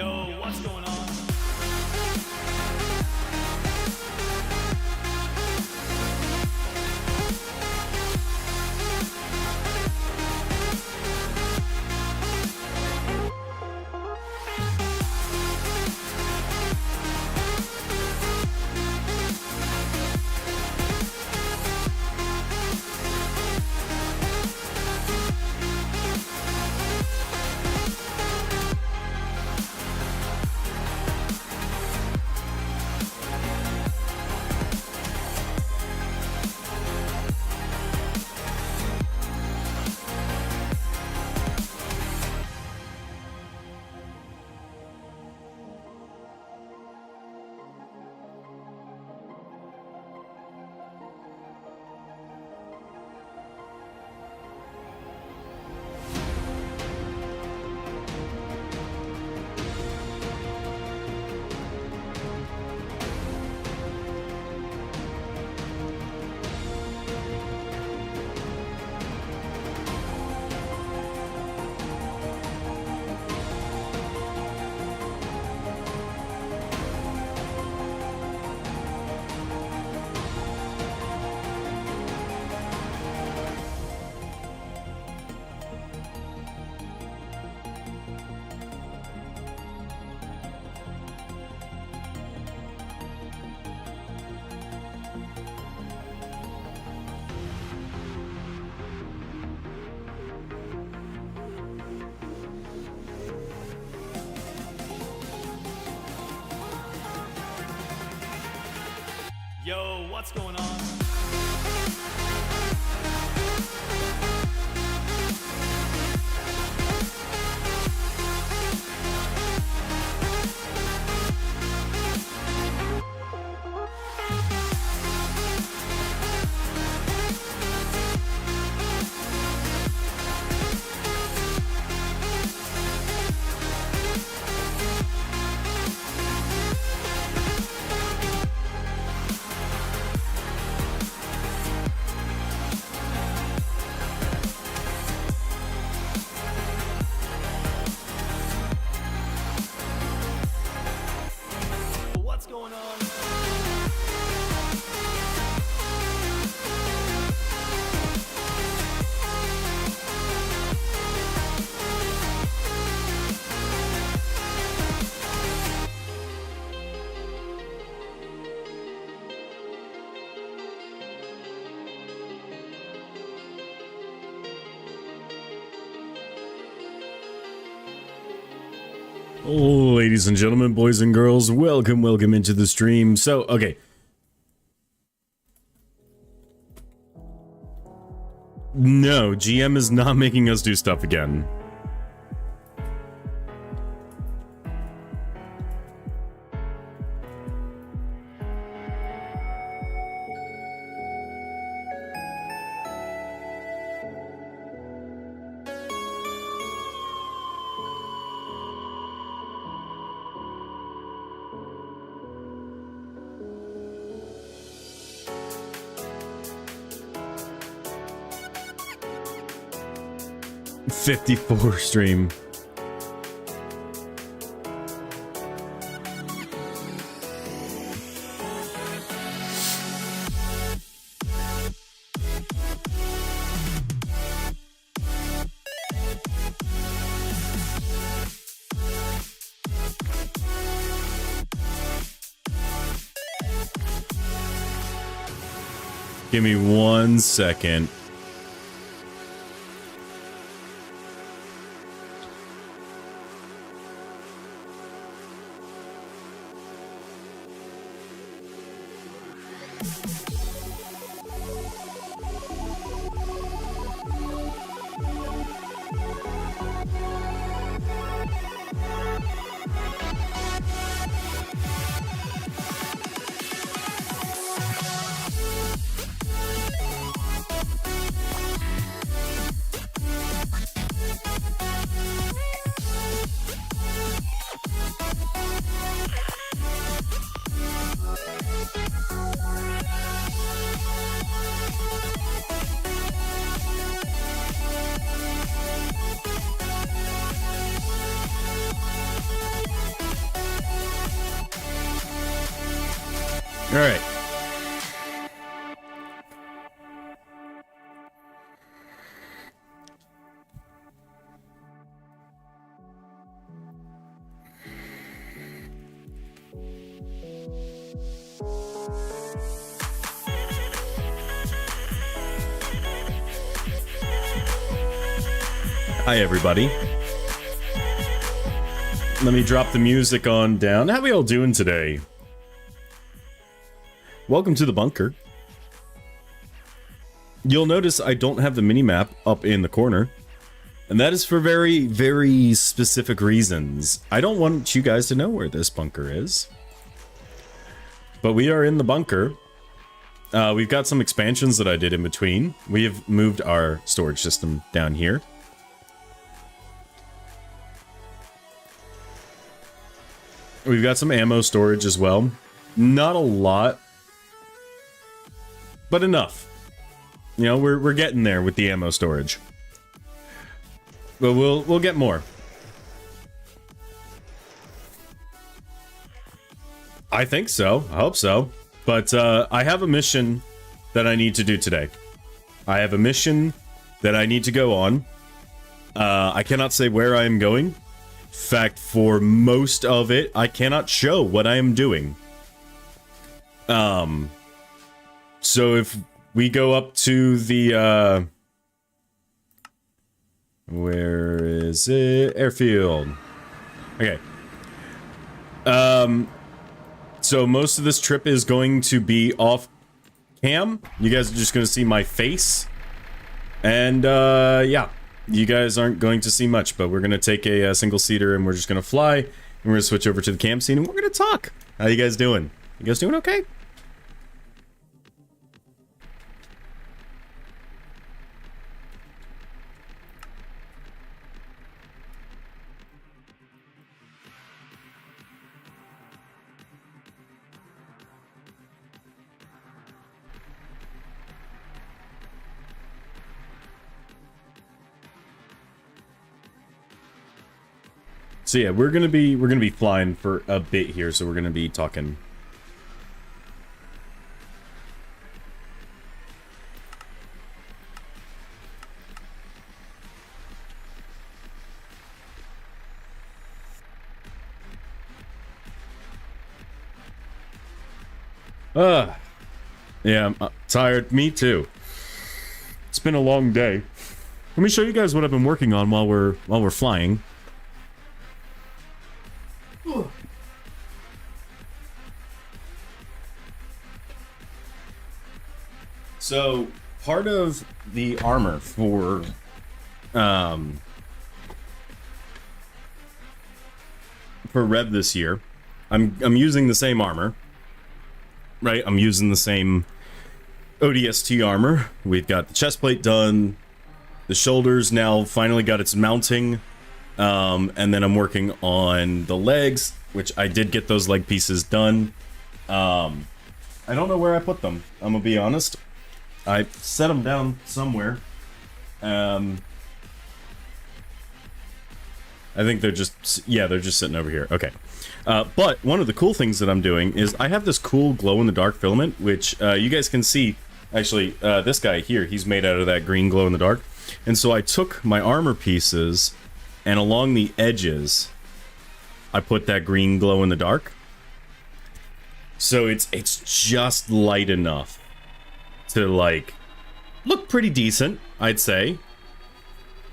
Yo, what's going on? Yo, what's going on? What's going on? Ladies and gentlemen, boys and girls, welcome into the stream. So, okay. No, GM is not making us do stuff again. '54 stream. Give me 1 second. All right. Hi, everybody. Let me drop the music on down. How we all doing today? Welcome to the bunker. You'll notice I don't have the mini-map up in the corner. And that is for very, very specific reasons. I don't want you guys to know where this bunker is. But we are in the bunker. We've got some expansions that I did in between. We have moved our storage system down here. We've got some ammo storage as well. Not a lot, but enough. You know, we're getting there with the ammo storage. But we'll get more. I think so. I hope so. But I have a mission that I need to do today. I have a mission that I need to go on. I cannot say where I am going. In fact, for most of it, I cannot show what I am doing. So if we go up to the, where is it? Airfield. Okay. So most of this trip is going to be off cam. You guys are just going to see my face. And, yeah. You guys aren't going to see much, but we're going to take a single-seater and we're just going to fly. And we're going to switch over to the camp scene and we're going to talk. How you guys doing? You guys doing okay? So yeah, we're gonna be flying for a bit here, so we're gonna be talking. Yeah, I'm tired. Me too. It's been a long day. Let me show you guys what I've been working on while we're flying. So, part of the armor for Rev this year, I'm using the same armor, right? I'm using the same ODST armor. We've got the chest plate done, the shoulders now finally got its mounting, and then I'm working on the legs, which I did get those leg pieces done. I don't know where I put them, I'm gonna be honest. I set them down somewhere. I think they're just, yeah, they're just sitting over here. Okay. But one of the cool things that I'm doing is I have this cool glow-in-the-dark filament, which you guys can see. Actually, this guy here, he's made out of that green glow-in-the-dark. And so I took my armor pieces, and along the edges, I put that green glow-in-the-dark. So it's just light enough to, like, look pretty decent, I'd say.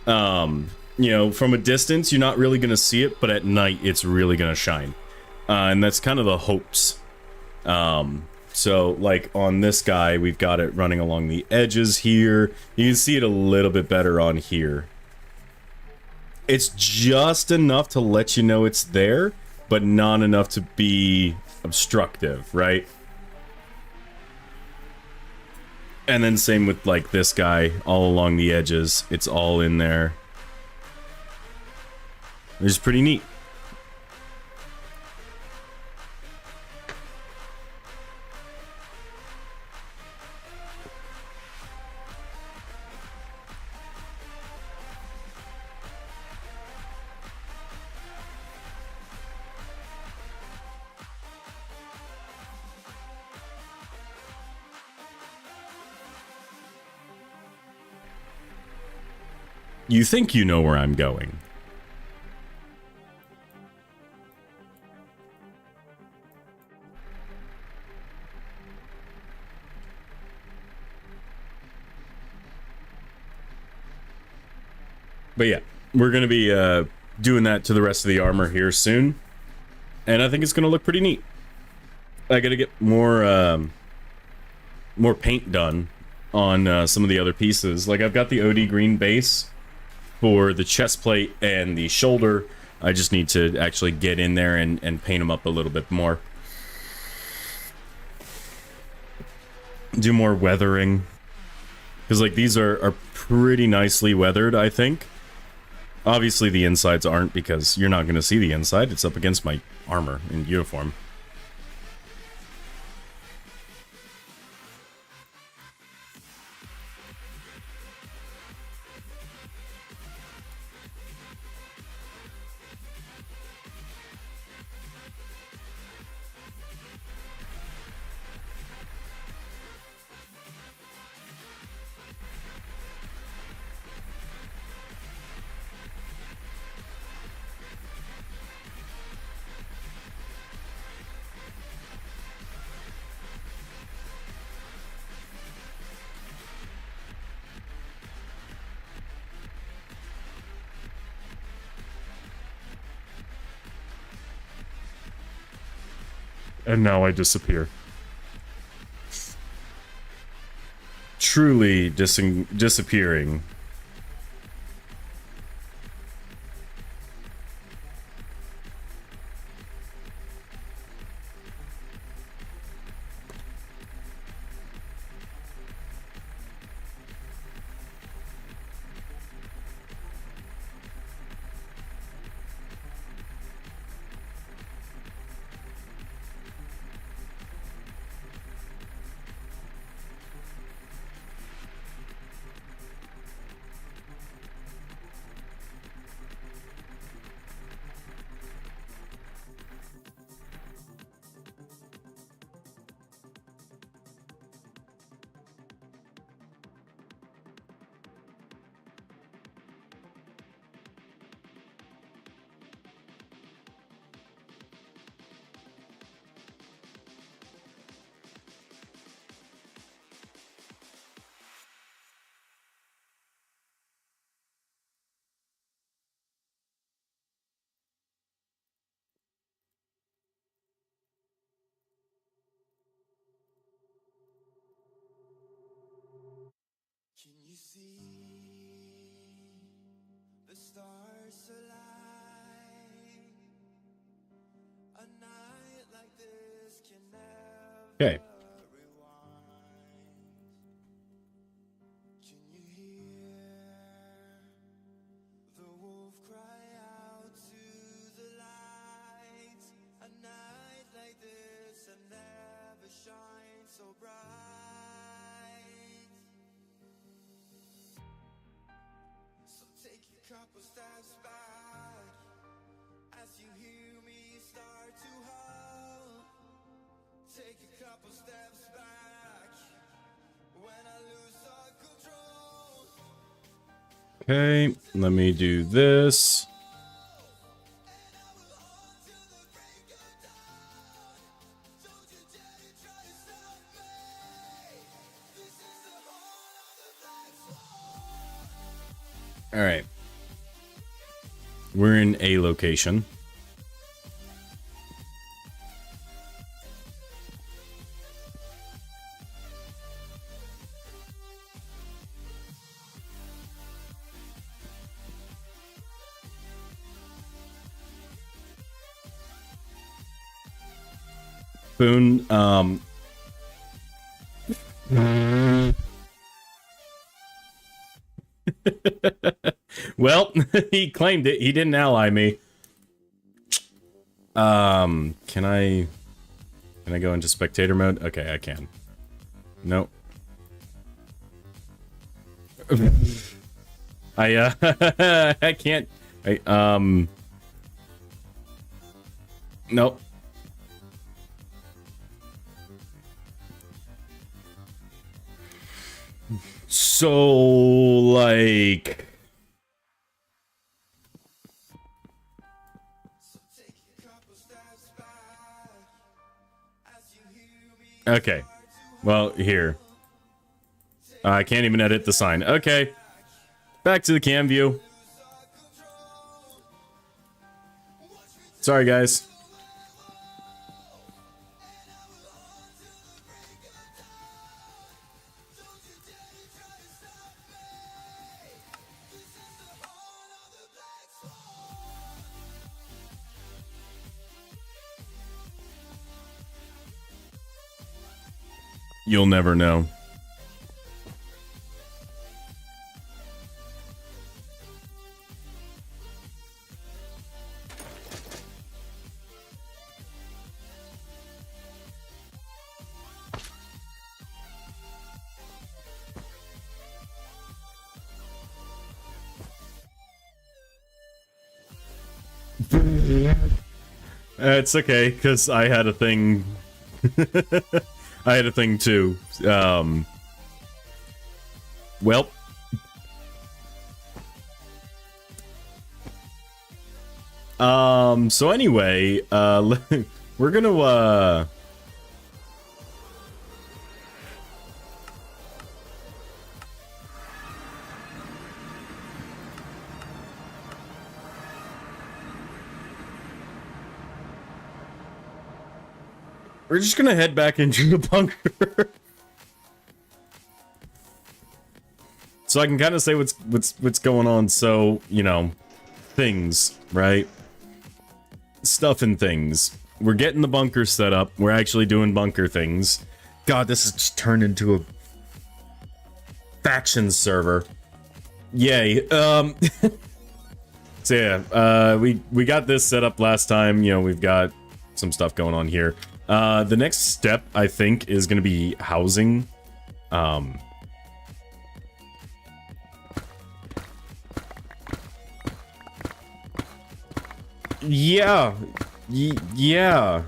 You know, from a distance, you're not really going to see it, but at night, it's really going to shine. And that's kind of the hopes. So, like, on this guy, we've got it running along the edges here. You can see it a little bit better on here. It's just enough to let you know it's there, but not enough to be obstructive, right? And then same with, like, this guy, all along the edges. It's all in there. It's pretty neat. You think you know where I'm going. But yeah, we're going to be doing that to the rest of the armor here soon. And I think it's going to look pretty neat. I got to get more paint done on some of the other pieces. Like, I've got the OD green base for the chest plate and the shoulder. I just need to actually get in there and paint them up a little bit more. Do more weathering. Because, like, these are pretty nicely weathered, I think. Obviously, the insides aren't, because you're not going to see the inside. It's up against my armor and uniform. And now I disappear. Truly disappearing. Can you see the stars align? A night like this can never Okay. rewind. Can you hear the wolf cry out to the light? A night like this will never shine so bright. Take a couple steps back as you hear me start to howl. Take a couple steps back when I lose all control. Okay, let me do this. All right. We're in a location. Boone, well, he claimed it. He didn't ally me. Can I go into spectator mode? Okay, I can. Nope. I can't. Nope. So, like, Okay. Well, here. I can't even edit the sign. Okay. Back to the cam view. Sorry, guys. You'll never know. It's okay, because I had a thing. I had a thing too. Well. So anyway, we're gonna, we're just gonna head back into the bunker. So I can kind of say what's going on. So, you know, things, right? Stuff and things. We're getting the bunker set up. We're actually doing bunker things. God, this has just turned into a faction server. Yay. So yeah, we got this set up last time. You know, we've got some stuff going on here. The next step, I think, is going to be housing. Yeah. Yeah.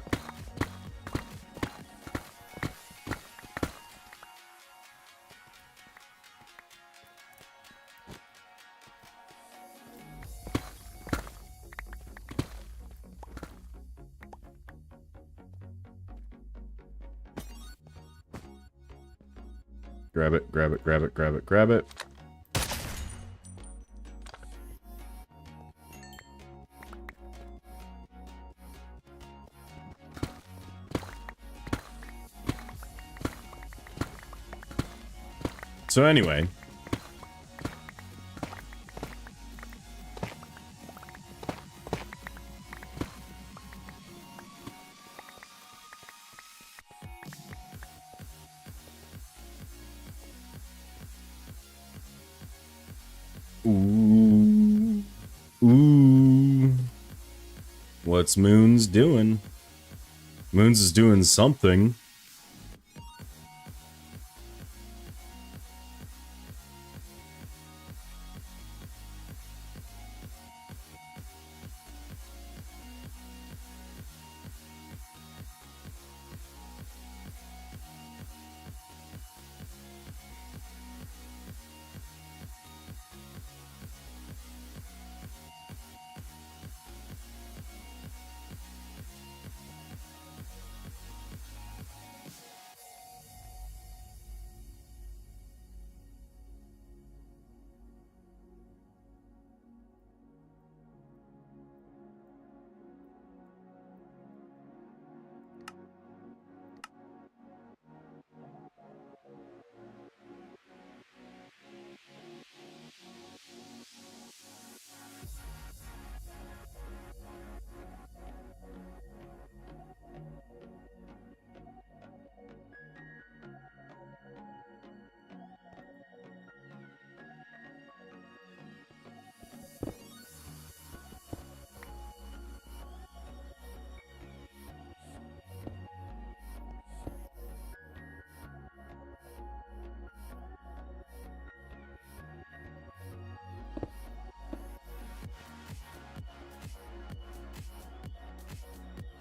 Grab it, grab it, grab it, grab it, grab it. So anyway. Ooh. Ooh. What's Moons doing? Moons is doing something.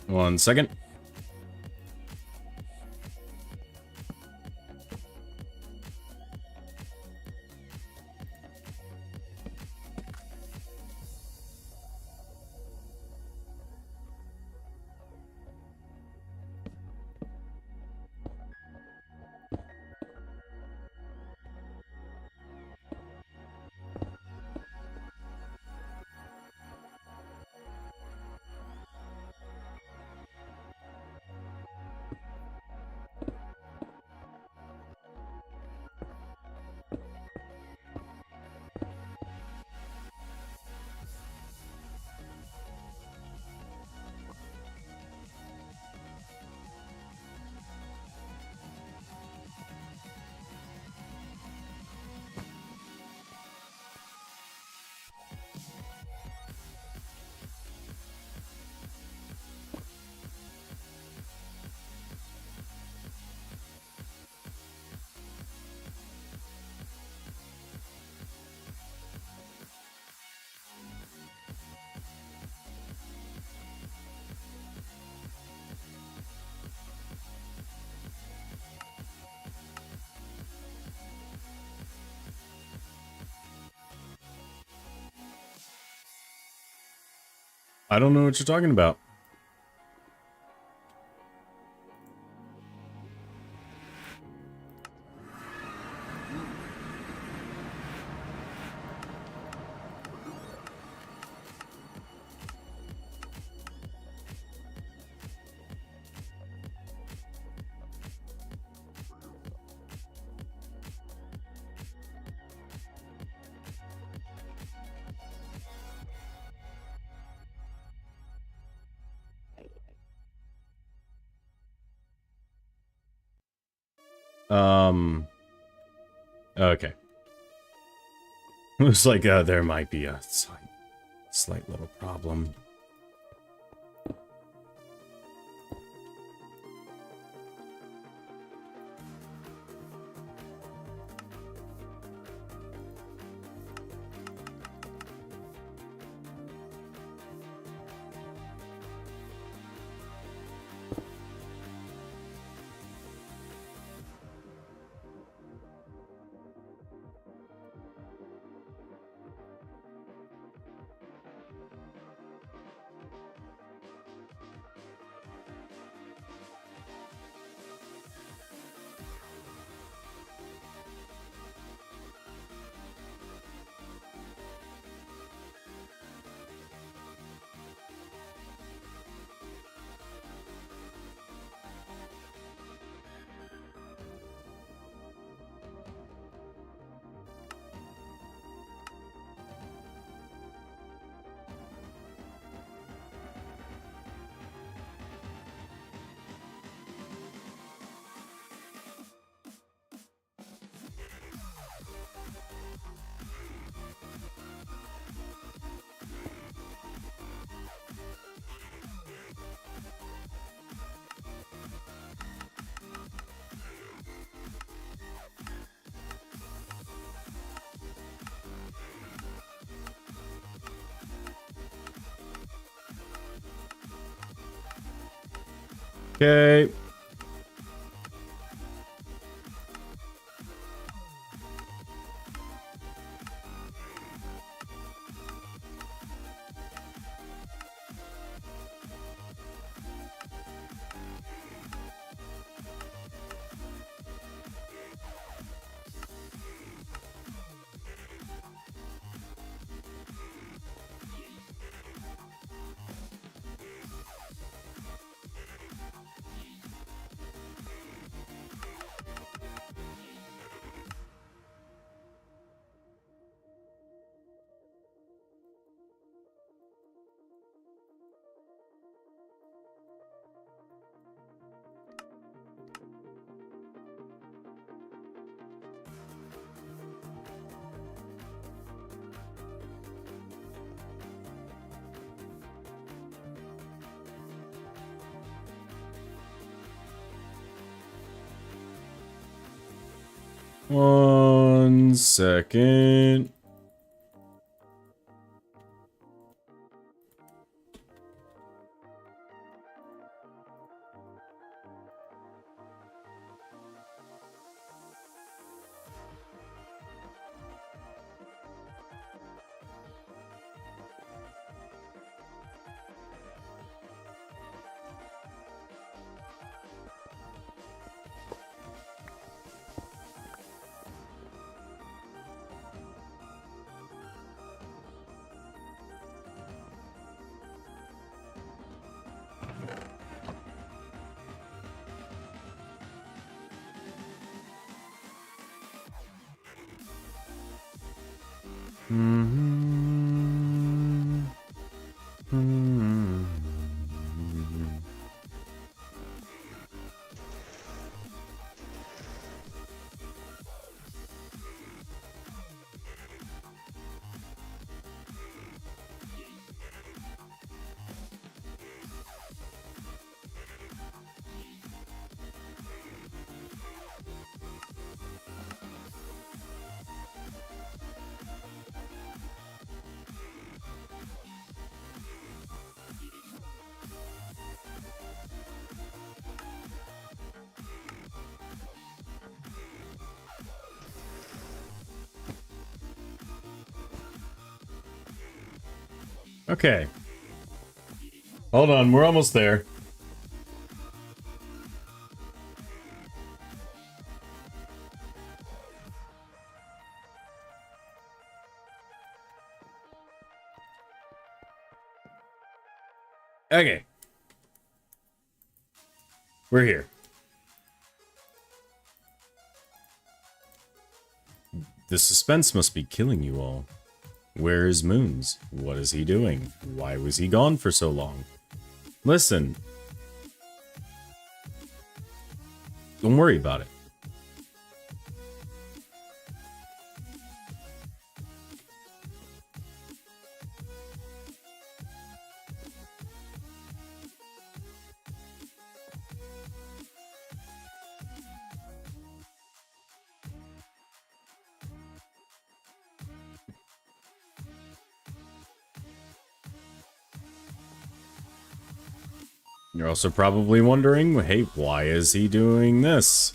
One second. I don't know what you're talking about. Okay. Looks like there might be a slight little problem. Okay. One second. Okay. Hold on, we're almost there. Okay. We're here. The suspense must be killing you all. Where is Moons? What is he doing? Why was he gone for so long? Listen. Don't worry about it. You're also probably wondering, hey, why is he doing this?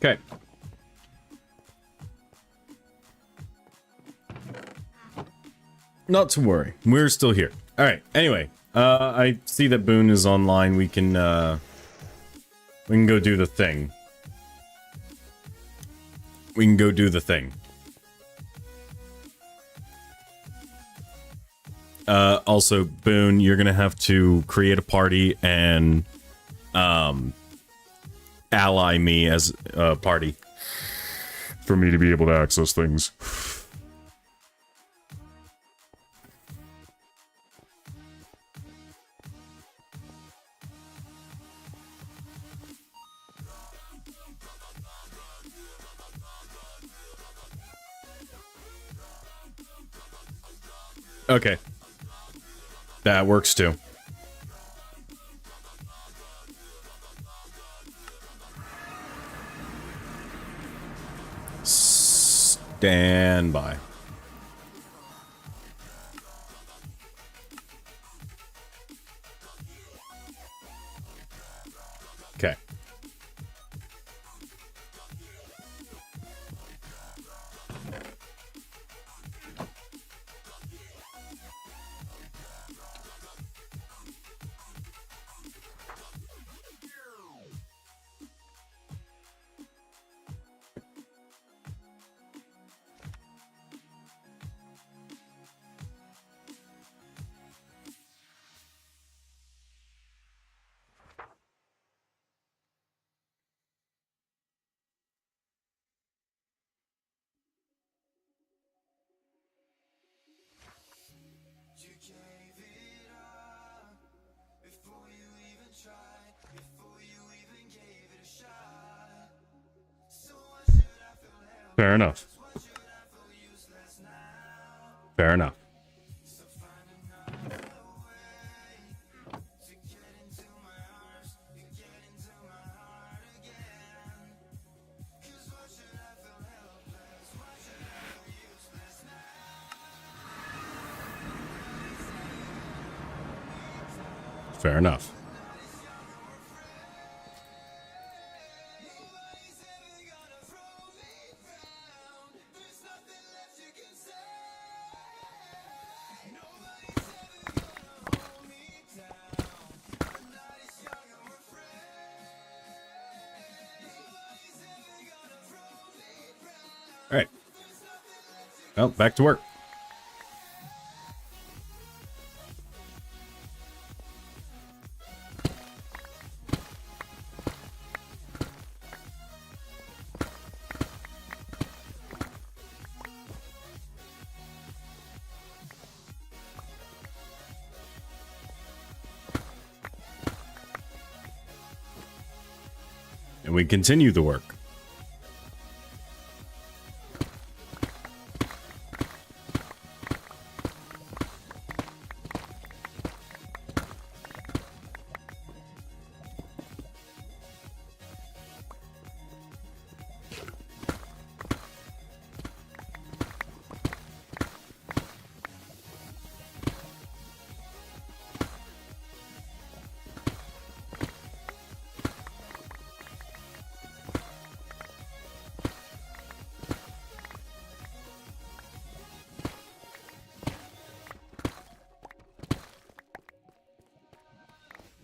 Okay. Not to worry. We're still here. All right. Anyway, I see that Boone is online. We can go do the thing. We can go do the thing. Also, Boone, you're gonna have to create a party and ally me as a party. For me to be able to access things. Okay. That works too. Stand by. Okay. You gave it up before you even tried, before you even gave it a shot. So why should I feel helpless? Fair enough. Why should I feel useless now? Fair enough. So find another way to get into my arms, to get into my heart again. 'Cause why should I feel helpless? Why should I feel useless now? Fair enough. All right. Well, back to work. and we continue the work.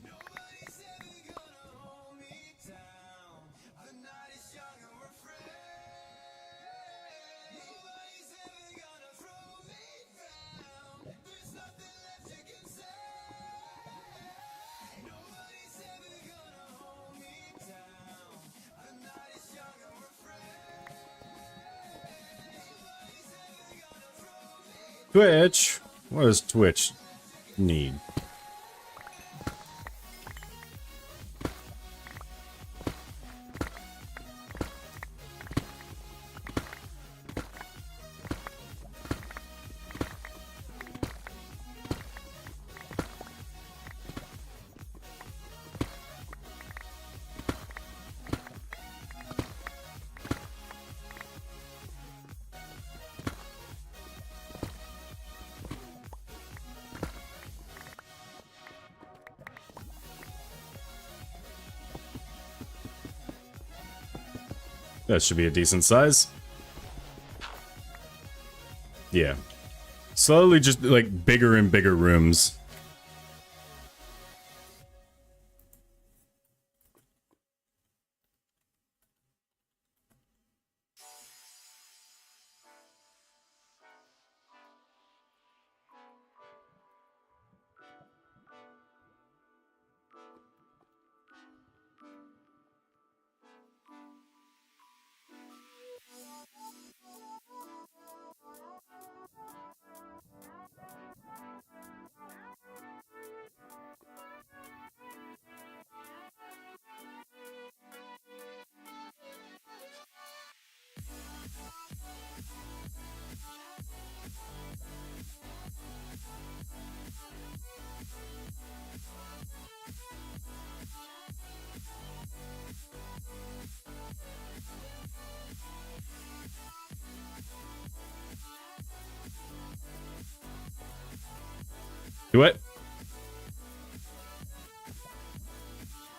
Nobody's ever gonna hold me down. The night is young and we're free. Nobody's ever gonna throw me down. There's nothing left you can say. Nobody's ever gonna hold me down. The night is young and we're free. Nobody's ever gonna throw me. Twitch. What does Twitch need? That should be a decent size. Yeah. Slowly just, like, bigger and bigger rooms. Do it.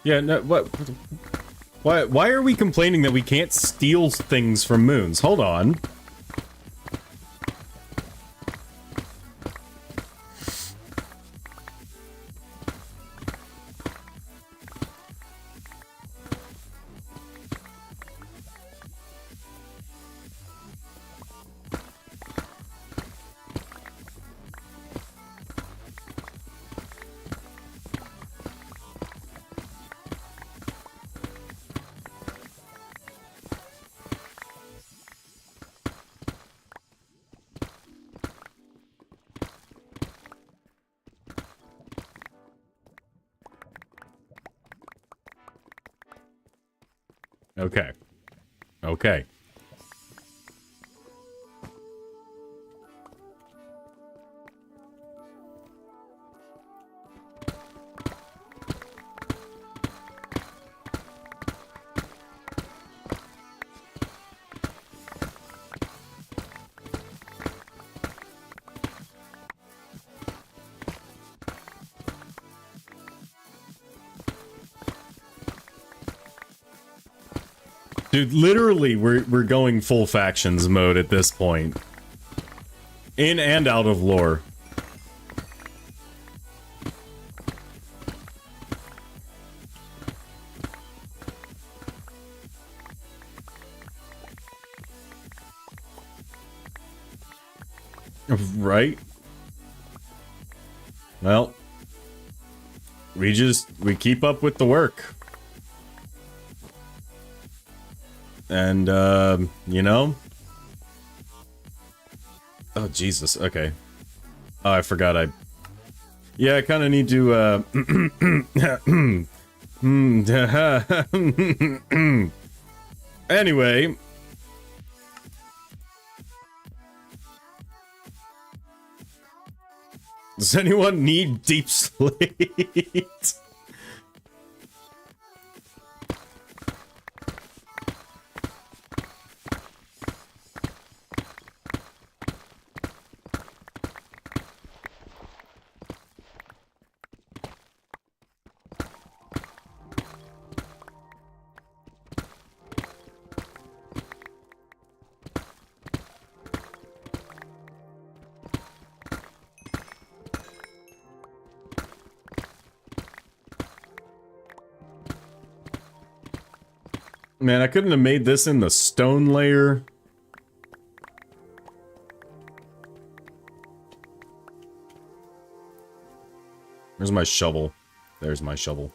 Yeah, no, what? Why are we complaining that we can't steal things from moons? Hold on. Okay. Okay. Dude, literally, we're going full factions mode at this point. In and out of lore. Right? Well, we keep up with the work. And, you know? Oh, Jesus, okay. Oh, I forgot Yeah, I kind of need to, Anyway. Does anyone need deep slate? Man, I couldn't have made this in the stone layer. Where's my shovel? There's my shovel.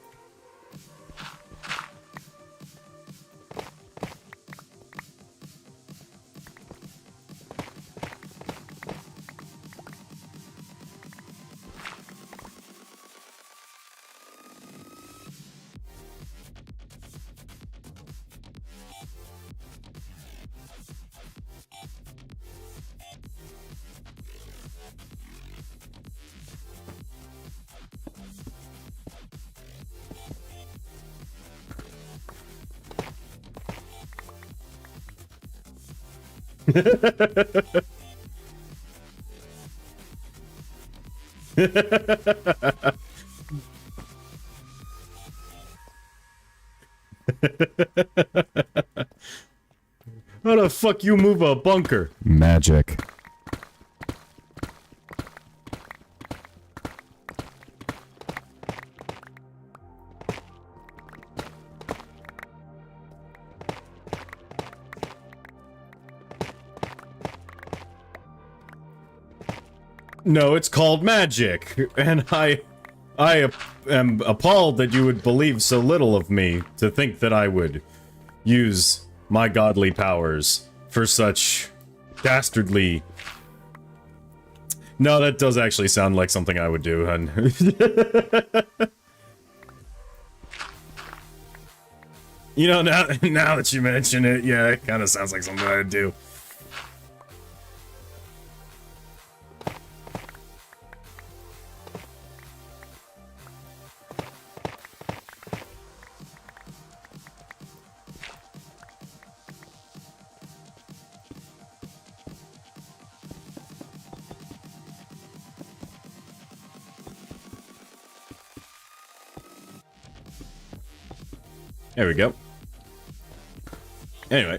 How the fuck you move a bunker? Magic. No, it's called magic, and I am appalled that you would believe so little of me to think that I would use my godly powers for such dastardly... No, that does actually sound like something I would do, hun. You know, now that you mention it, yeah, it kind of sounds like something I'd do. There we go. Anyway.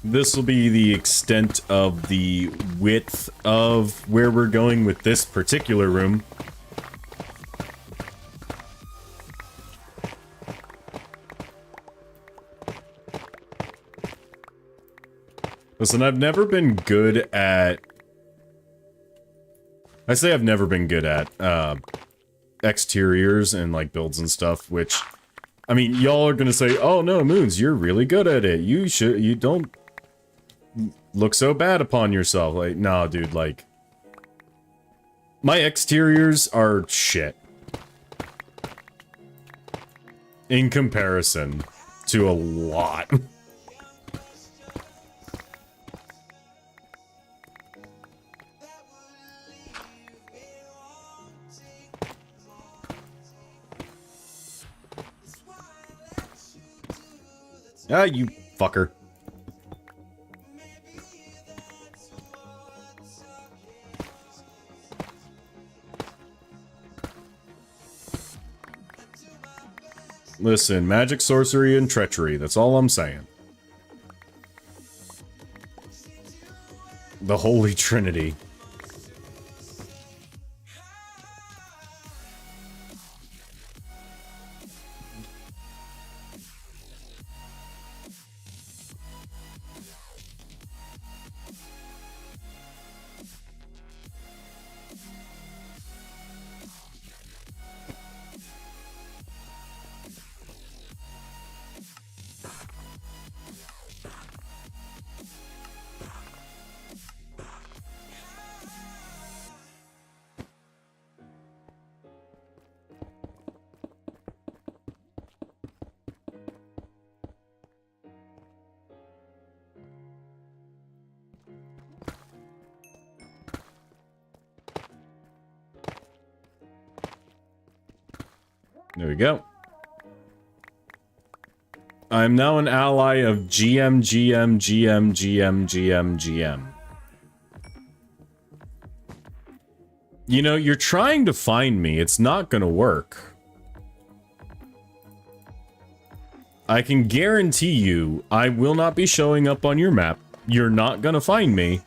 This will be the extent of the width of where we're going with this particular room. Listen, I've never been good at... I say I've never been good at, exteriors and, like, builds and stuff, which... I mean, y'all are gonna say, oh no, Moons, you're really good at it. You don't look so bad upon yourself. Like, nah, dude, like... My exteriors are shit. In comparison to a lot. Ah, you fucker. Listen, magic, sorcery, and treachery. That's all I'm saying. The Holy Trinity. There we go. I'm now an ally of GM, GM, GM, GM, GM, GM. You know, you're trying to find me. It's not gonna work. I can guarantee you, I will not be showing up on your map. You're not gonna find me.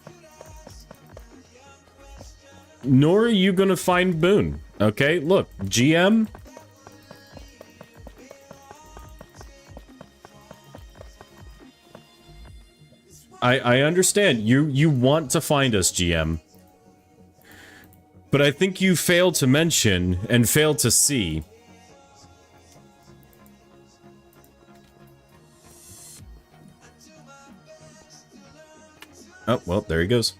Nor are you gonna find Boone. Okay, look, GM. I understand. You want to find us, GM. But I think you failed to mention and failed to see. Oh, well, there he goes.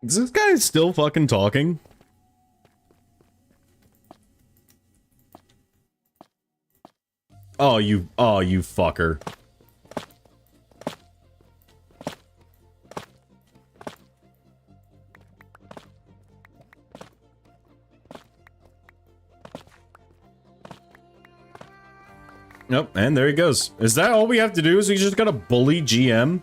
Is this guy still fucking talking? Oh, you fucker. Nope, and there he goes. Is that all we have to do? Is we just gotta bully GM?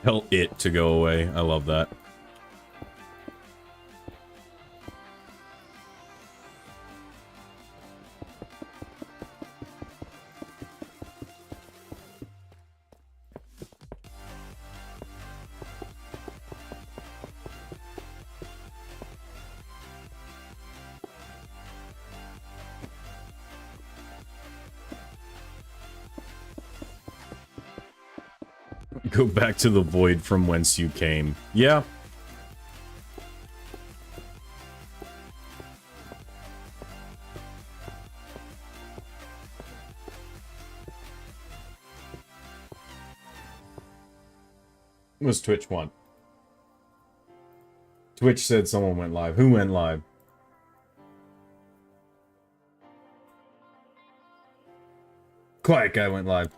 Tell it to go away. I love that. Go back to the void from whence you came. Yeah. What was Twitch want? Twitch said someone went live. Who went live? Quiet Guy went live.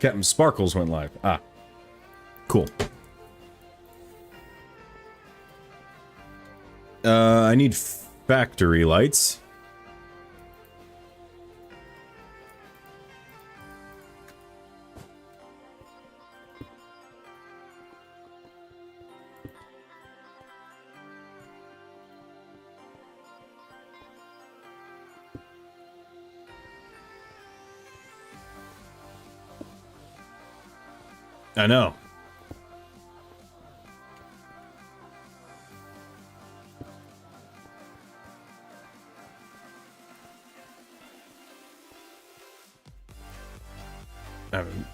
Captain Sparkles went live. Ah. Cool. I need factory lights. I know.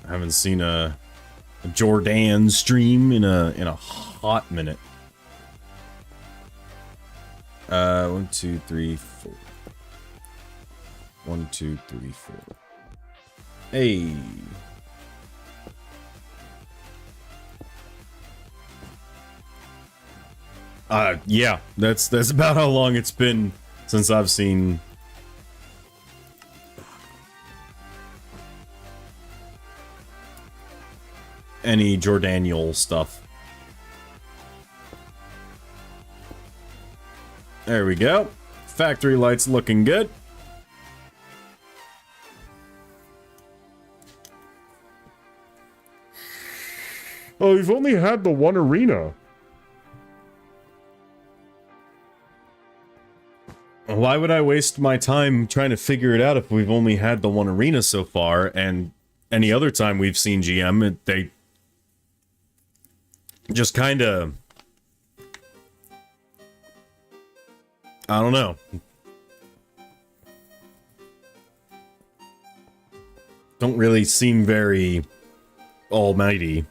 Haven't seen a Jordan stream in a hot minute. 1, 2, 3, 4. 1, 2, 3, 4. Hey. Yeah, that's about how long it's been since I've seen any Jordanial stuff. There we go. Factory lights looking good. Oh, we've only had the one arena. Why would I waste my time trying to figure it out if we've only had the one arena so far, and any other time we've seen GM, they just kind of... I don't know. Don't really seem very almighty.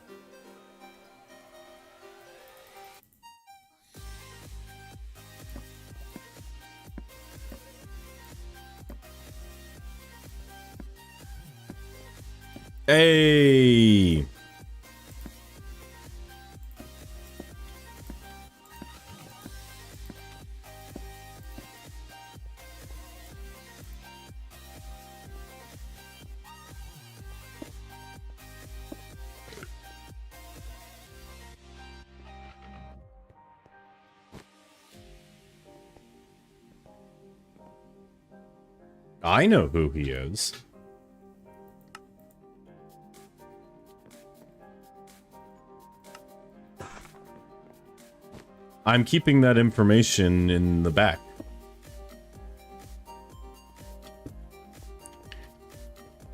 Hey! I know who he is. I'm keeping that information in the back.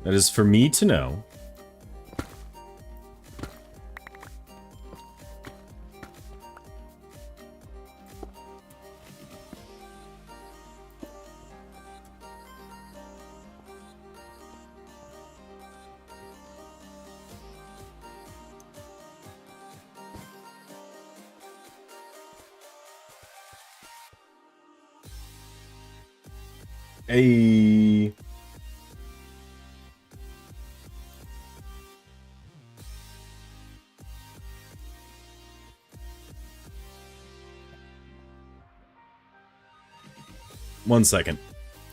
That is for me to know. Hey. One second.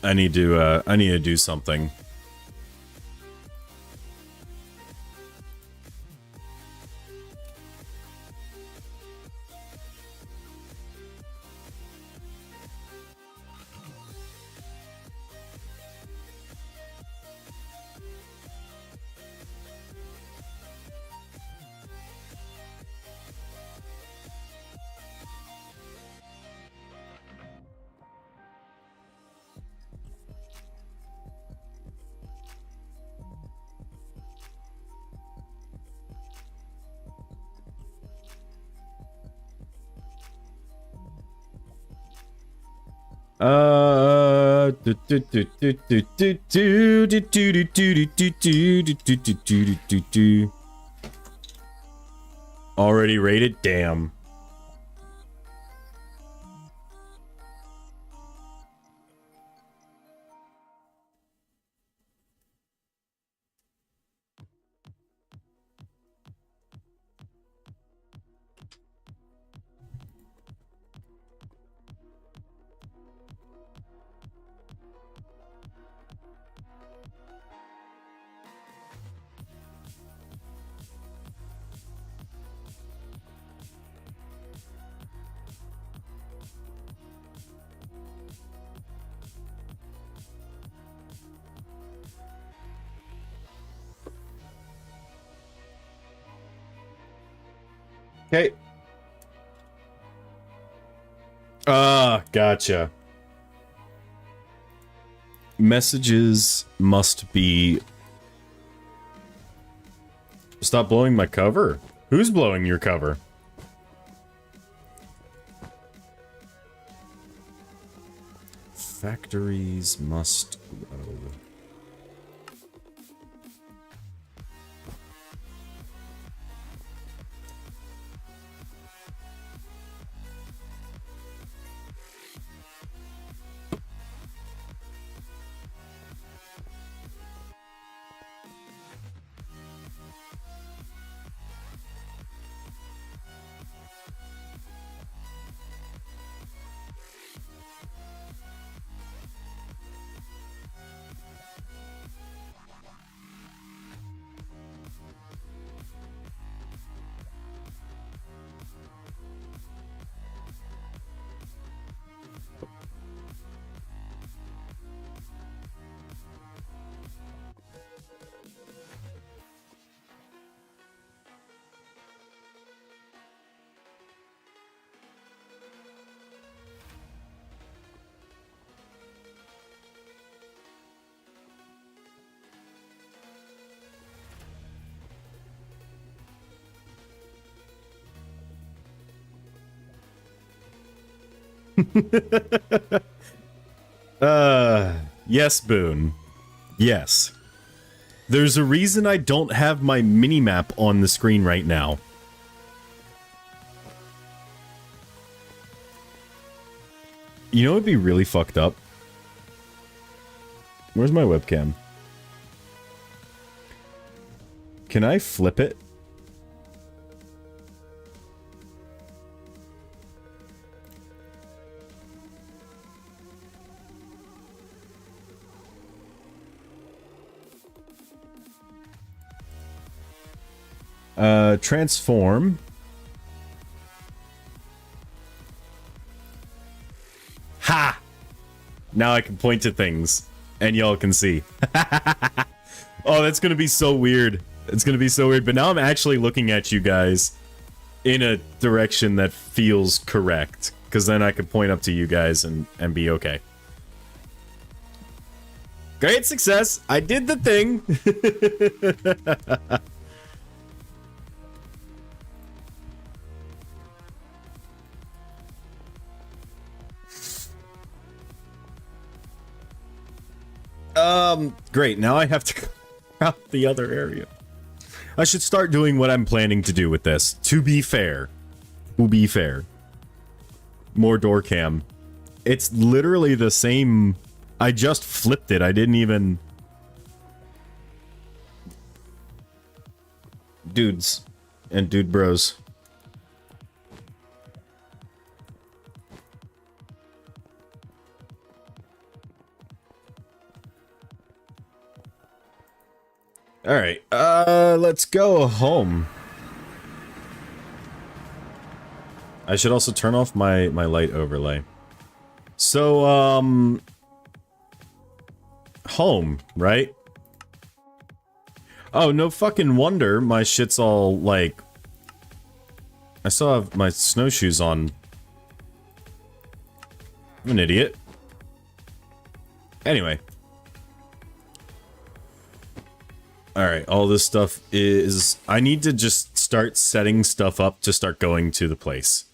I need to do something. Already rated? Damn. Okay. Ah, gotcha. Messages must be... Stop blowing my cover? Who's blowing your cover? Factories must grow. Yes, Boone. Yes. There's a reason I don't have my mini-map on the screen right now. You know what would be really fucked up? Where's my webcam? Can I flip it? Transform. Ha! Now I can point to things, and y'all can see. Oh, that's gonna be so weird. It's gonna be so weird, but now I'm actually looking at you guys in a direction that feels correct, because then I could point up to you guys and be okay. Great success! I did the thing! Great, now I have to go out the other area. I should start doing what I'm planning to do with this. To be fair. To be fair. More door cam. It's literally the same... I just flipped it. I didn't even... Dudes. And dude bros. Alright, let's go home. I should also turn off my light overlay. So, home, right? Oh, no fucking wonder my shit's all, like... I still have my snowshoes on. I'm an idiot. Anyway. Alright, all this stuff is... I need to just start setting stuff up to start going to the place.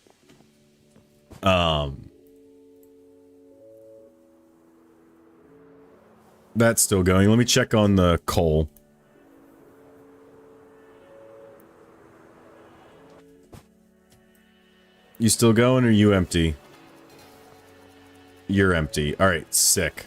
That's still going. Let me check on the coal. You still going or you empty? You're empty. Alright, sick.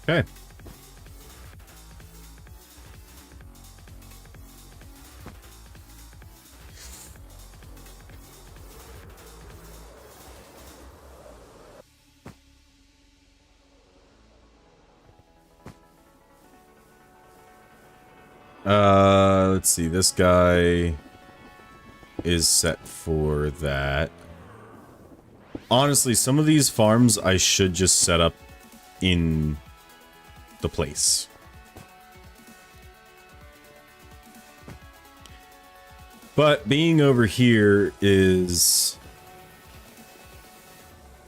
Okay. Let's see. This guy is set for that. Honestly, some of these farms I should just set up in the place. But being over here is,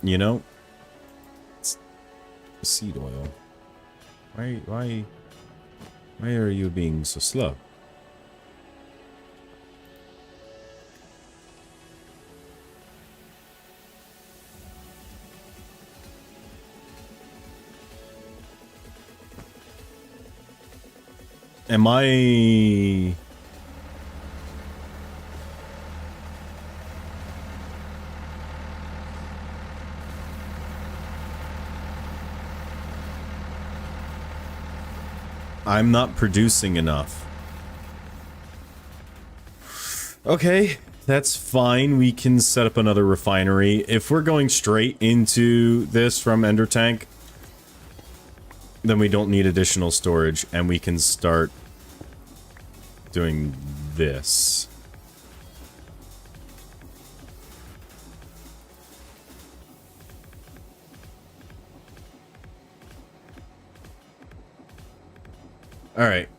you know, it's seed oil. Why are you being so slow? Am I... I'm not producing enough. Okay, that's fine. We can set up another refinery. If we're going straight into this from Ender Tank, then we don't need additional storage, and we can start doing this. Alright.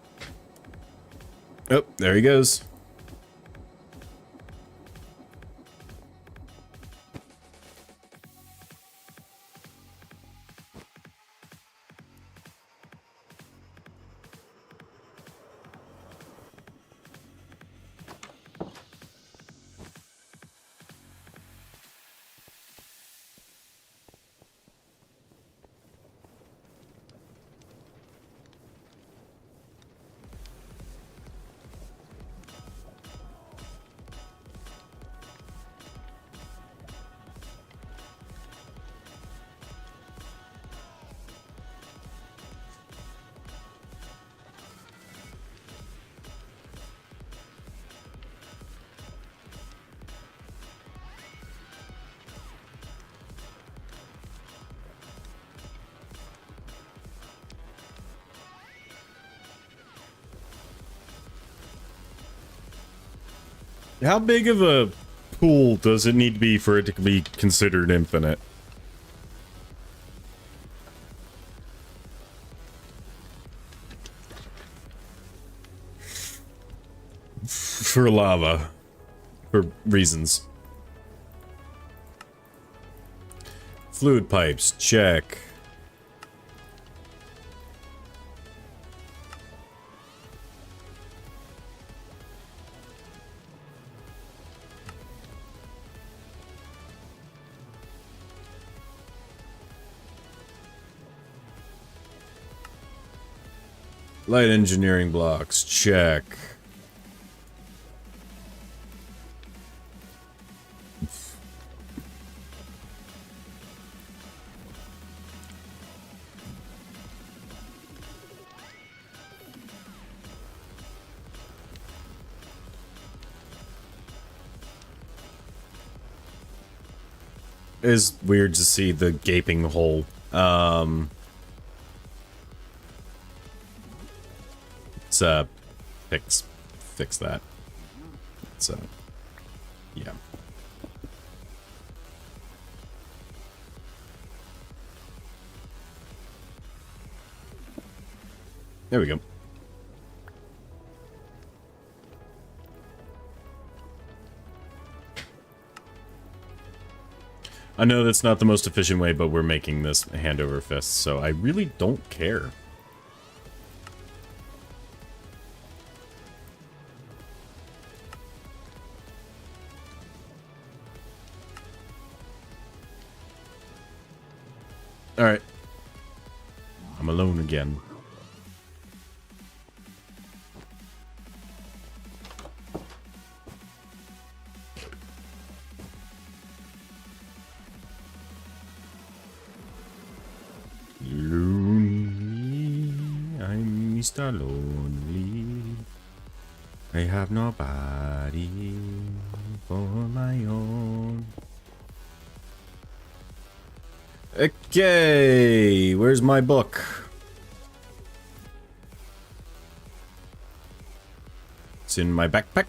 Oh, there he goes. How big of a pool does it need to be for it to be considered infinite? For lava. For reasons. Fluid pipes, check. Light engineering blocks, check. It is weird to see the gaping hole. Let's fix that. So yeah. There we go. I know that's not the most efficient way, but we're making this hand over fist, so I really don't care. Alright. I'm alone again. Lonely, I'm Mr. Lonely. I have nobody for my own. Okay, where's my book? It's in my backpack.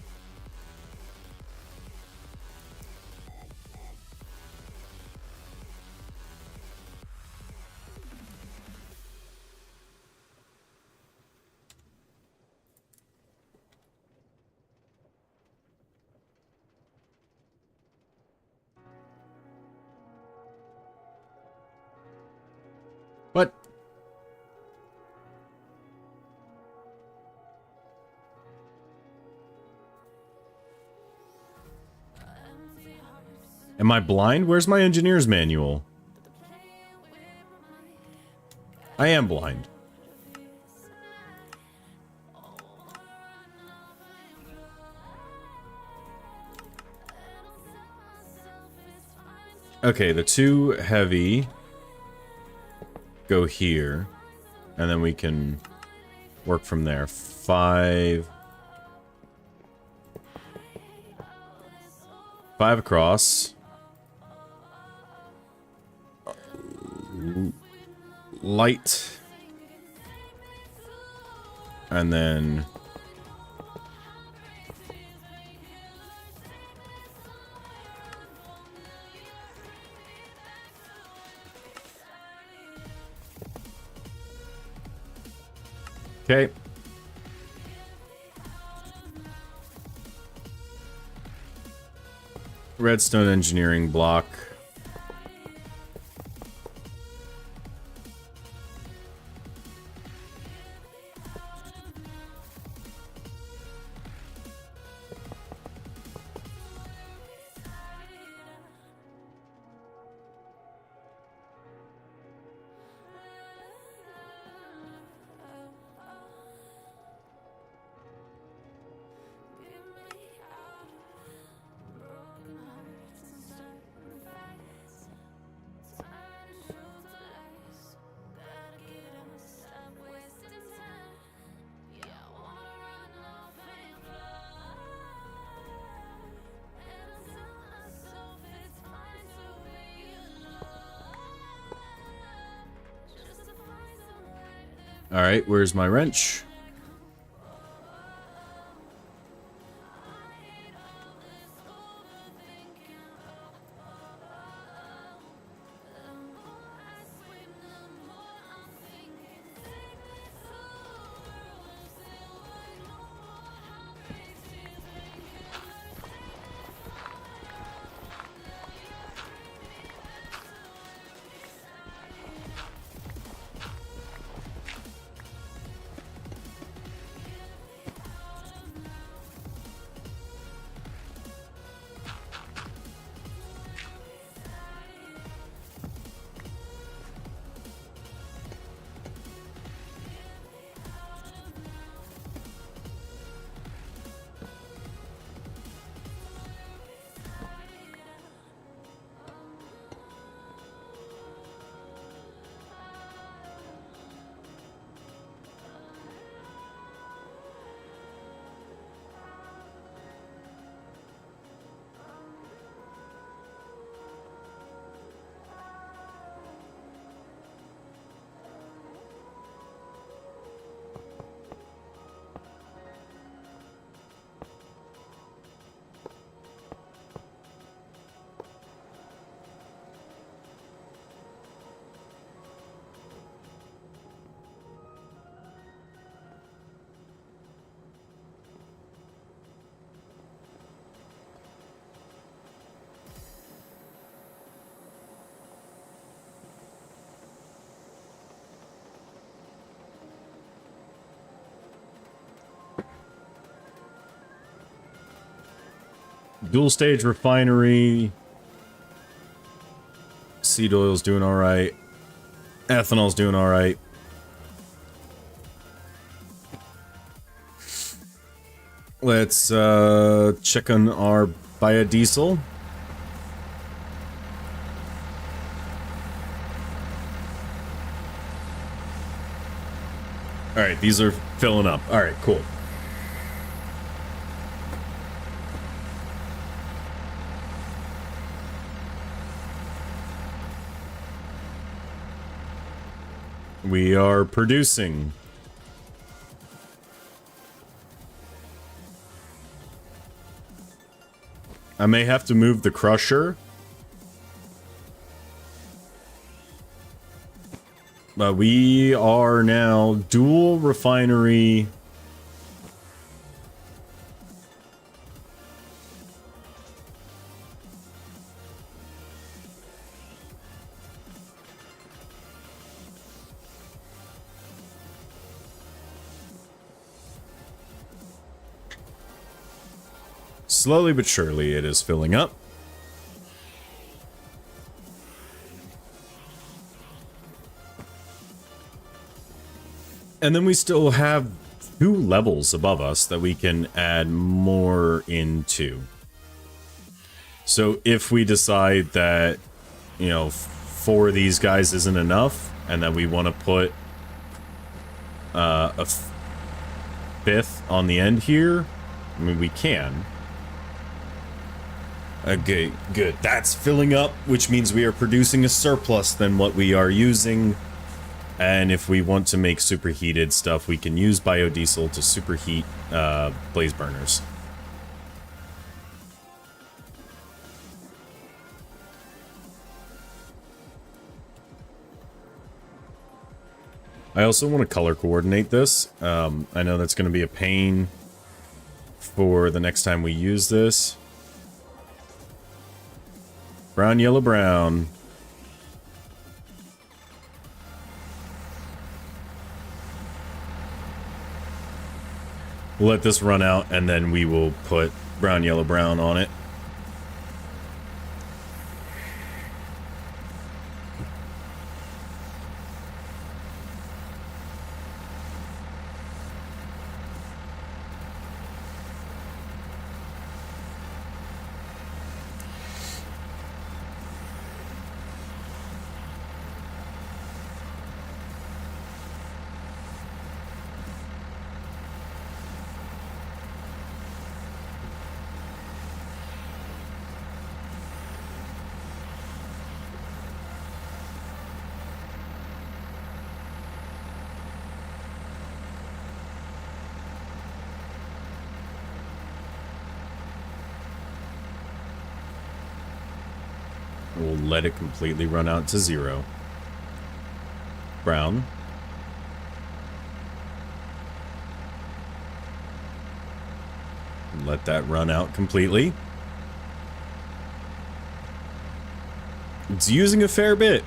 What? Am I blind? Where's my engineer's manual? I am blind. Okay, the two heavy go here, and then we can work from there. 5. 5 across. Light. And then... Okay. Redstone engineering block. Alright, where's my wrench? Dual stage refinery. Seed oil's doing alright. Ethanol's doing alright. Let's check on our biodiesel. Alright, these are filling up. Alright, cool. We are producing. I may have to move the crusher. But we are now dual refinery. Slowly but surely it is filling up. And then we still have 2 levels above us that we can add more into. So if we decide that, you know, 4 of these guys isn't enough, and that we want to put a 5th on the end here, I mean, we can. Okay, good. That's filling up, which means we are producing a surplus than what we are using. And if we want to make superheated stuff, we can use biodiesel to superheat blaze burners. I also want to color coordinate this. I know that's going to be a pain for the next time we use this. Brown, yellow, brown. We'll let this run out, and then we will put brown, yellow, brown on it. We'll let it completely run out to 0. Brown. Let that run out completely. It's using a fair bit.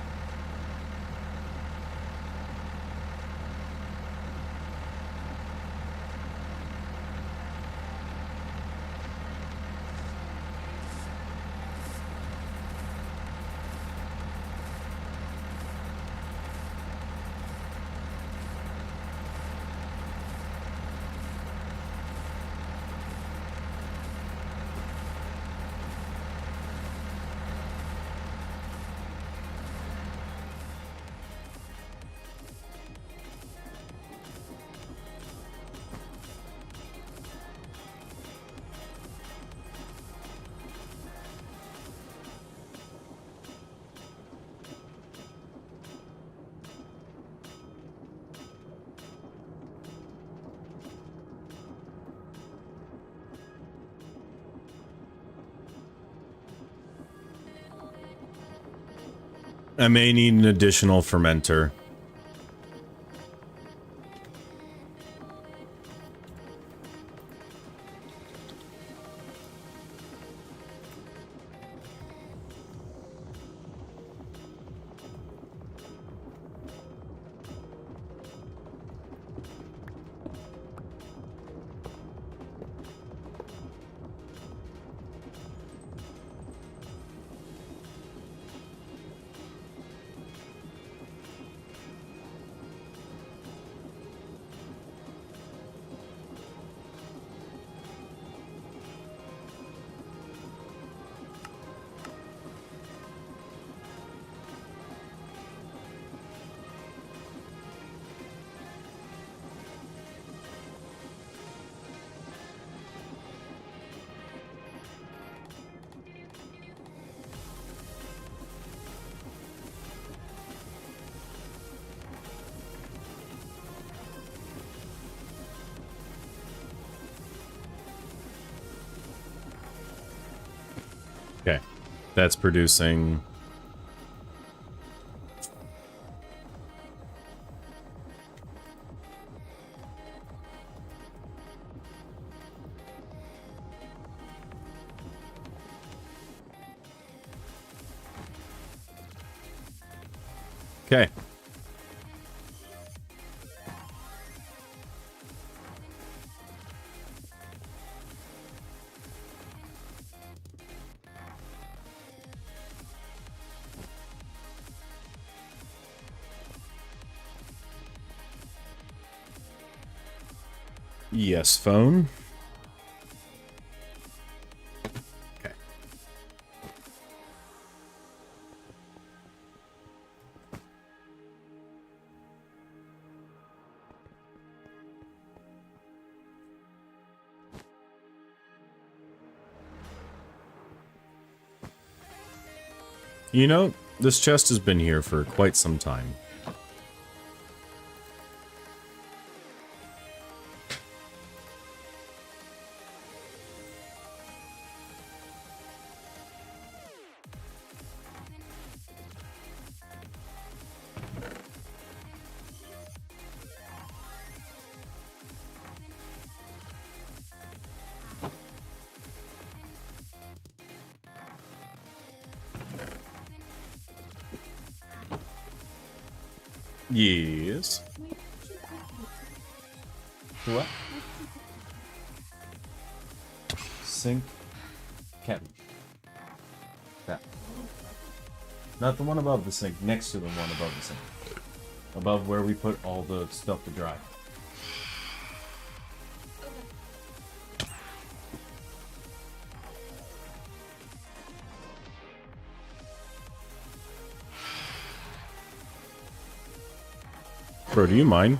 I may need an additional fermenter. Okay, that's producing. Okay. Yes, phone. Okay. You know, this chest has been here for quite some time. Yes. What? Sink. Cabin. That. Not the one above the sink, next to the one above the sink. Above where we put all the stuff to dry. Bro, do you mind?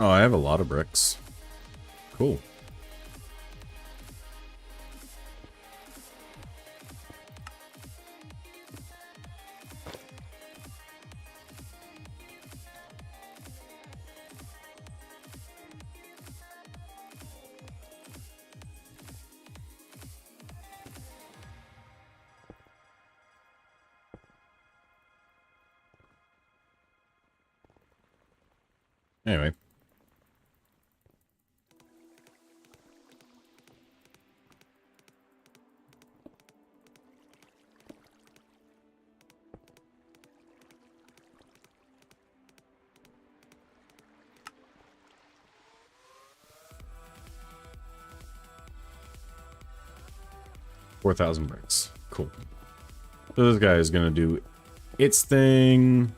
Oh, I have a lot of bricks. Cool. Anyway. $4,000 bricks. Cool. So this guy is gonna do its thing.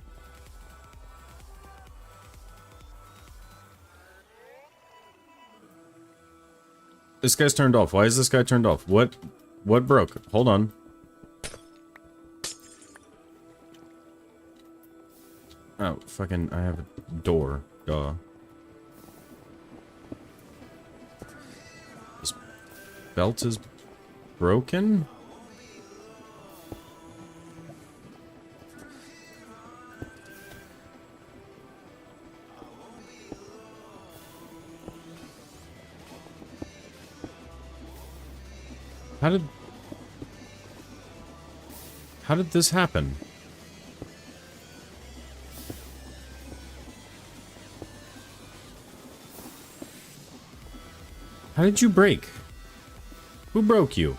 This guy's turned off. Why is this guy turned off? What broke? Hold on. Oh, fucking, I have a door. Duh. This belt is broken? How did this happen? How did you break? Who broke you?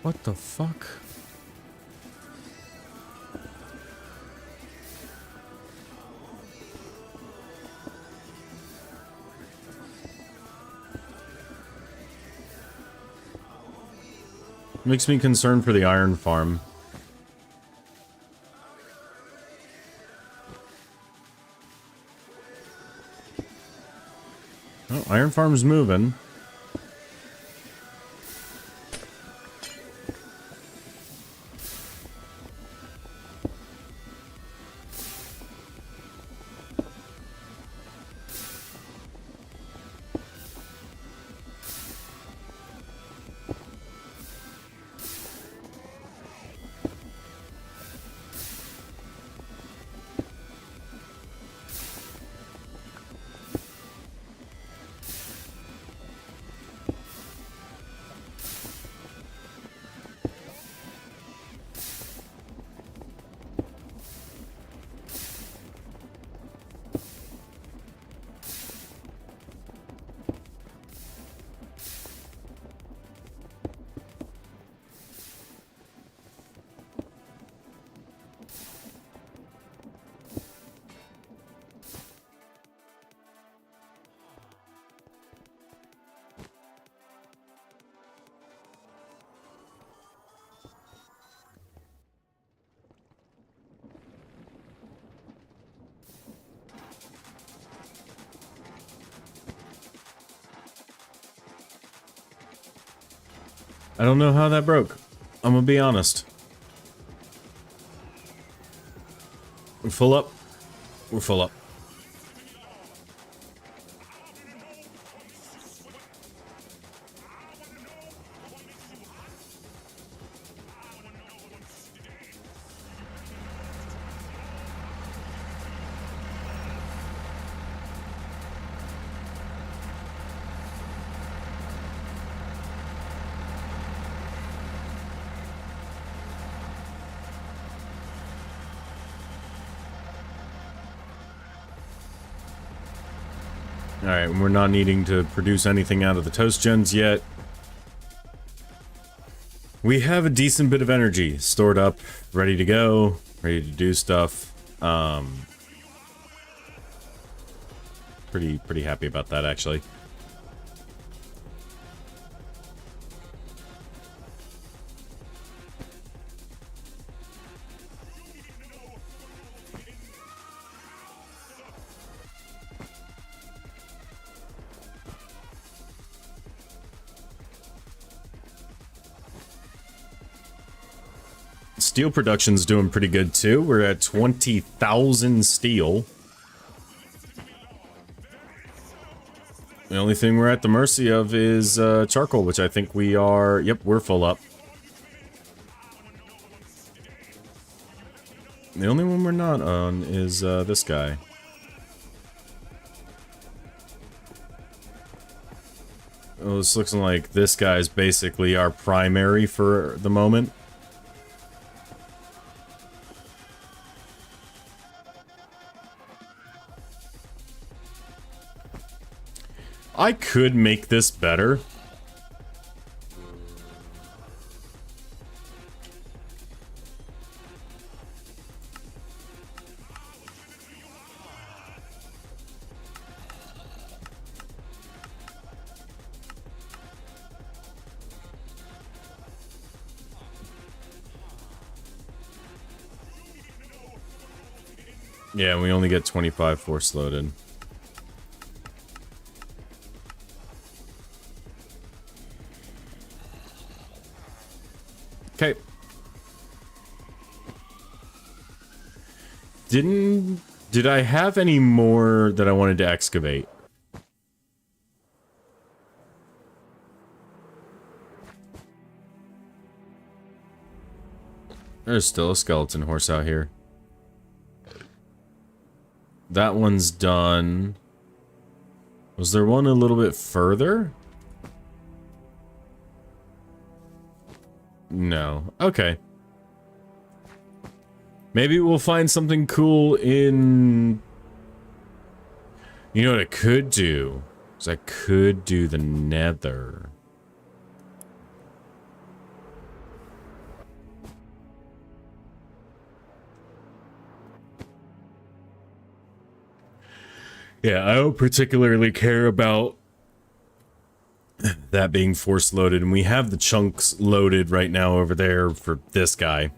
What the fuck? Makes me concerned for the iron farm. Oh, iron farm's moving. I don't know how that broke. I'm gonna be honest. We're full up. We're full up. Alright, we're not needing to produce anything out of the toast gens yet. We have a decent bit of energy stored up, ready to go, ready to do stuff. Pretty happy about that, actually. Steel production's doing pretty good too. We're at 20,000 steel. The only thing we're at the mercy of is charcoal, which I think we are... Yep, we're full up. The only one we're not on is this guy. Oh, this looks like this guy's basically our primary for the moment. I could make this better. Yeah, we only get 25 force loaded. Okay. Did I have any more that I wanted to excavate? There's still a skeleton horse out here. That one's done. Was there one a little bit further? No. Okay. Maybe we'll find something cool in... You know what I could do? Is I could do the nether. Yeah, I don't particularly care about that being force loaded, and we have the chunks loaded right now over there for this guy.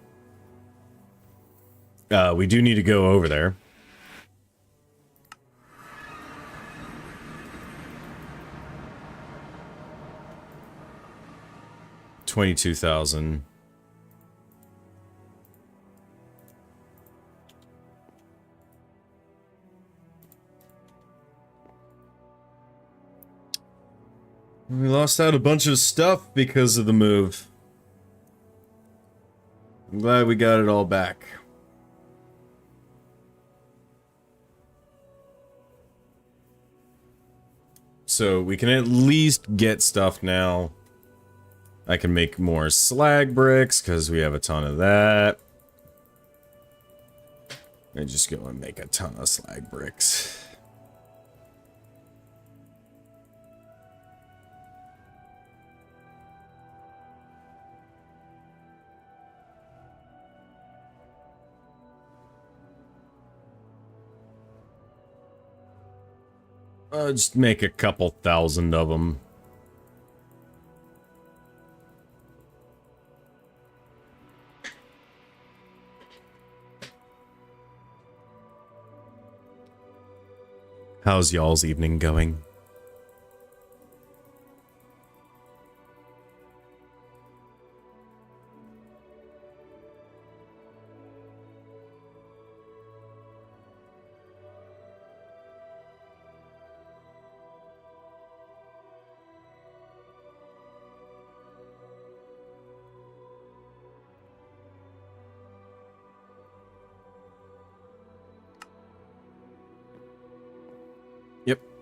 We do need to go over there. $22,000. We lost out a bunch of stuff because of the move. I'm glad we got it all back. So we can at least get stuff now. I can make more slag bricks because we have a ton of that. I just go and make a ton of slag bricks. Just make a couple thousand of them. How's y'all's evening going?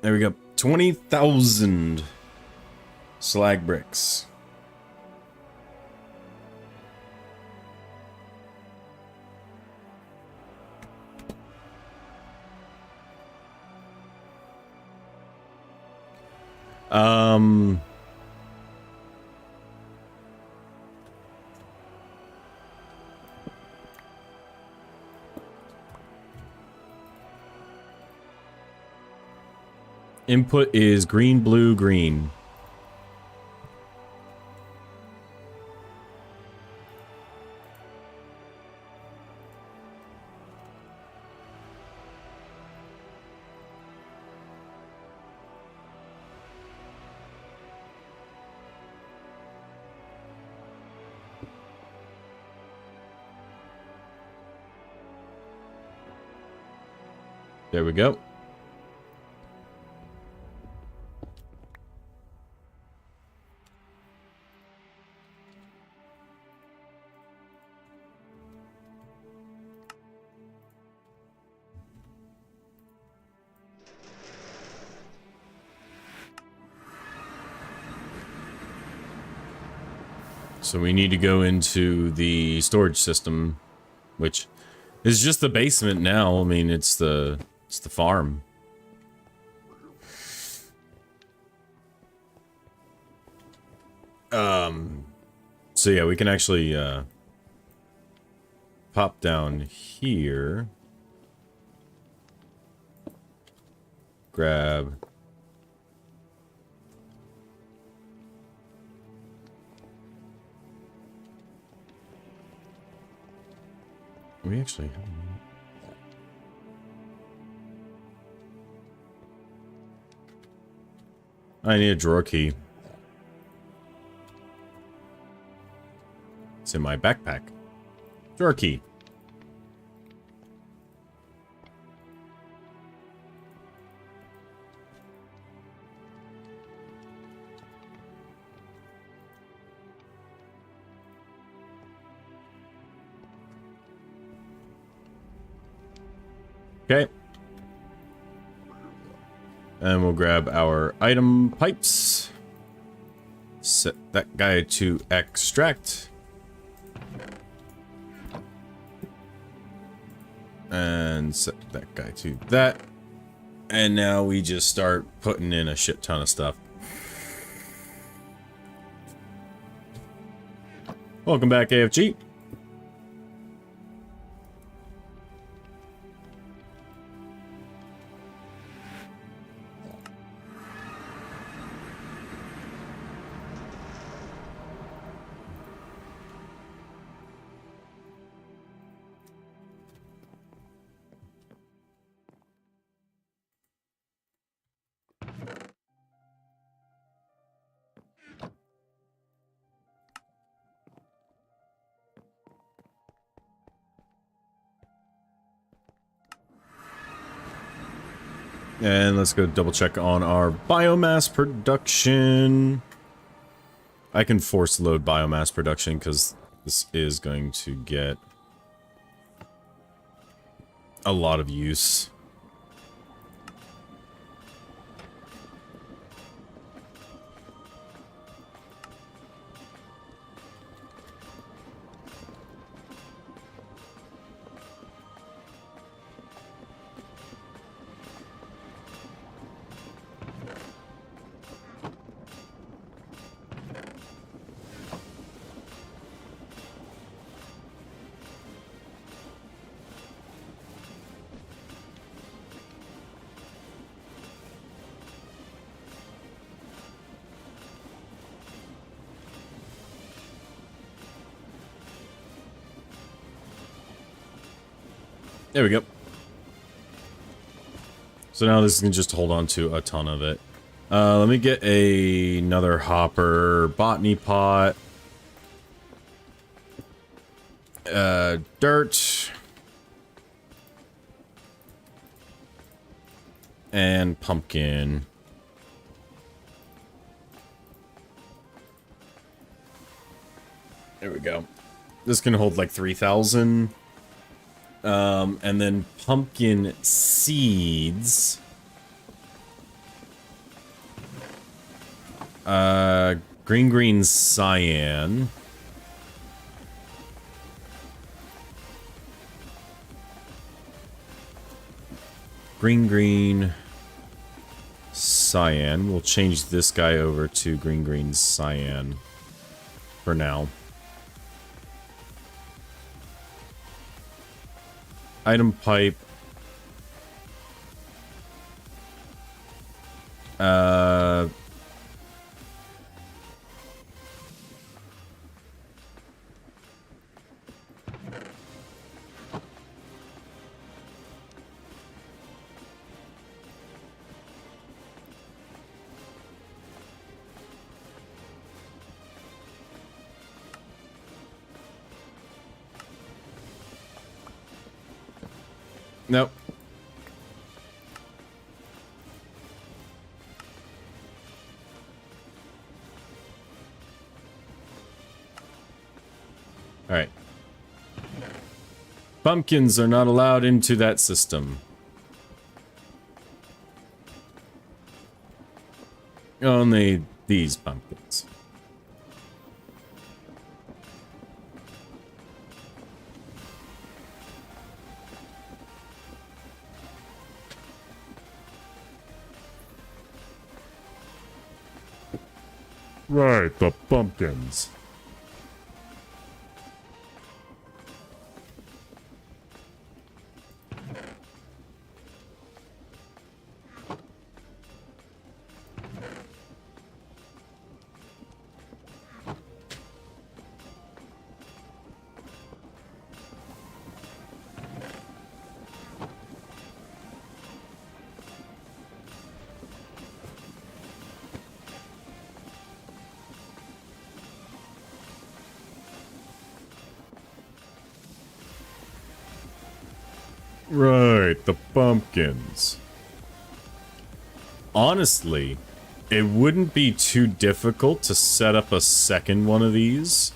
There we go. 20,000 slag bricks. Input is green, blue, green. There we go. So we need to go into the storage system, which is just the basement now. I mean, it's the farm. So yeah, we can actually pop down here. Grab we actually have... I need a drawer key. It's in my backpack. Drawer key. Okay. And we'll grab our item pipes. Set that guy to extract. And set that guy to that. And now we just start putting in a shit ton of stuff. Welcome back, AFG. And let's go double check on our biomass production. I can force load biomass production because this is going to get a lot of use. There we go. So now this can just hold on to a ton of it. Let me get another hopper, botany pot, dirt, and pumpkin. There we go. This can hold like 3,000. And then pumpkin seeds. Green cyan. Green cyan. We'll change this guy over to green cyan for now. Item pipe. Nope. All right. Pumpkins are not allowed into that system. Only these pumpkins. Right, the pumpkins. Right, the pumpkins. Honestly, it wouldn't be too difficult to set up a second one of these.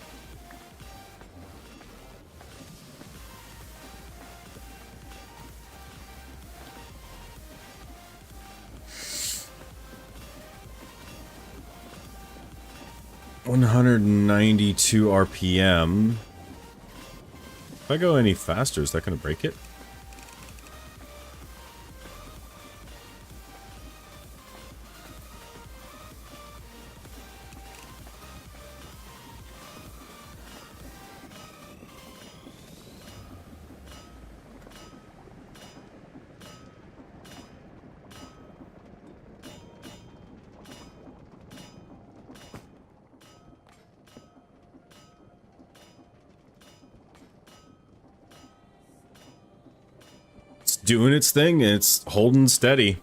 $192 RPM. If I go any faster, is that going to break it? Doing its thing, and it's holding steady.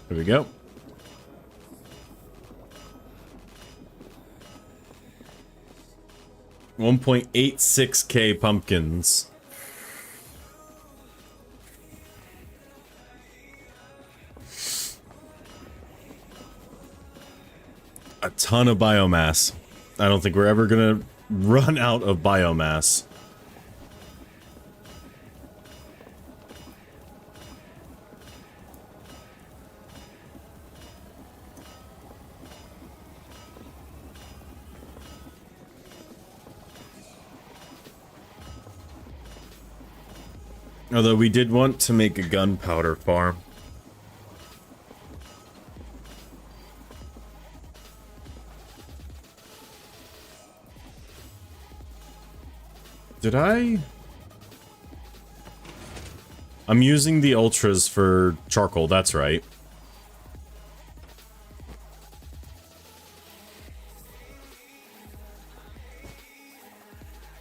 There we go. $1.86K pumpkins. A ton of biomass. I don't think we're ever gonna run out of biomass. Although we did want to make a gunpowder farm. Did I? I'm using the ultras for charcoal, that's right.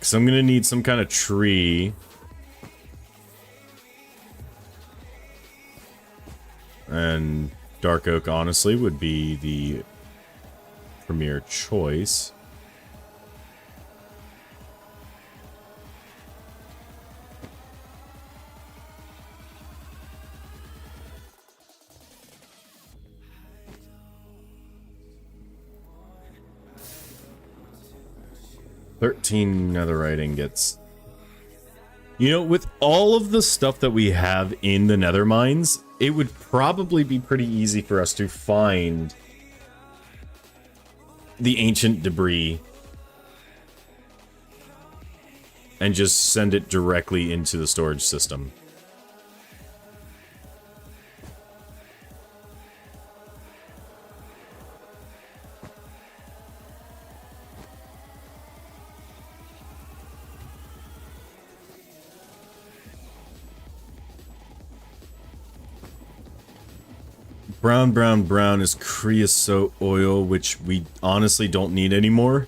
So I'm gonna need some kind of tree. And dark oak, honestly, would be the premier choice. $13 netherite ingots. You know, with all of the stuff that we have in the nether mines, it would probably be pretty easy for us to find the ancient debris and just send it directly into the storage system. Brown, brown, brown is creosote oil, which we honestly don't need anymore.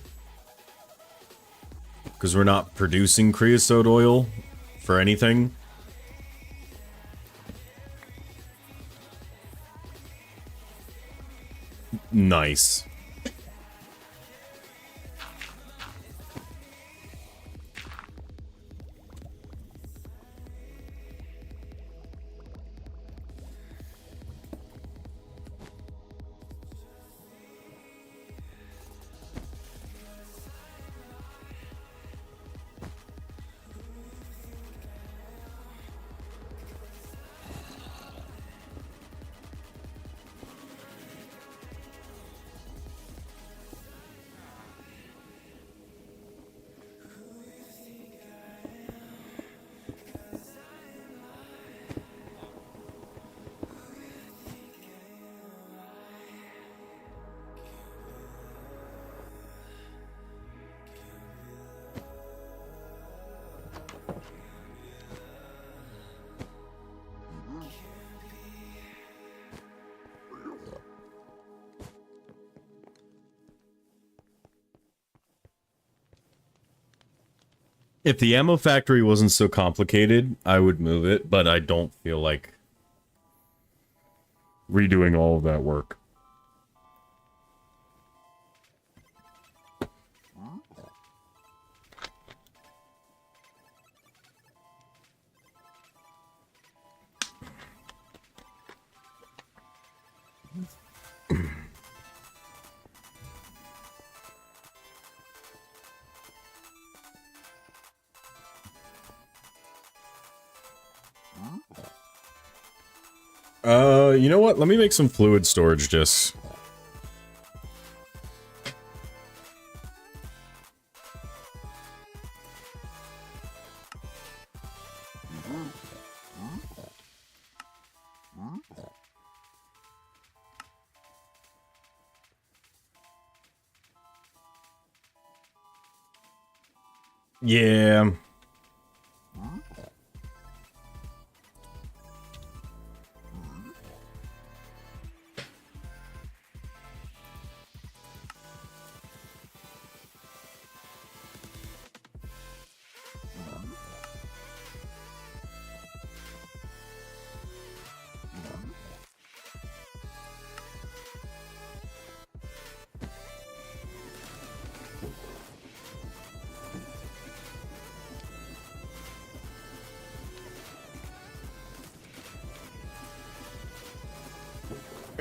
Because we're not producing creosote oil for anything. Nice. If the ammo factory wasn't so complicated, I would move it, but I don't feel like redoing all of that work. You know what? Let me make some fluid storage discs. Yeah.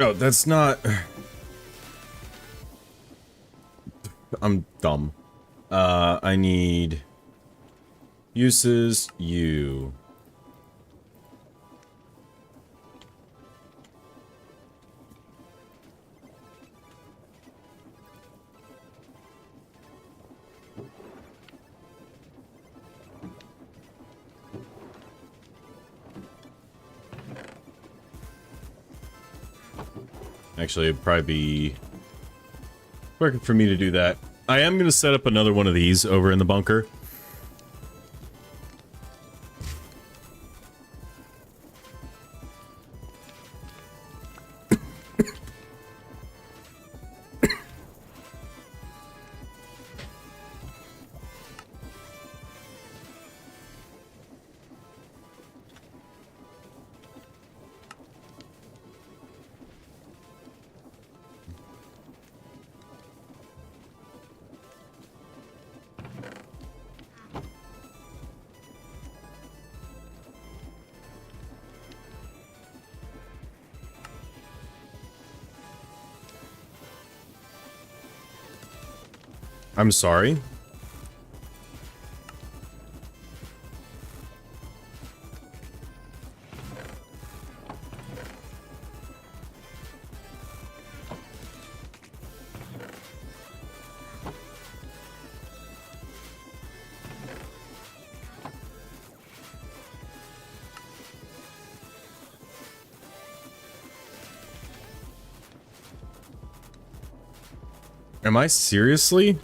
Oh, that's not... I'm dumb. I need... Uses, you. Actually, it'd probably be quicker for me to do that. I am going to set up another one of these over in the bunker. I'm sorry. Am I seriously?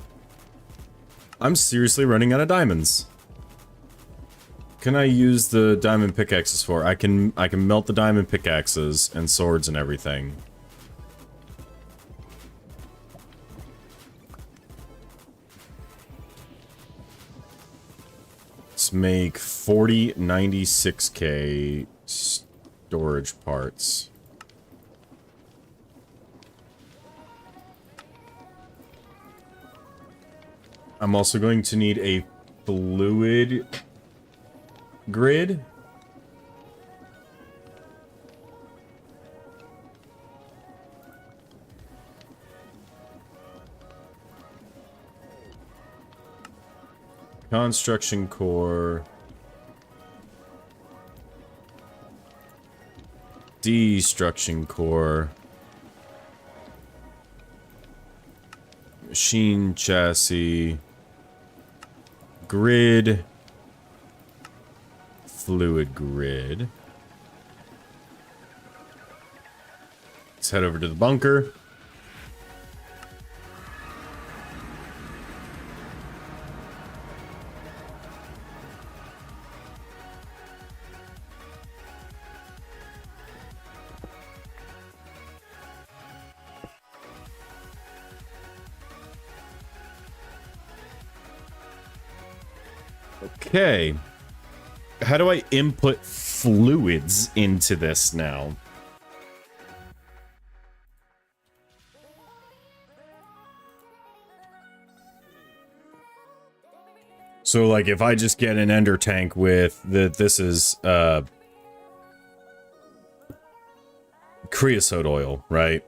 I'm seriously running out of diamonds. Can I use the diamond pickaxes for? I can melt the diamond pickaxes and swords and everything. Let's make 96k storage parts. I'm also going to need a fluid grid. Construction core. Destruction core. Machine chassis. Grid. Fluid grid. Let's head over to the bunker. Okay. How do I input fluids into this now? So, like, if I just get an ender tank with this is creosote oil, right?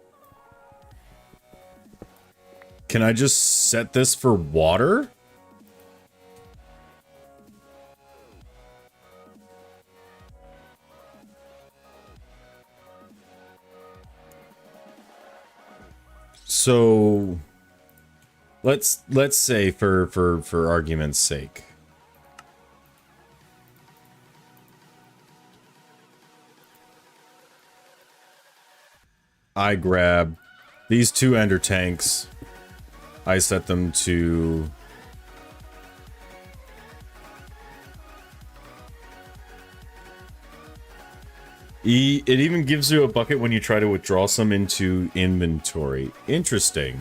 Can I just set this for water? So let's say for argument's sake, I grab these two ender tanks, I set them to it even gives you a bucket when you try to withdraw some into inventory. Interesting.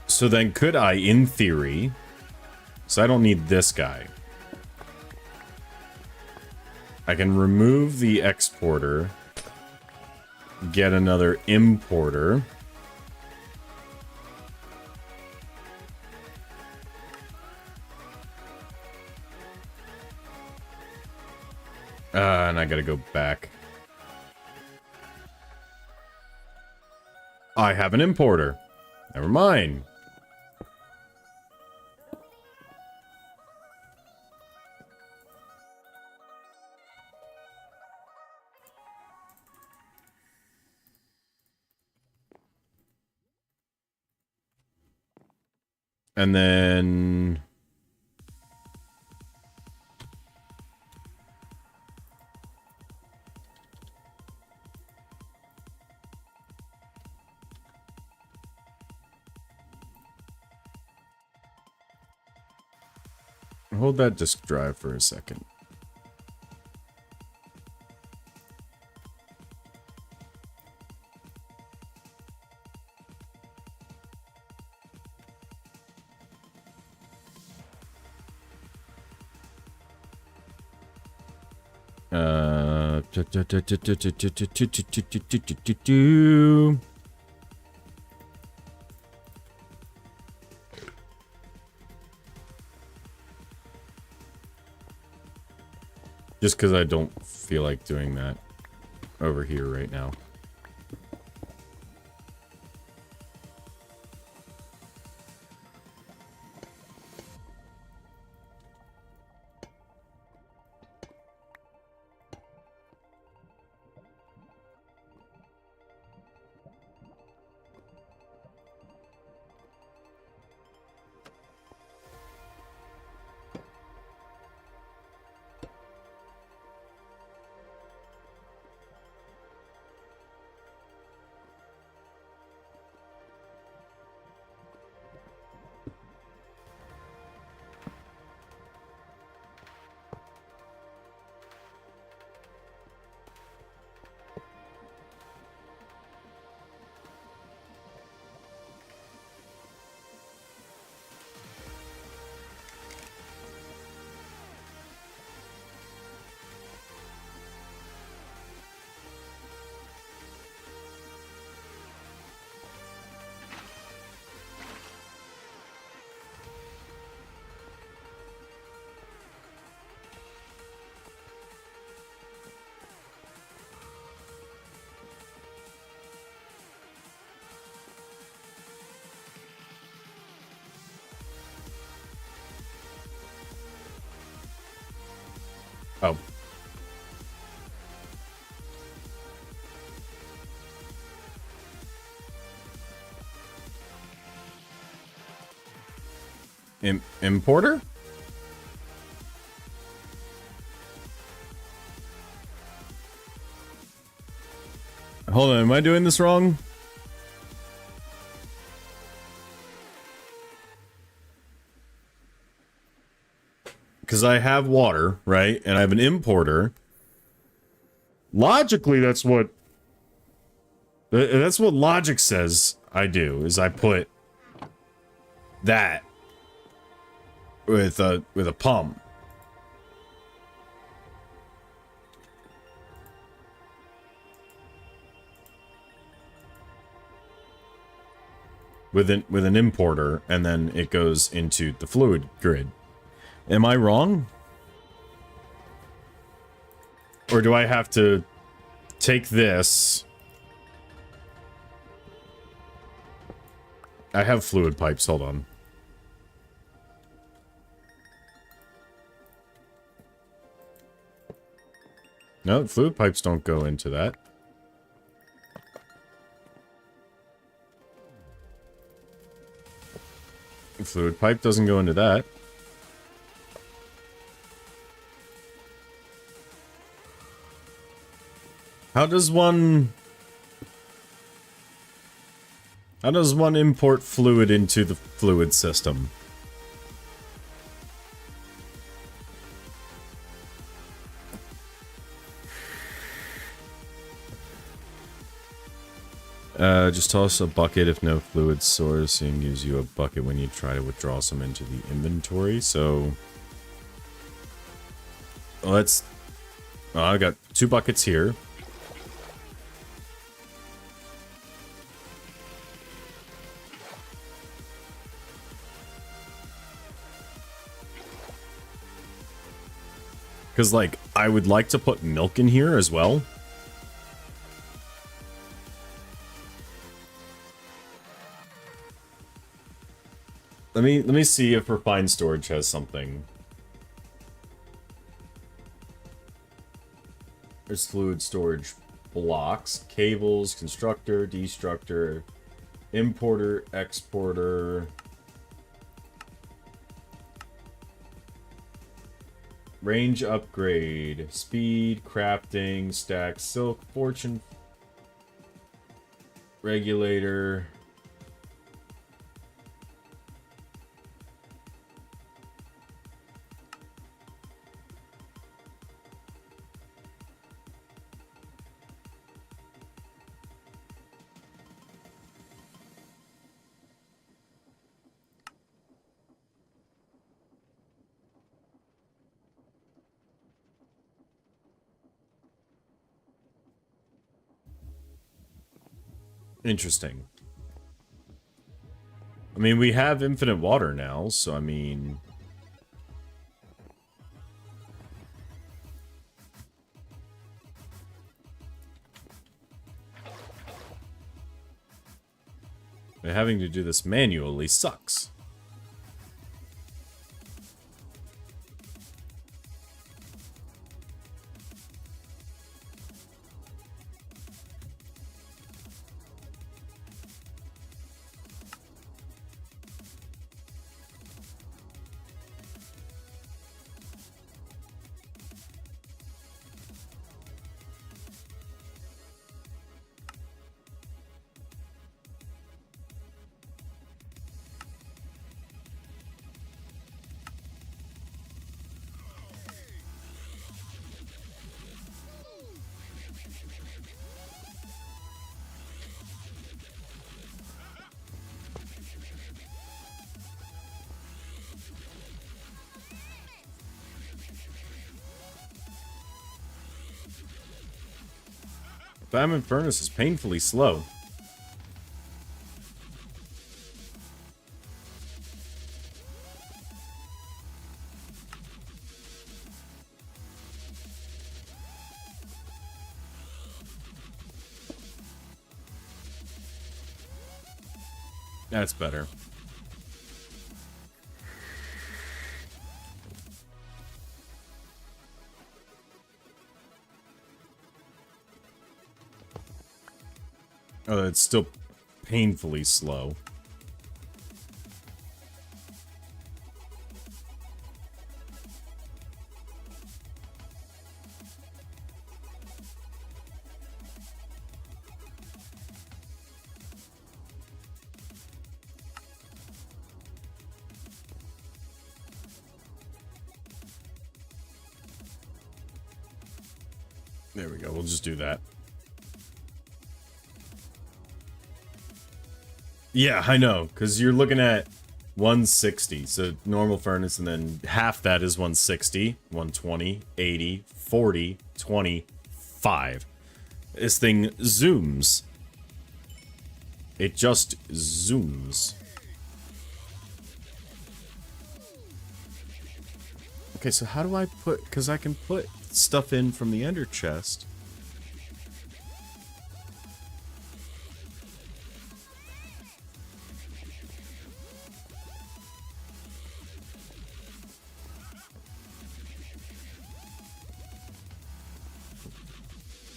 So then could I, in theory... So I don't need this guy. I can remove the exporter. Get another importer. And I gotta go back. I have an importer. Never mind. And then... Hold that disk drive for a second. Just because I don't feel like doing that over here right now. Oh. Importer? Hold on, am I doing this wrong? Because I have water, right? And I have an importer. Logically, that's what logic says I do, is I put that with a pump. With an importer, and then it goes into the fluid grid. Am I wrong? Or do I have to take this? I have fluid pipes, hold on. No, fluid pipes don't go into that. Fluid pipe doesn't go into that. How does one import fluid into the fluid system? Just toss a bucket if no fluid source and use you a bucket when you try to withdraw some into the inventory. So let's... Oh, I got 2 buckets here. Because, like, I would like to put milk in here as well. Let me see if refined storage has something. There's fluid storage blocks, cables, constructor, destructor, importer, exporter. Range upgrade, speed, crafting, stack, silk, fortune, regulator. Interesting. I mean, we have infinite water now, so I mean... having to do this manually sucks. Diamond Furnace is painfully slow. That's better. It's still painfully slow. There we go. We'll just do that. Yeah, I know, because you're looking at 160. So normal furnace, and then half that is 160, 120, 80, 40, 25. This thing zooms. It just zooms. Okay, so how do I put... Because I can put stuff in from the ender chest.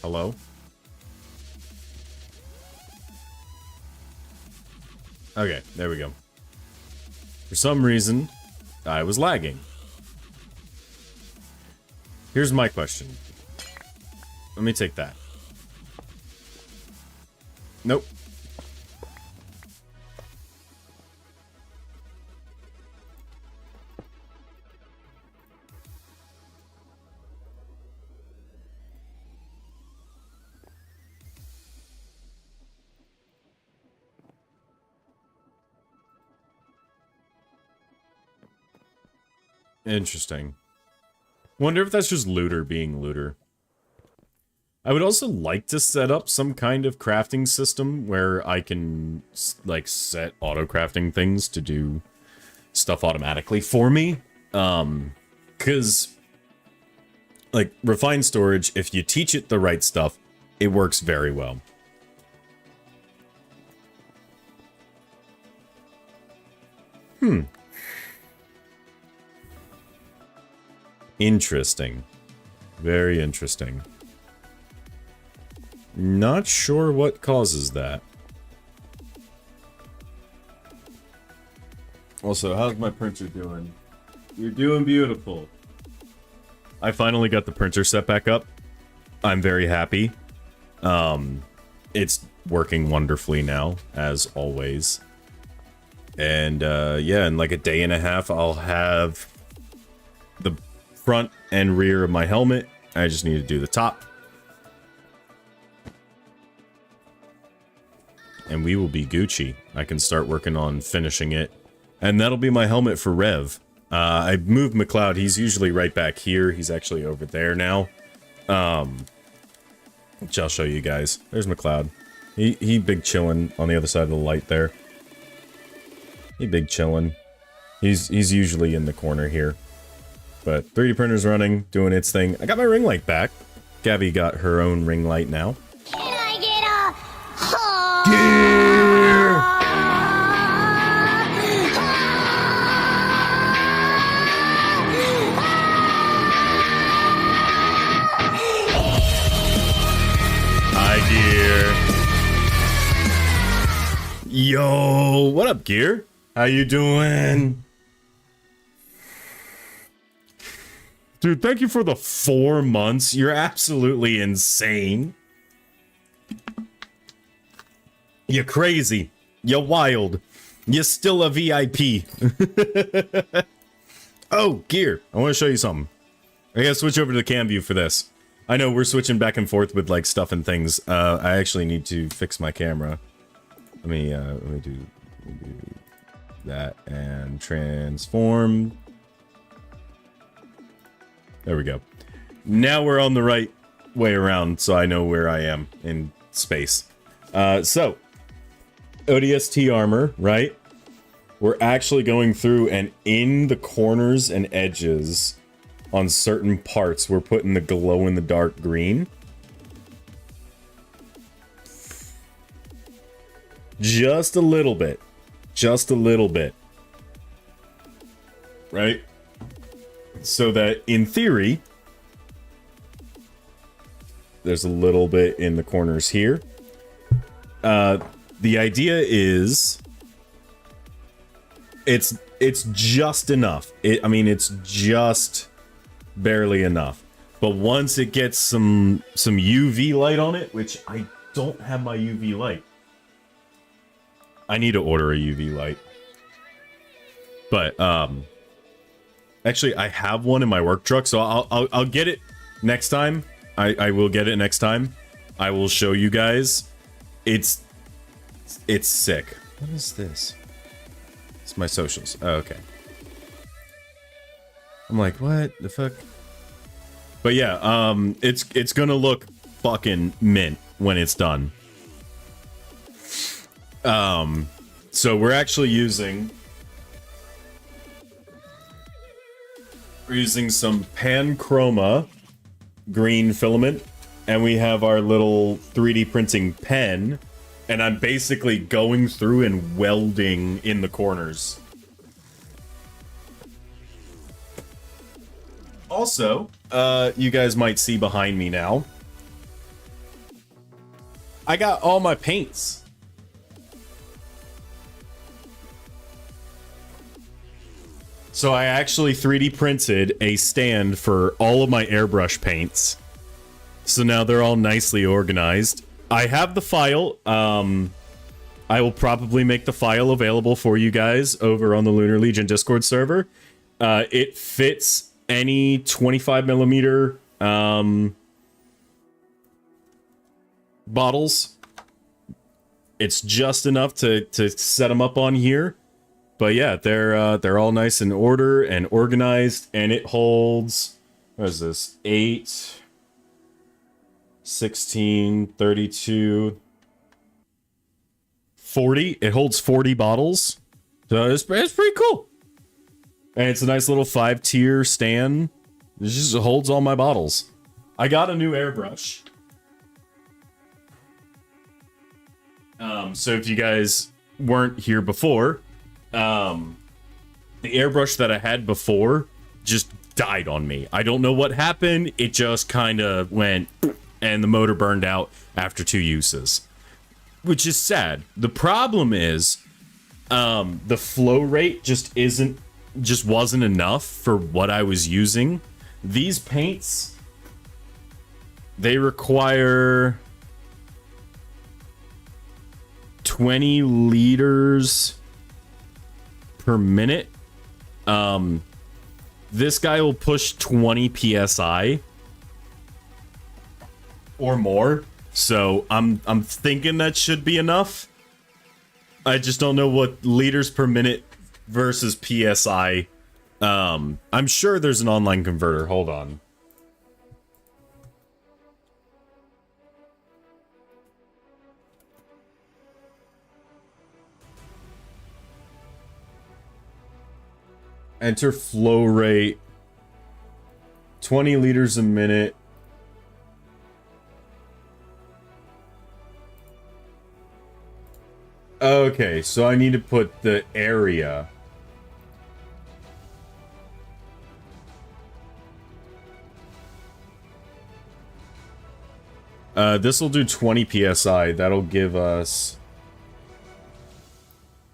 Hello? Okay, there we go. For some reason, I was lagging. Here's my question. Let me take that. Nope. Interesting. Wonder if that's just looter being looter. I would also like to set up some kind of crafting system where I can, like, set auto-crafting things to do stuff automatically for me. Because, like, refined storage, if you teach it the right stuff, it works very well. Interesting. Very interesting. Not sure what causes that. Also, how's my printer doing? You're doing beautiful. I finally got the printer set back up. I'm very happy. It's working wonderfully now, as always. And, yeah, in like a day and a half, I'll have the front and rear of my helmet. I just need to do the top. And we will be Gucci. I can start working on finishing it. And that'll be my helmet for Rev. I moved McLeod. He's usually right back here. He's actually over there now. Which I'll show you guys. There's McLeod. He big chillin' on the other side of the light there. He big chillin'. He's usually in the corner here. But 3D printer's running, doing its thing. I got my ring light back. Gabby got her own ring light now. Can I get a Hi, Gear. Yo, what up, Gear? How you doing? Dude, thank you for the 4 months. You're absolutely insane. You're crazy. You're wild. You're still a VIP. Oh, Gear. I want to show you something. I gotta switch over to the cam view for this. I know we're switching back and forth with like stuff and things. I actually need to fix my camera. Let me do that and transform. There we go. Now we're on the right way around, so I know where I am in space. So, ODST armor, right? We're actually going through and in the corners and edges on certain parts, we're putting the glow-in-the-dark green. Just a little bit. Just a little bit. Right? So that, in theory, there's a little bit in the corners here. The idea is it's just enough. I mean, it's just barely enough. But once it gets some UV light on it, which I don't have my UV light. I need to order a UV light. But actually I have one in my work truck, so I'll get it next time. I will get it next time. I will show you guys. It's sick. What is this? It's my socials. Oh, okay. I'm like, what the fuck? But yeah, it's gonna look fucking mint when it's done. So we're actually using some Panchroma green filament, and we have our little 3D printing pen, and I'm basically going through and welding in the corners. Also, you guys might see behind me now, I got all my paints. So I actually 3D printed a stand for all of my airbrush paints. So now they're all nicely organized. I have the file. I will probably make the file available for you guys over on the Lunar Legion Discord server. It fits any 25 millimeter bottles. It's just enough to set them up on here. But yeah, they're all nice in order and organized, and it holds, what is this, 8, 16, 32, 40. It holds 40 bottles. So it's pretty cool. And it's a nice little 5-tier stand. It just holds all my bottles. I got a new airbrush. So if you guys weren't here before, the airbrush that I had before just died on me. I don't know what happened. It just kind of went, and the motor burned out after 2 uses, which is sad. The problem is, the flow rate just wasn't enough for what I was using. These paints, they require 20 liters per minute. This guy will push 20 psi or more, so I'm thinking that should be enough. I just don't know what liters per minute versus psi. I'm sure there's an online converter. Hold on. Enter flow rate, 20 liters a minute. Okay, so I need to put the area. This will do 20 psi. That'll give us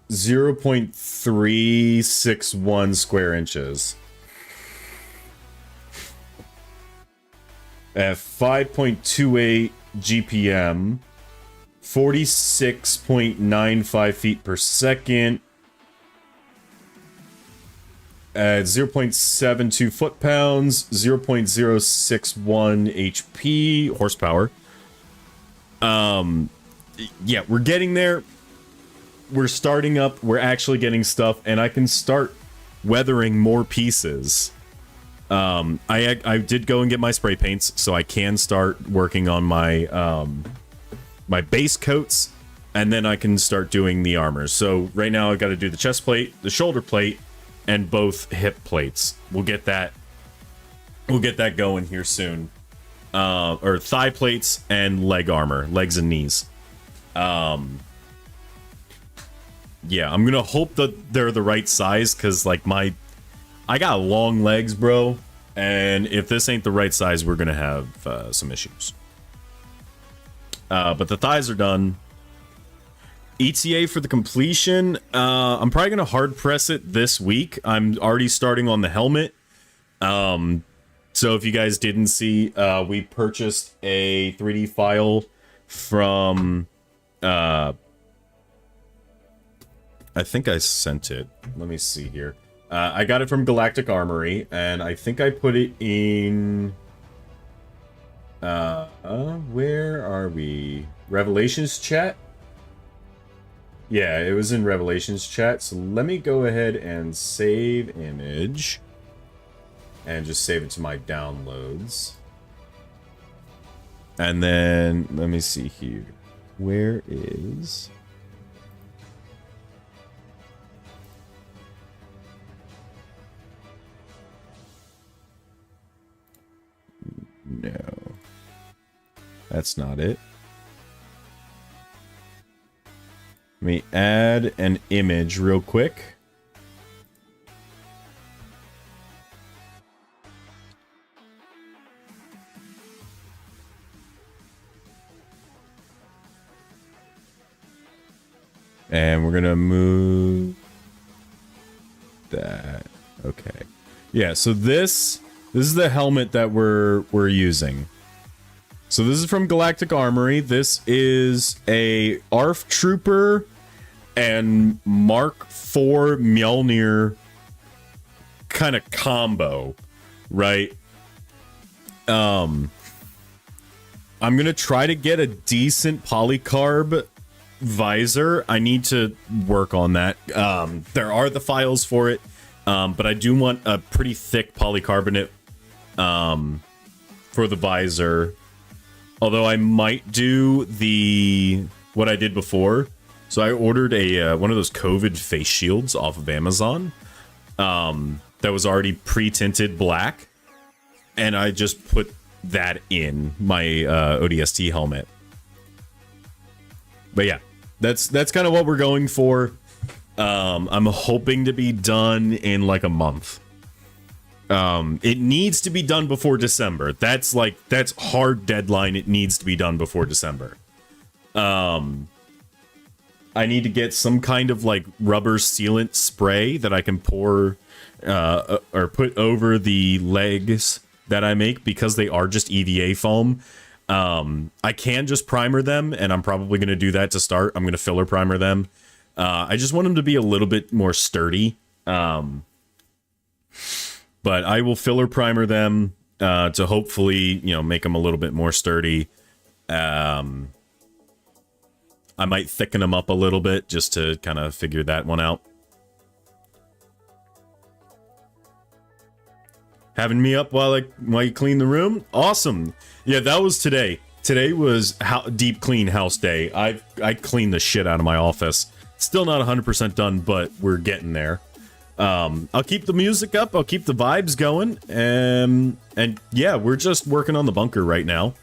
0.361 square inches. At 5.28 GPM, 46.95 feet per second, at 0.72 foot-pounds, 0.061 HP, horsepower. Yeah, we're getting there. We're starting up, we're actually getting stuff, and I can start weathering more pieces. I did go and get my spray paints, so I can start working on my my base coats, and then I can start doing the armor. So right now I've got to do the chest plate, the shoulder plate, and both hip plates. We'll get that going here soon. Or thigh plates and leg armor, legs and knees. Yeah, I'm gonna hope that they're the right size, because like I got long legs, bro, and if this ain't the right size, we're gonna have some issues. But the thighs are done. ETA for the completion, I'm probably going to hard press it this week. I'm already starting on the helmet. So if you guys didn't see, we purchased a 3D file from, I think I sent it. Let me see here. I got it from Galactic Armory, and I think I put it in, where are we? Revelations chat? Yeah, it was in Revelations chat, so let me go ahead and save image. And just save it to my downloads. And then, let me see here. Where is... No. That's not it. Let me add an image real quick. And we're gonna move that. Okay. Yeah, so this is the helmet that we're using. So this is from Galactic Armory. This is a ARF Trooper and Mark IV Mjolnir kind of combo, right? I'm gonna try to get a decent polycarb visor. I need to work on that. There are the files for it, but I do want a pretty thick polycarbonate for the visor. Although I might do what I did before. So I ordered a one of those COVID face shields off of Amazon that was already pre-tinted black, and I just put that in my ODST helmet. But yeah, that's kind of what we're going for. I'm hoping to be done in like a month. It needs to be done before December. That's hard deadline. It needs to be done before December. I need to get some kind of like rubber sealant spray that I can pour or put over the legs that I make, because they are just EVA foam. I can just primer them, and I'm probably going to do that to start. I'm going to filler primer them. I just want them to be a little bit more sturdy. But I will filler primer them to hopefully, make them a little bit more sturdy. I might thicken them up a little bit just to kind of figure that one out. Having me up while you clean the room? Awesome. Yeah, that was today. Today was deep clean house day. I cleaned the shit out of my office. Still not 100% done, but we're getting there. I'll keep the music up. I'll keep the vibes going. And yeah, we're just working on the bunker right now.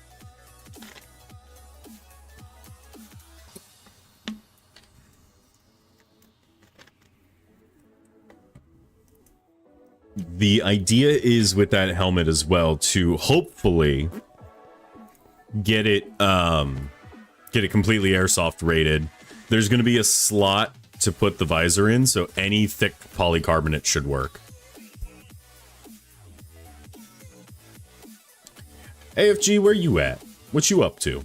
The idea is with that helmet as well to hopefully get it completely airsoft rated. There's going to be a slot to put the visor in, so any thick polycarbonate should work. AFG, where you at? What you up to?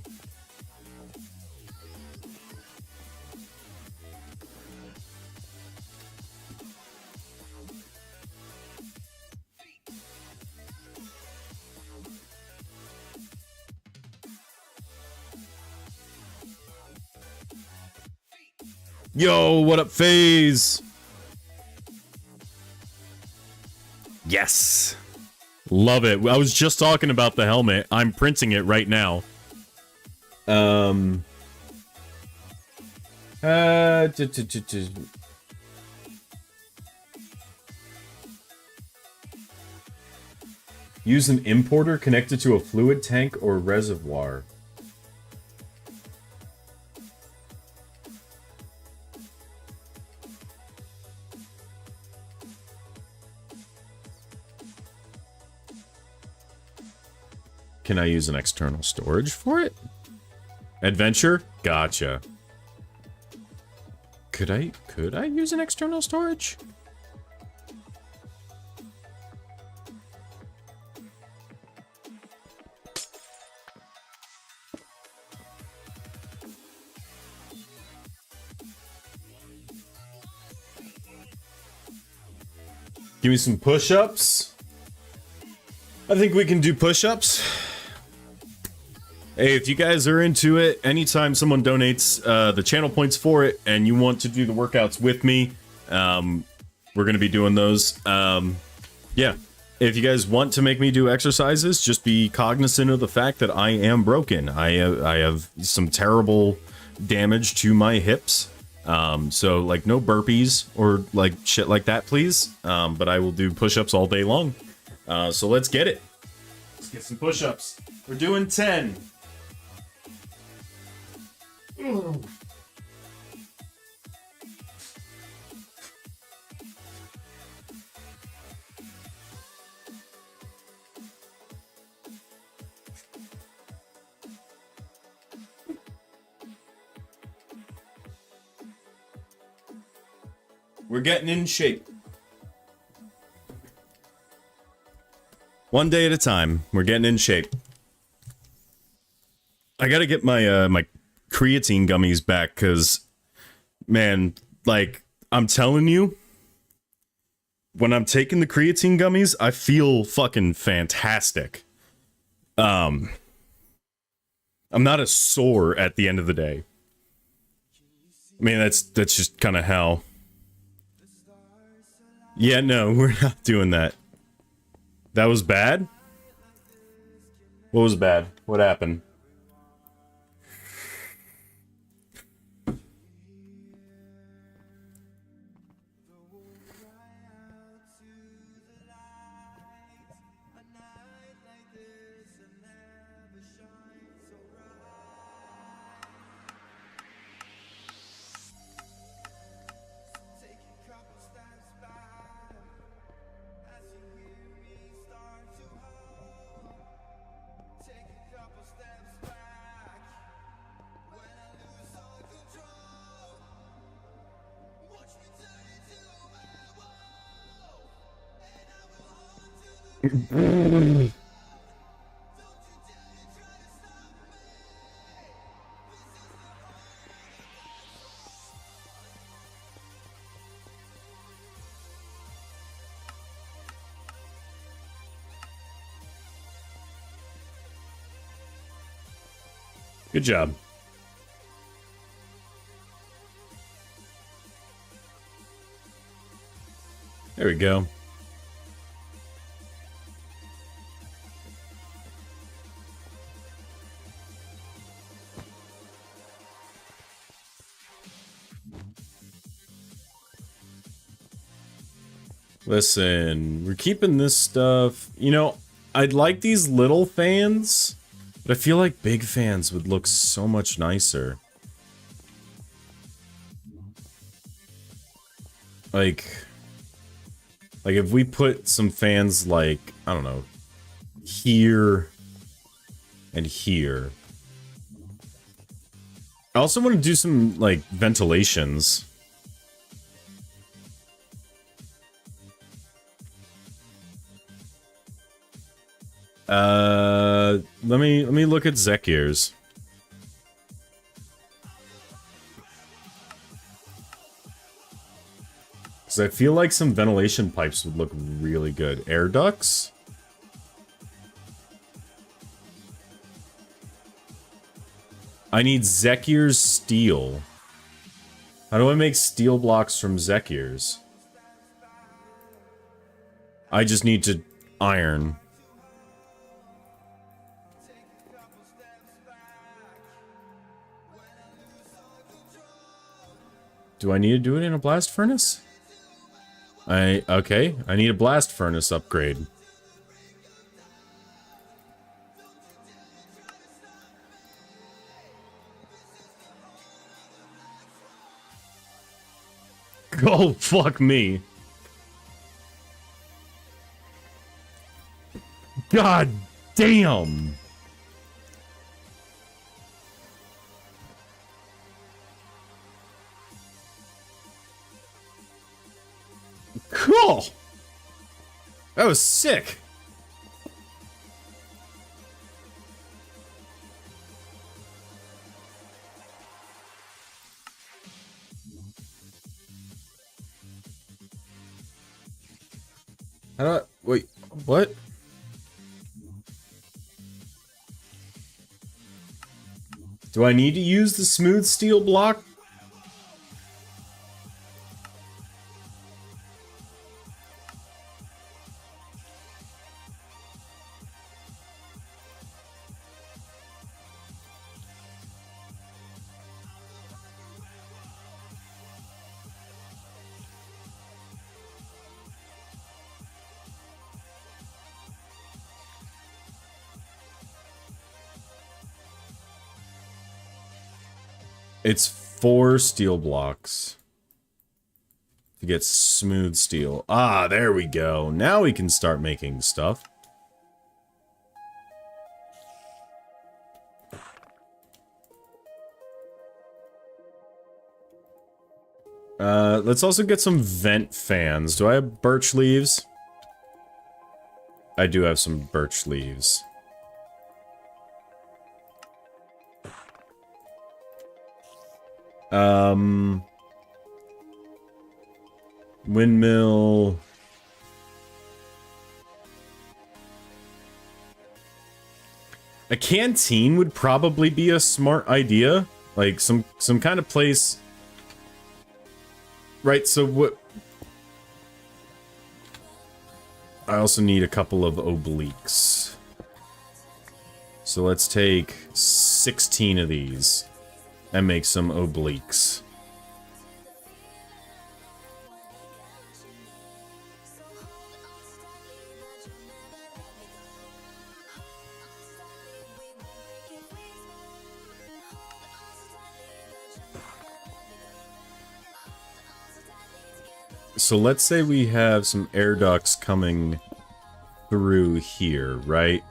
Yo, what up, FaZe? Yes. Love it. I was just talking about the helmet. I'm printing it right now. Use an importer connected to a fluid tank or reservoir. Can I use an external storage for it? Adventure? Gotcha. Could I use an external storage? Give me some push-ups. I think we can do push-ups. Hey, if you guys are into it, anytime someone donates the channel points for it and you want to do the workouts with me, we're going to be doing those. Yeah. If you guys want to make me do exercises, just be cognizant of the fact that I am broken. I have some terrible damage to my hips. So like no burpees or like shit like that, please. But I will do push-ups all day long. So let's get it. Let's get some push-ups. We're doing 10. We're getting in shape. One day at a time. We're getting in shape. I gotta get my my creatine gummies back, because, man, like, I'm telling you, when I'm taking the creatine gummies, I feel fucking fantastic. I'm not as sore at the end of the day. I mean, that's just kind of how. Yeah, no, we're not doing that. That was bad? What was bad? What happened? Good job. There we go. Listen, we're keeping this stuff. You know, I'd like these little fans, but I feel like big fans would look so much nicer. Like if we put some fans like, I don't know, here and here. I also want to do some, like, ventilations. Let me look at Zekier's. Because I feel like some ventilation pipes would look really good. Air ducts? I need Zekier's steel. How do I make steel blocks from Zekier's? I just need to iron. Do I need to do it in a blast furnace? Okay, I need a blast furnace upgrade. Oh, fuck me. God damn. That was sick. How do I, wait, what? Do I need to use the smooth steel block? It's 4 steel blocks to get smooth steel. Ah, there we go. Now we can start making stuff. Let's also get some vent fans. Do I have birch leaves? I do have some birch leaves. Windmill. A canteen would probably be a smart idea. Like some kind of place. Right, so what... I also need a couple of obliques. So let's take 16 of these and make some obliques. So let's say we have some air ducts coming through here, right?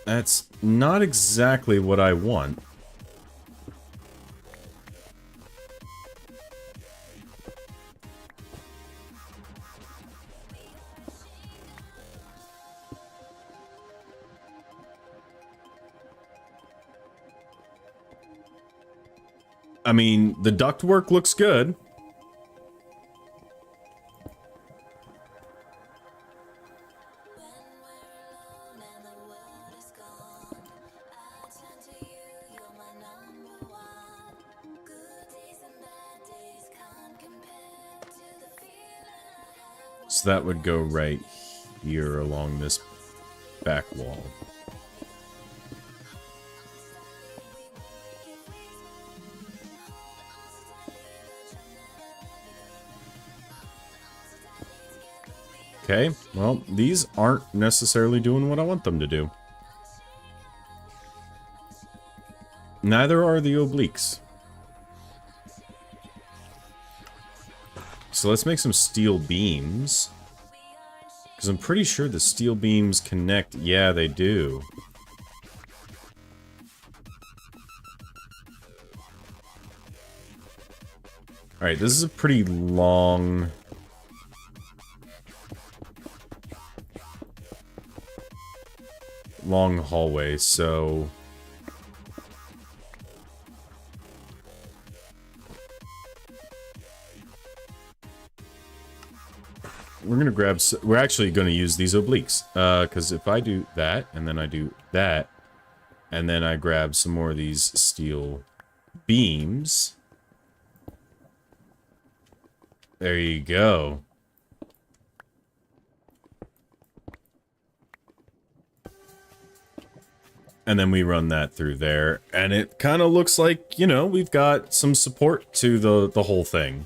That's not exactly what I want. I mean, the ductwork looks good. So that would go right here along this back wall. Okay, well, these aren't necessarily doing what I want them to do. Neither are the obliques. So let's make some steel beams. Because I'm pretty sure the steel beams connect. Yeah, they do. Alright, this is a pretty long... hallway, so... we're gonna grab... we're actually gonna use these obliques. Because if I do that, and then I do that, and then I grab some more of these steel beams... there you go. And then we run that through there, and it kind of looks like, you know, we've got some support to the whole thing.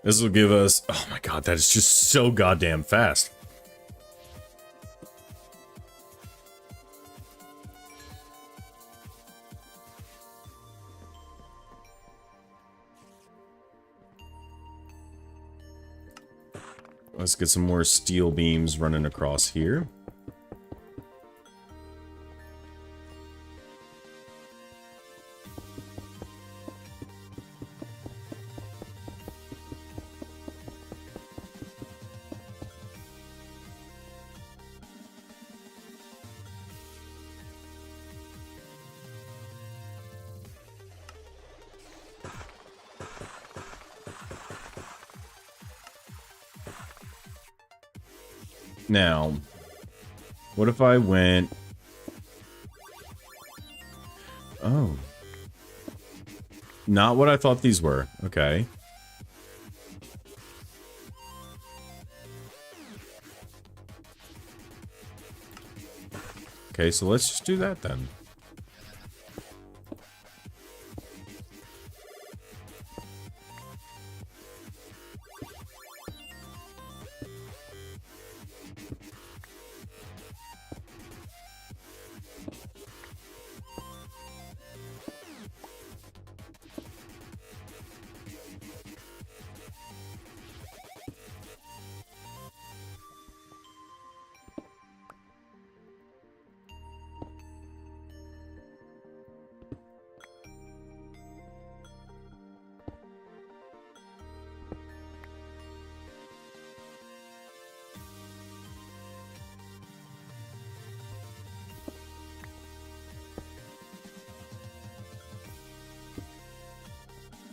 This will give us... Oh my god, that is just so goddamn fast. Let's get some more steel beams running across here. Now, what if I went... Oh. Not what I thought these were. Okay. Okay, so let's just do that then.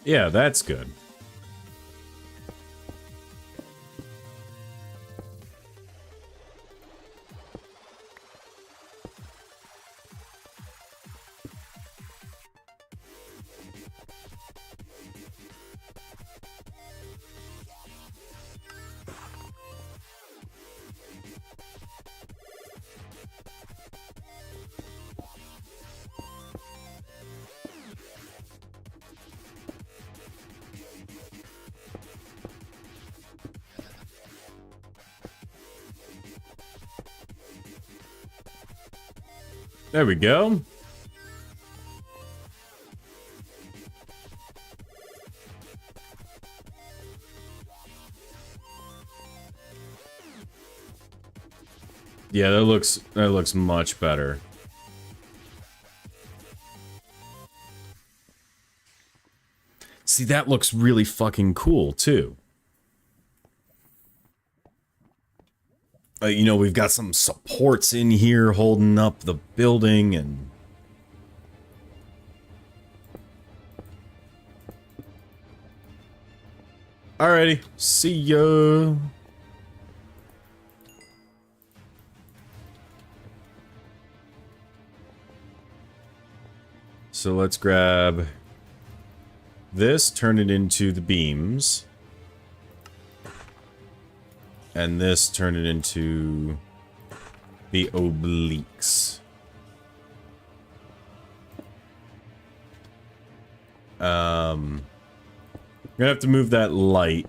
Yeah, that's good. There we go. Yeah, that looks much better. See, that looks really fucking cool too. You know, we've got some supports in here holding up the building and... Alrighty, see ya. So let's grab this, turn it into the beams. And this, turn it into the obliques. I'm gonna have to move that light,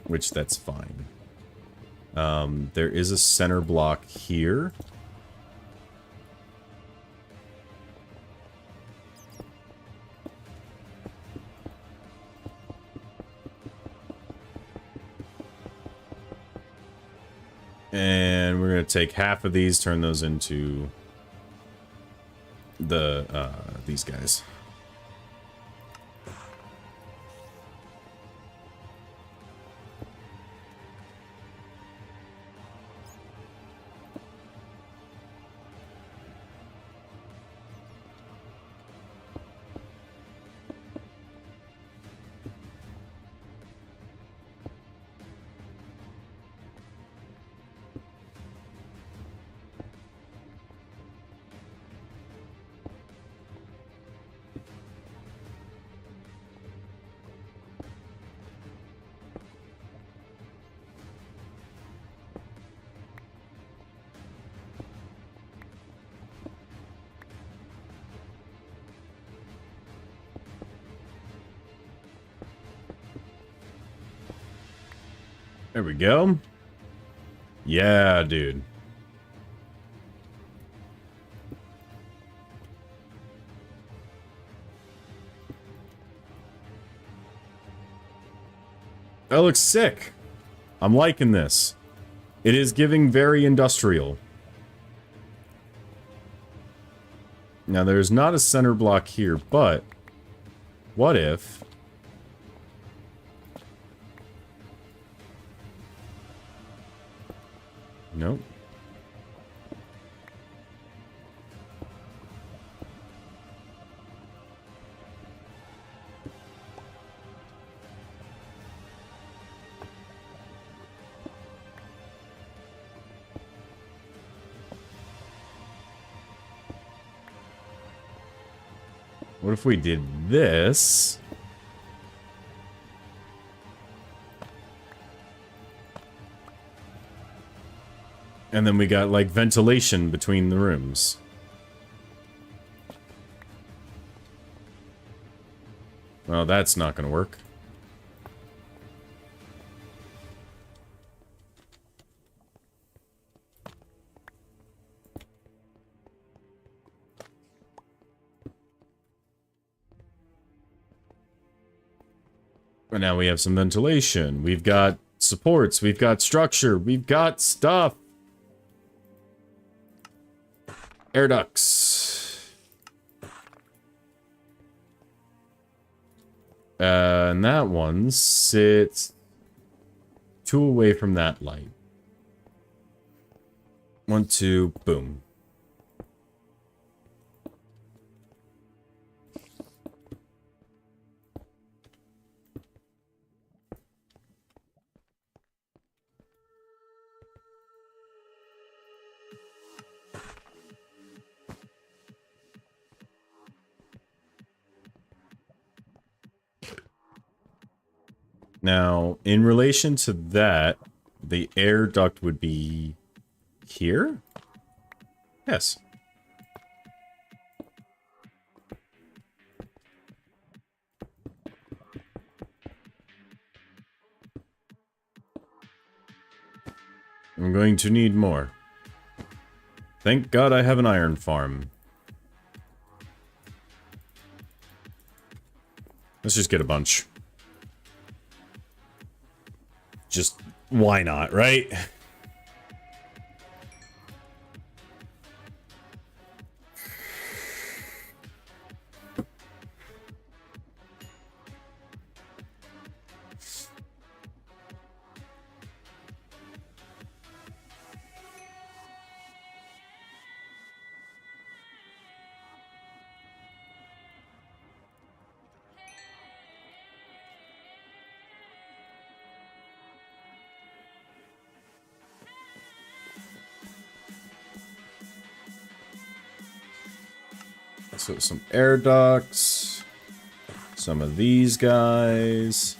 which that's fine. There is a center block here. And we're going to take half of these, turn those into the these guys. There we go. Yeah, dude. That looks sick. I'm liking this. It is giving very industrial. Now, there's not a center block here, but what if... Nope. What if we did this? And then we got, like, ventilation between the rooms. Well, that's not gonna work. But now we have some ventilation. We've got supports. We've got structure. We've got stuff. Air ducts. And that one sits 2 away from that light. 1, 2, boom. Now, in relation to that, the air duct would be here? Yes. I'm going to need more. Thank God I have an iron farm. Let's just get a bunch. Just, why not, right? So some air ducts, some of these guys.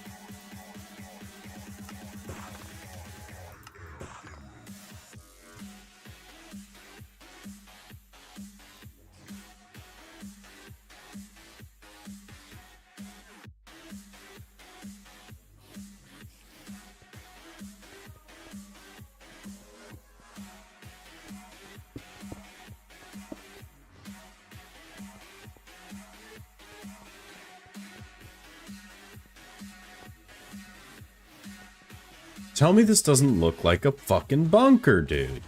Tell me this doesn't look like a fucking bunker, dude.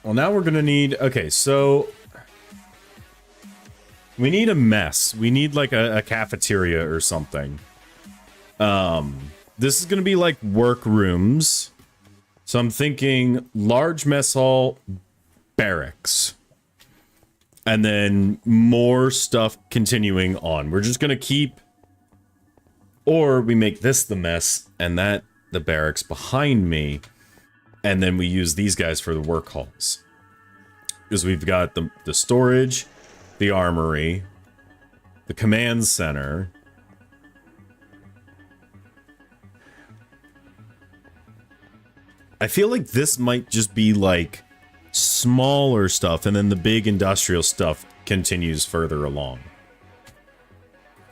Well, now we're gonna need... Okay, so... we need a mess. We need, like, a cafeteria or something. This is gonna be, like, workrooms. So I'm thinking large mess hall, barracks. And then more stuff continuing on. We're just gonna keep... Or we make this the mess, and that the barracks behind me, and then we use these guys for the work halls. Because we've got the storage, the armory, the command center. I feel like this might just be like smaller stuff, and then the big industrial stuff continues further along.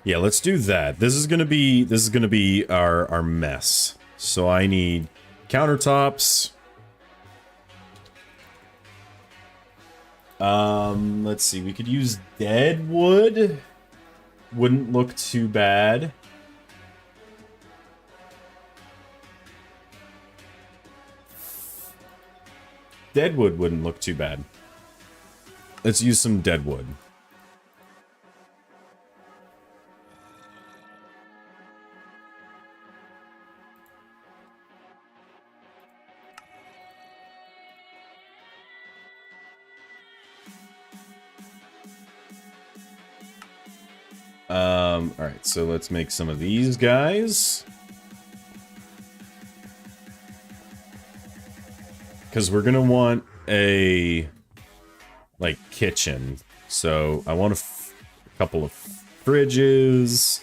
Yeah, let's do that. This is gonna be our mess. So I need countertops. Let's see. We could use dead wood. Wouldn't look too bad. Deadwood wouldn't look too bad. Let's use some deadwood. Alright, so let's make some of these guys. Because we're gonna want a, like, kitchen. So I want a couple of fridges.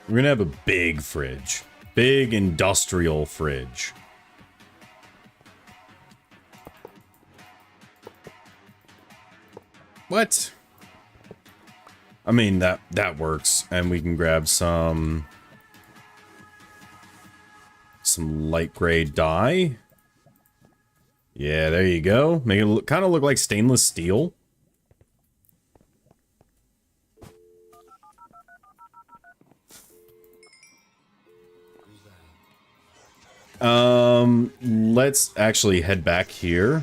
We're gonna have a big fridge. Big industrial fridge. What? I mean, that works. And we can grab some light gray dye. Yeah, there you go. Make it kind of look like stainless steel. Let's actually head back here.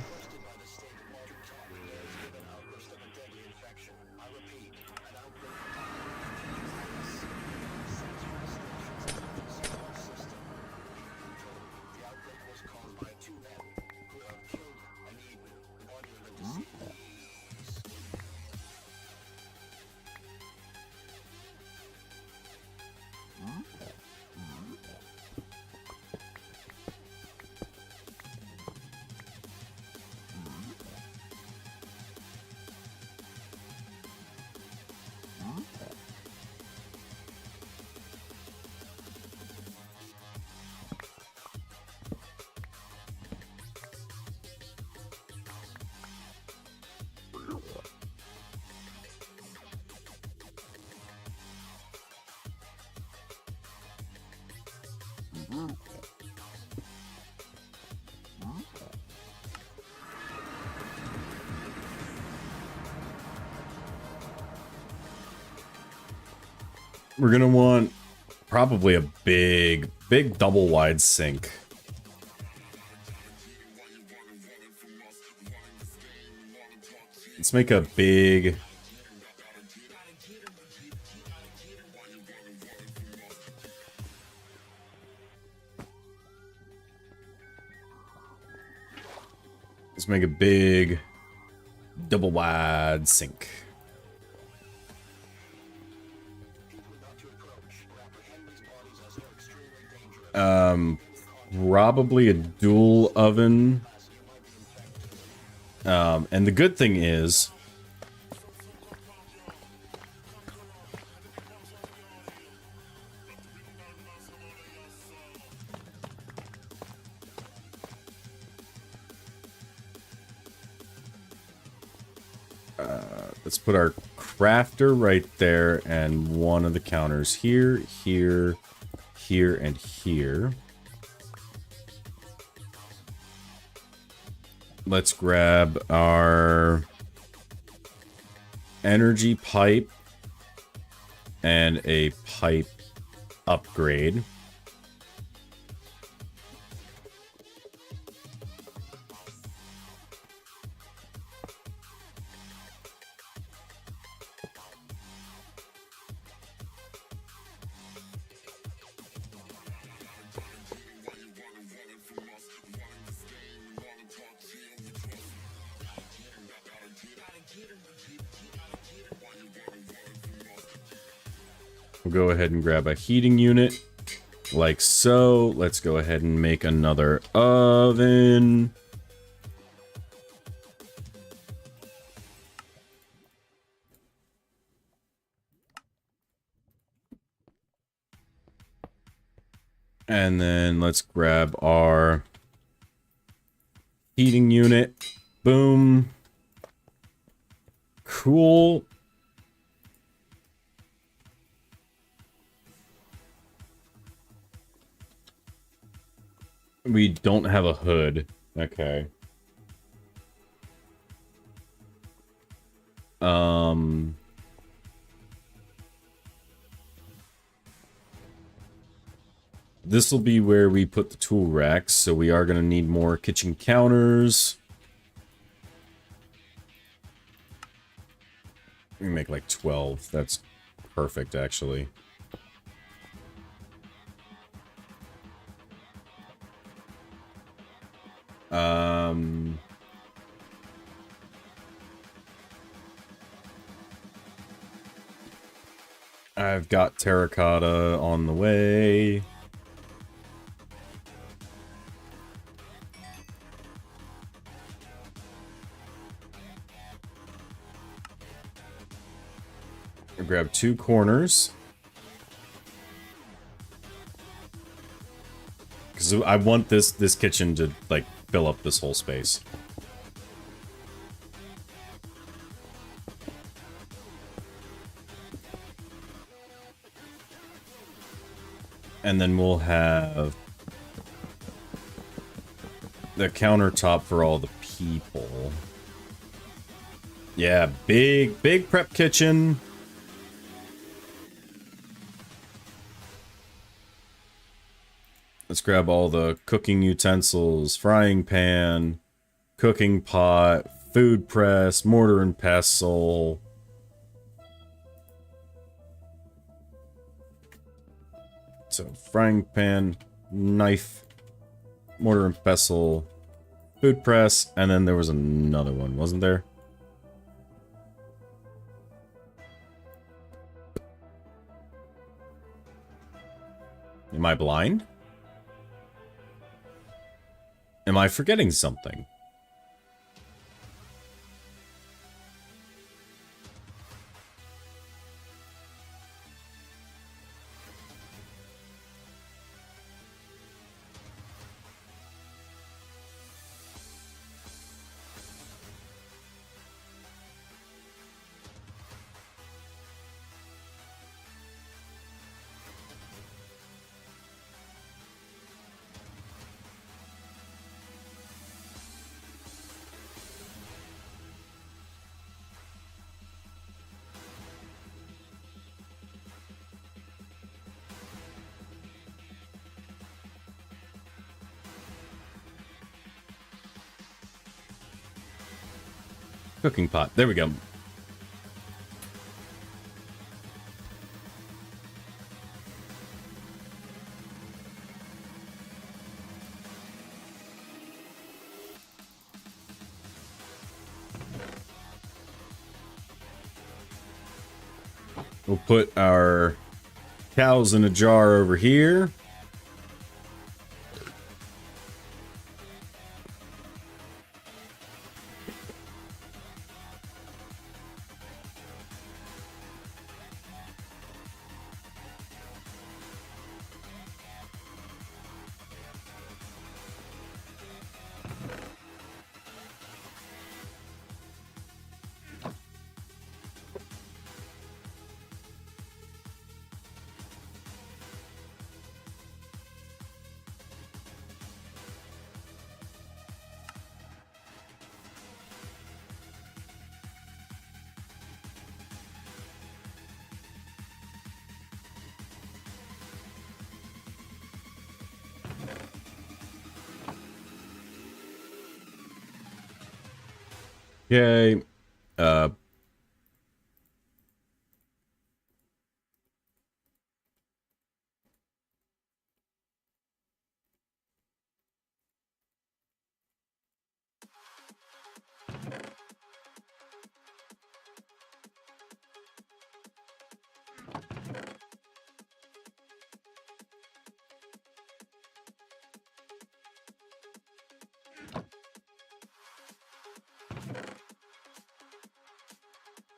We're gonna want probably a big double wide sink. Let's make a big... Let's make a big double wide sink. Probably a dual oven. And the good thing is... let's put our crafter right there and one of the counters here, here, here, and here. Let's grab our energy pipe and a pipe upgrade. We'll go ahead and grab a heating unit, like so. Let's go ahead and make another oven. And then let's grab our heating unit. Boom. Cool. We don't have a hood. Okay. This will be where we put the tool racks, so we are going to need more kitchen counters. We make like 12. That's perfect, actually. I've got terracotta on the way. I'll grab 2 corners. Because I want this kitchen to, like, fill up this whole space. And then we'll have the countertop for all the people. Yeah, big prep kitchen. Let's grab all the cooking utensils, frying pan, cooking pot, food press, mortar and pestle. So, frying pan, knife, mortar and pestle, food press, and then there was another one, wasn't there? Am I blind? Am I forgetting something? Cooking pot. There we go. We'll put our cows in a jar over here. Okay.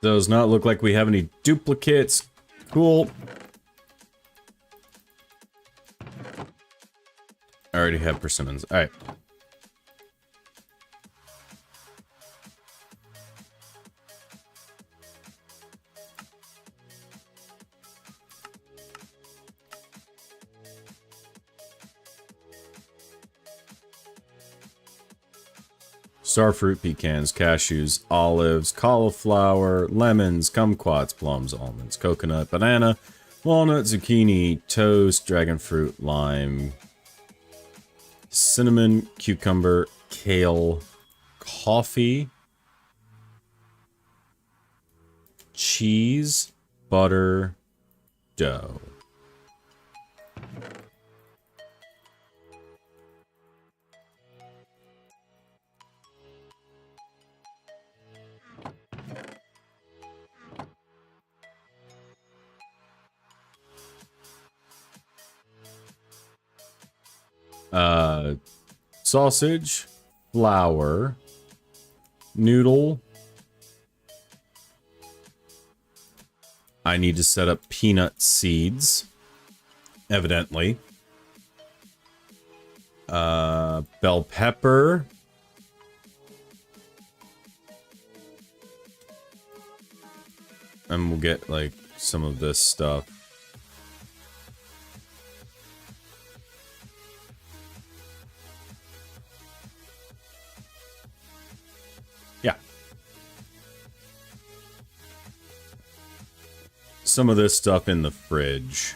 Does not look like we have any duplicates. Cool. I already have persimmons. Alright. Starfruit, pecans, cashews, olives, cauliflower, lemons, kumquats, plums, almonds, coconut, banana, walnut, zucchini, toast, dragon fruit, lime, cinnamon, cucumber, kale, coffee, cheese, butter, dough. Sausage, flour, noodle. I need to set up peanut seeds, evidently. Bell pepper. And we'll get, like, some of this stuff. Yeah. Some of this stuff in the fridge.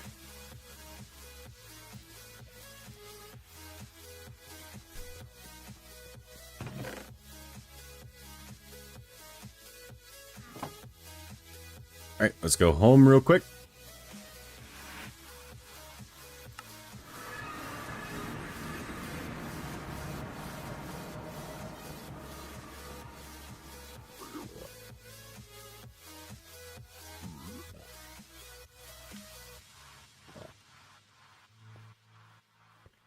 Alright, let's go home real quick.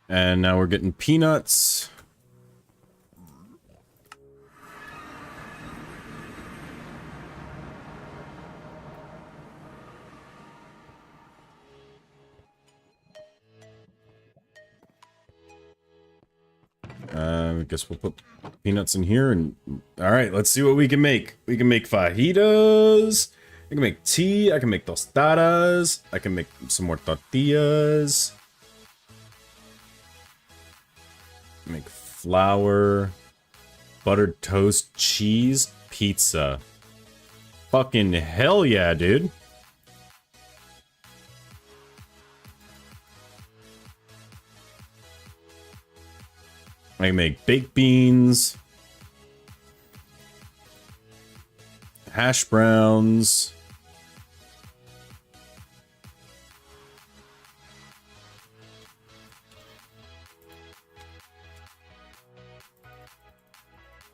And now we're getting peanuts. I guess we'll put peanuts in here and... Alright, let's see what we can make. We can make fajitas. I can make tea. I can make tostadas. I can make some more tortillas. Make flour. Buttered toast. Cheese. Pizza. Fucking hell yeah, dude. I can make baked beans, hash browns,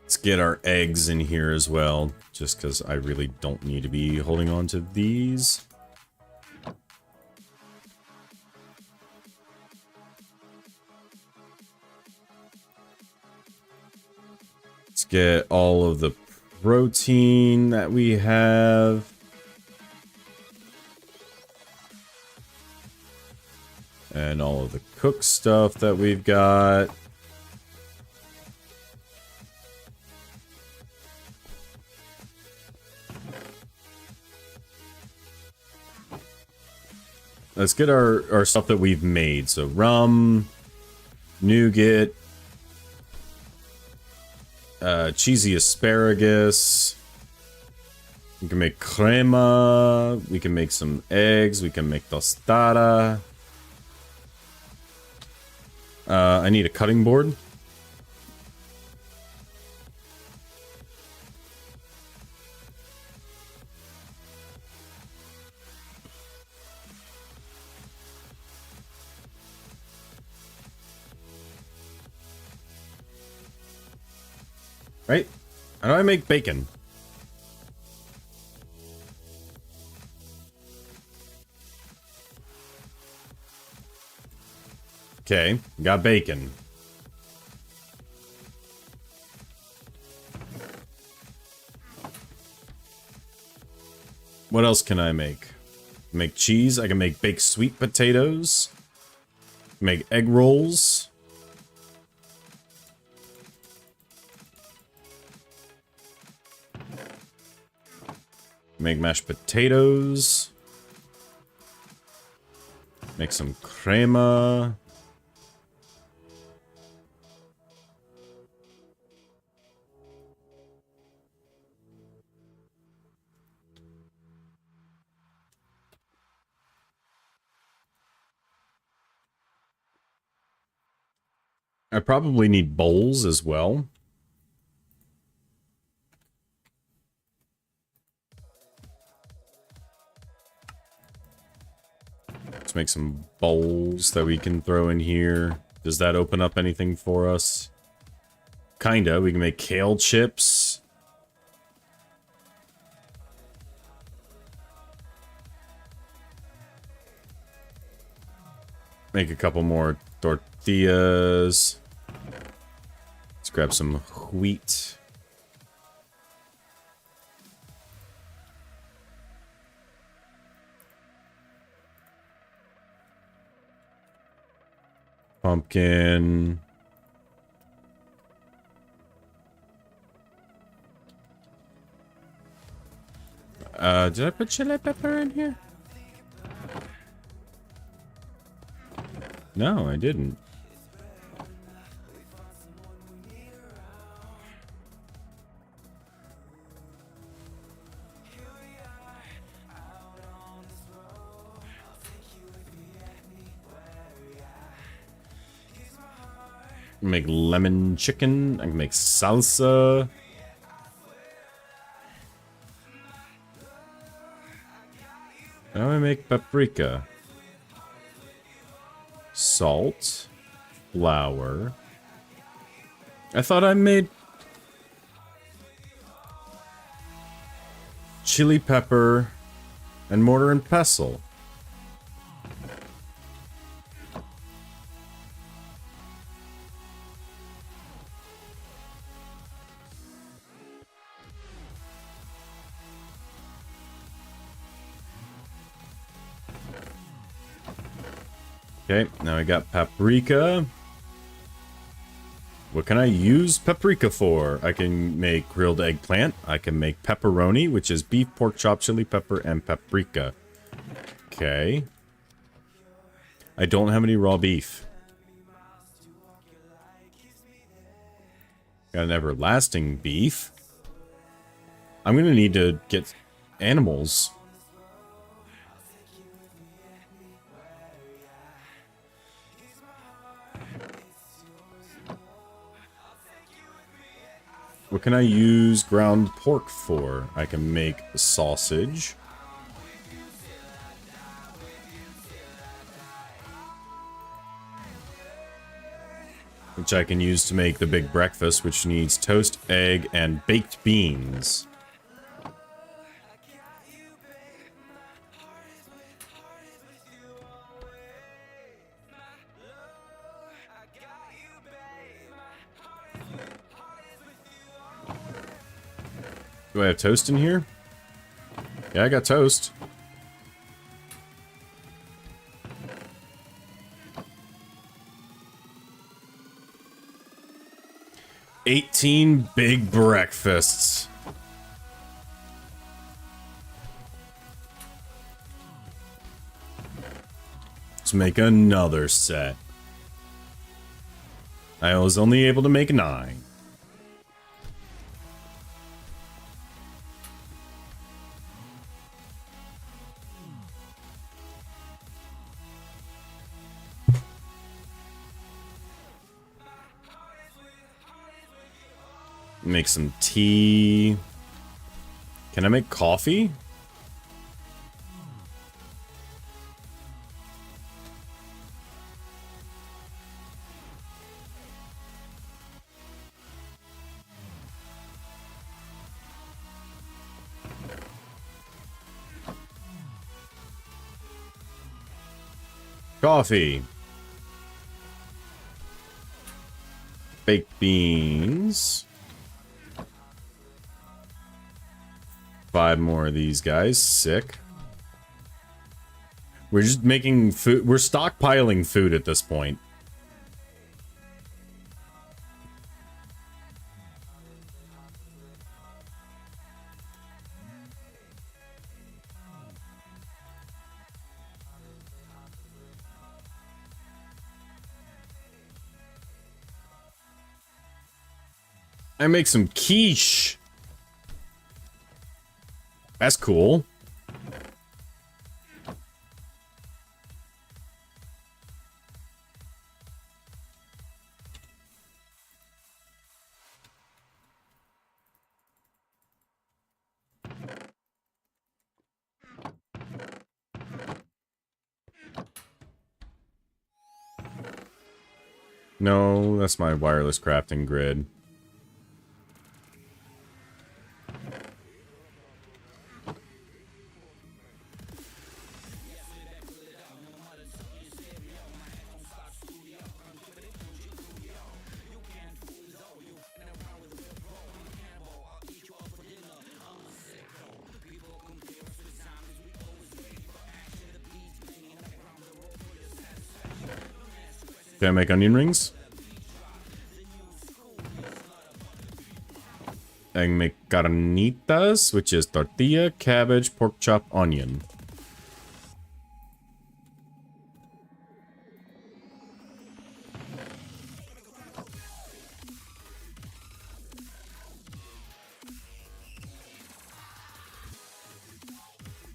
let's get our eggs in here as well, just because I really don't need to be holding on to these. Let's get all of the protein that we have. And all of the cooked stuff that we've got. Let's get our stuff that we've made. So rum, nougat, cheesy asparagus. We can make crema. We can make some eggs. We can make tostada. I need a cutting board. Right? How do I make bacon? Okay, got bacon. What else can I make? Make cheese. I can make baked sweet potatoes. Make egg rolls. Make mashed potatoes. Make some crema. I probably need bowls as well. Let's make some bowls that we can throw in here. Does that open up anything for us? Kinda. We can make kale chips. Make a couple more tortillas. Let's grab some wheat. Pumpkin. Did I put chili pepper in here? No, I didn't. Make lemon chicken. I can make salsa. How do I make paprika? Salt. Flour. I thought I made chili pepper and mortar and pestle. Okay, now I got paprika. What can I use paprika for? I can make grilled eggplant. I can make pepperoni, which is beef, pork chop, chili pepper, and paprika. Okay. I don't have any raw beef. Got an everlasting beef. I'm gonna need to get animals. What can I use ground pork for? I can make sausage. Which I can use to make the big breakfast, which needs toast, egg, and baked beans. Do I have toast in here? Yeah, I got toast. $18 big breakfasts. Let's make another set. I was only able to make 9. Make some tea. Can I make coffee? Coffee. Baked beans. 5 more of these guys. Sick. We're just making food. We're stockpiling food at this point. I make some quiche. That's cool. No, that's my wireless crafting grid. Can I make onion rings? I can make carnitas, which is tortilla, cabbage, pork chop, onion.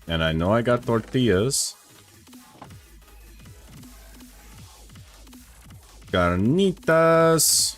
And I know I got tortillas. Carnitas.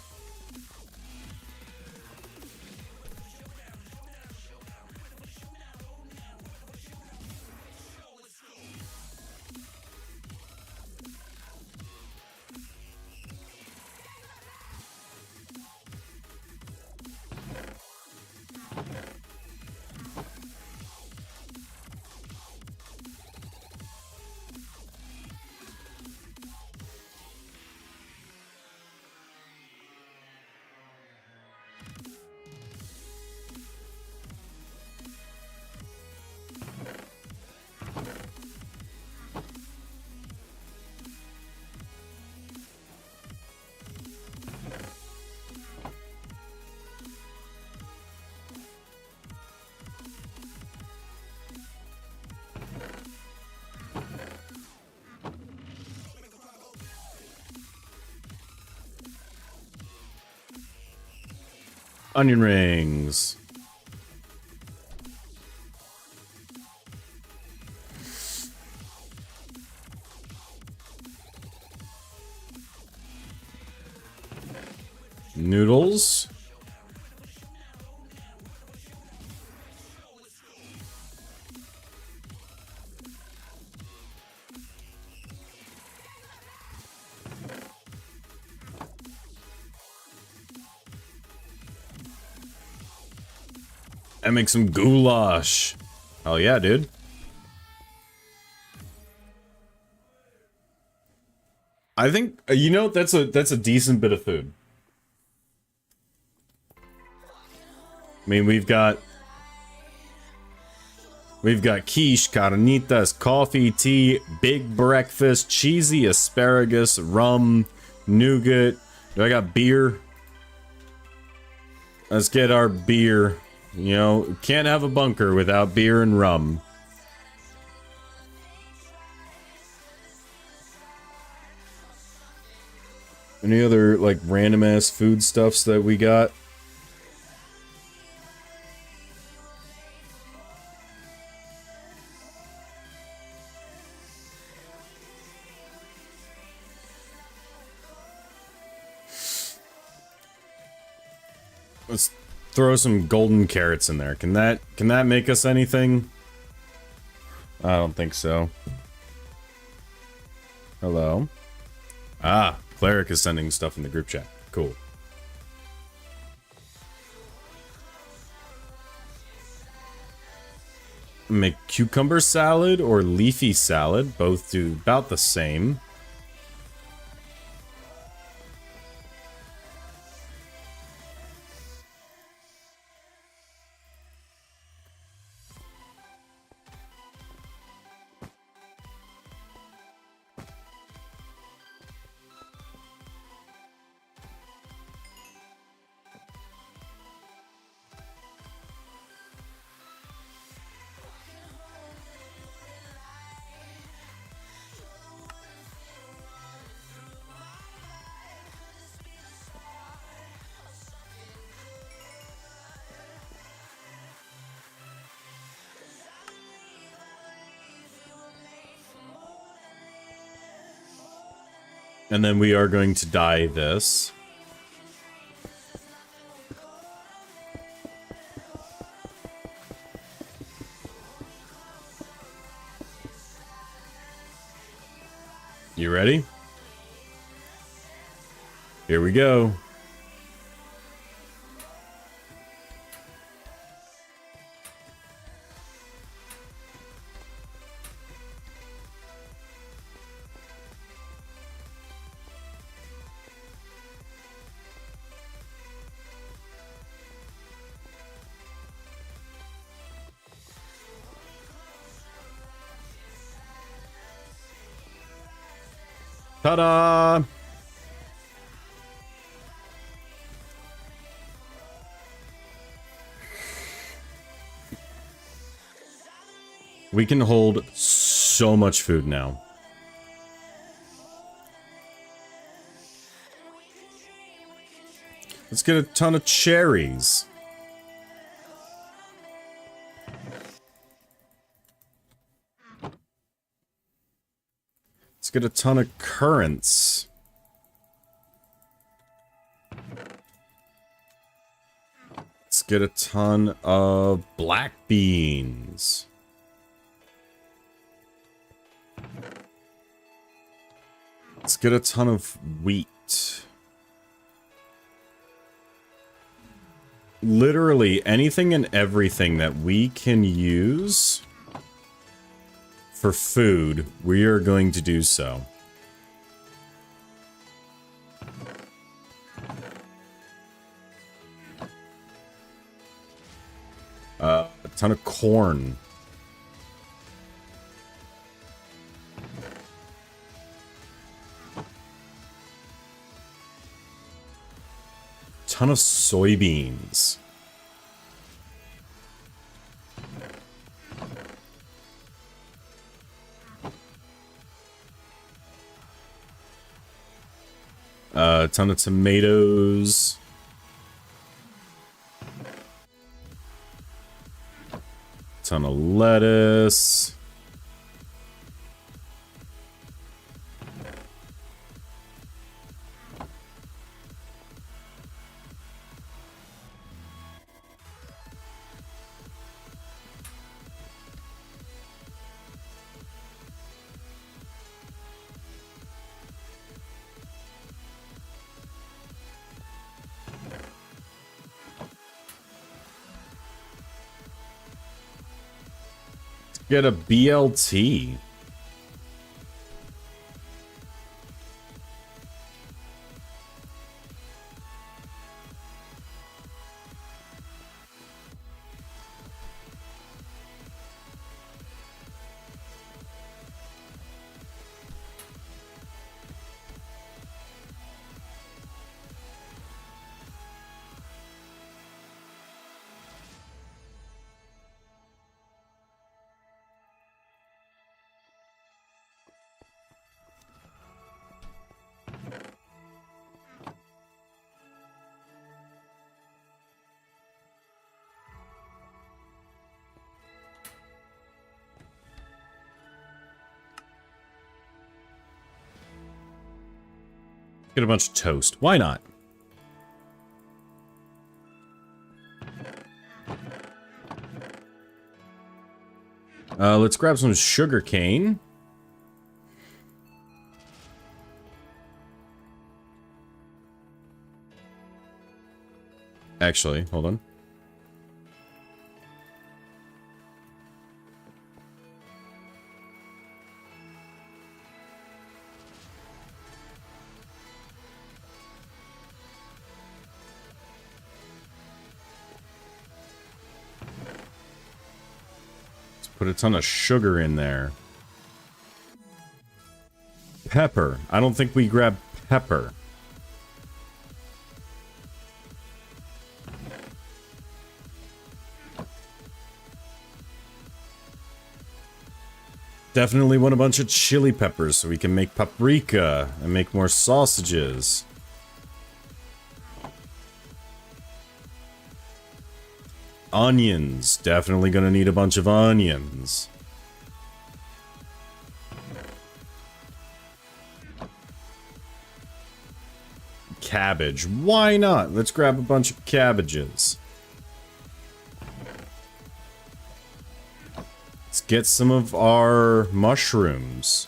Onion rings. Noodles. I make some goulash. Hell yeah, dude. I think you know that's a decent bit of food. I mean, we've got quiche, carnitas, coffee, tea, big breakfast, cheesy asparagus, rum, nougat. Do I got beer? Let's get our beer. You know, can't have a bunker without beer and rum. Any other, like, random ass food stuffs that we got? Let's throw some golden carrots in there. Can that make us anything? I don't think so. Hello? Ah, Cleric is sending stuff in the group chat. Cool. Make cucumber salad or leafy salad. Both do about the same. And then we are going to dye this. You ready? Here we go. Ta-da! We can hold so much food now. Let's get a ton of cherries. Let's get a ton of currants. Let's get a ton of black beans. Let's get a ton of wheat. Literally anything and everything that we can use for food, we are going to do so. A ton of corn. Ton of soybeans. A ton of tomatoes. Ton of lettuce. Get a BLT. Get a bunch of toast. Why not? Let's grab some sugar cane. Actually, hold on. Put a ton of sugar in there. Pepper. I don't think we grab pepper. Definitely want a bunch of chili peppers so we can make paprika and make more sausages. Onions. Definitely gonna need a bunch of onions. cabbage. Why not? Let's grab a bunch of cabbages. Let's get some of our mushrooms.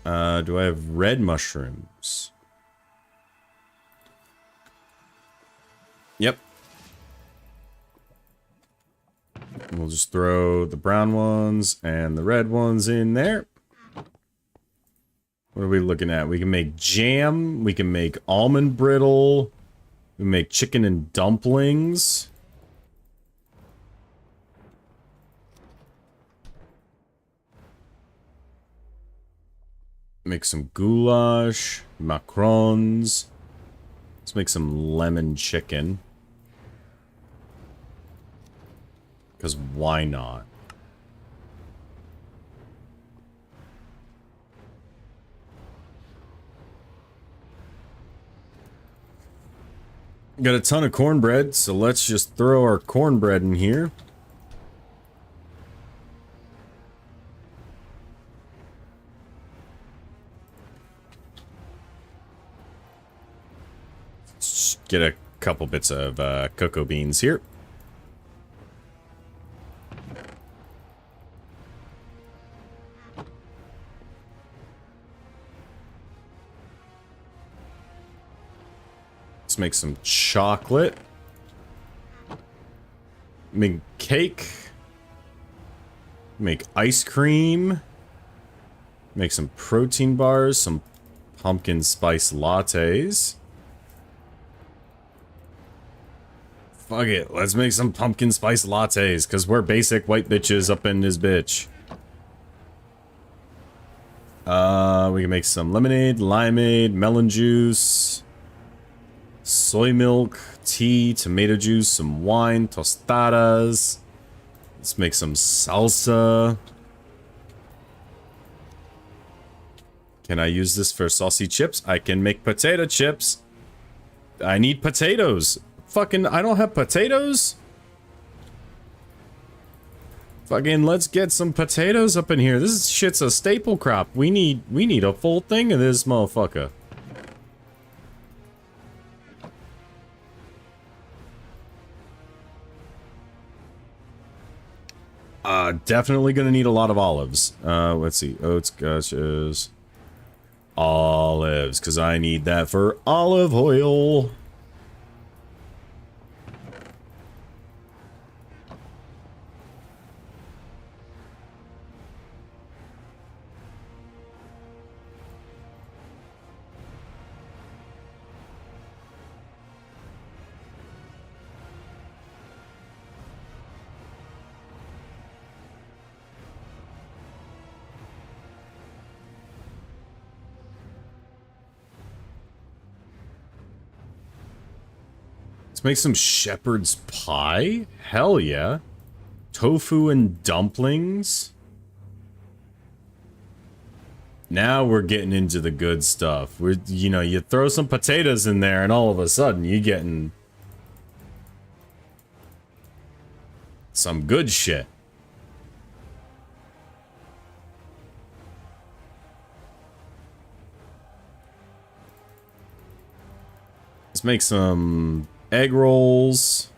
Do I have red mushrooms? Yep. We'll just throw the brown ones and the red ones in there. What are we looking at? We can make jam. We can make almond brittle. We can make chicken and dumplings. Make some goulash. Macarons. Let's make some lemon chicken. Because why not? Got a ton of cornbread, so let's just throw our cornbread in here. Let's get a couple bits of cocoa beans here. Let's make some chocolate. Make cake. Make ice cream. Make some protein bars, some pumpkin spice lattes. Fuck it, let's make some pumpkin spice lattes, because we're basic white bitches up in this bitch. We can make some lemonade, limeade, melon juice, soy milk, tea, tomato juice, some wine, tostadas. Let's make some salsa. Can I use this for saucy chips? I can make potato chips. I need potatoes. Fucking, I don't have potatoes? Fucking, let's get some potatoes up in here. This shit's a staple crop. We need a full thing of this motherfucker. Definitely gonna need a lot of olives. Let's see. Oats, gushes. Olives, because I need that for olive oil. Let's make some shepherd's pie? Hell yeah. Tofu and dumplings? Now we're getting into the good stuff. We're, you know, you throw some potatoes in there and all of a sudden you're getting some good shit. Let's make some egg rolls.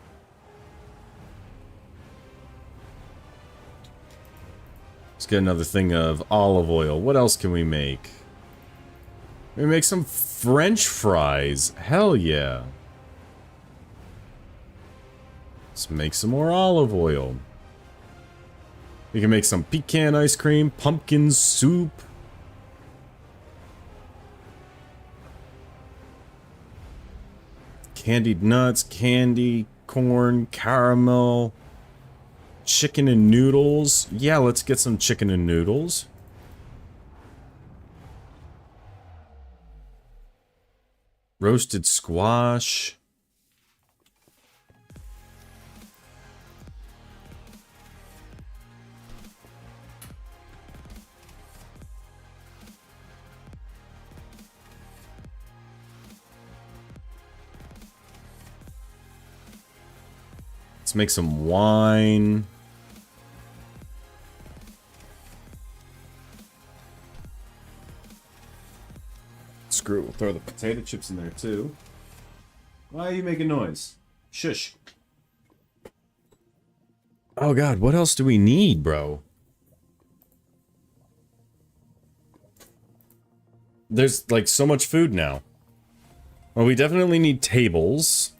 Let's get another thing of olive oil. What else can we make? We make some French fries. Hell yeah. Let's make some more olive oil. We can make some pecan ice cream, pumpkin soup. Candied nuts, candy, corn, caramel, chicken and noodles. Yeah, let's get some chicken and noodles. Roasted squash. Let's make some wine. Screw, we'll throw the potato chips in there too. Why are you making noise? Shush. Oh god, what else do we need, bro? There's, like, so much food now. Well, we definitely need tables.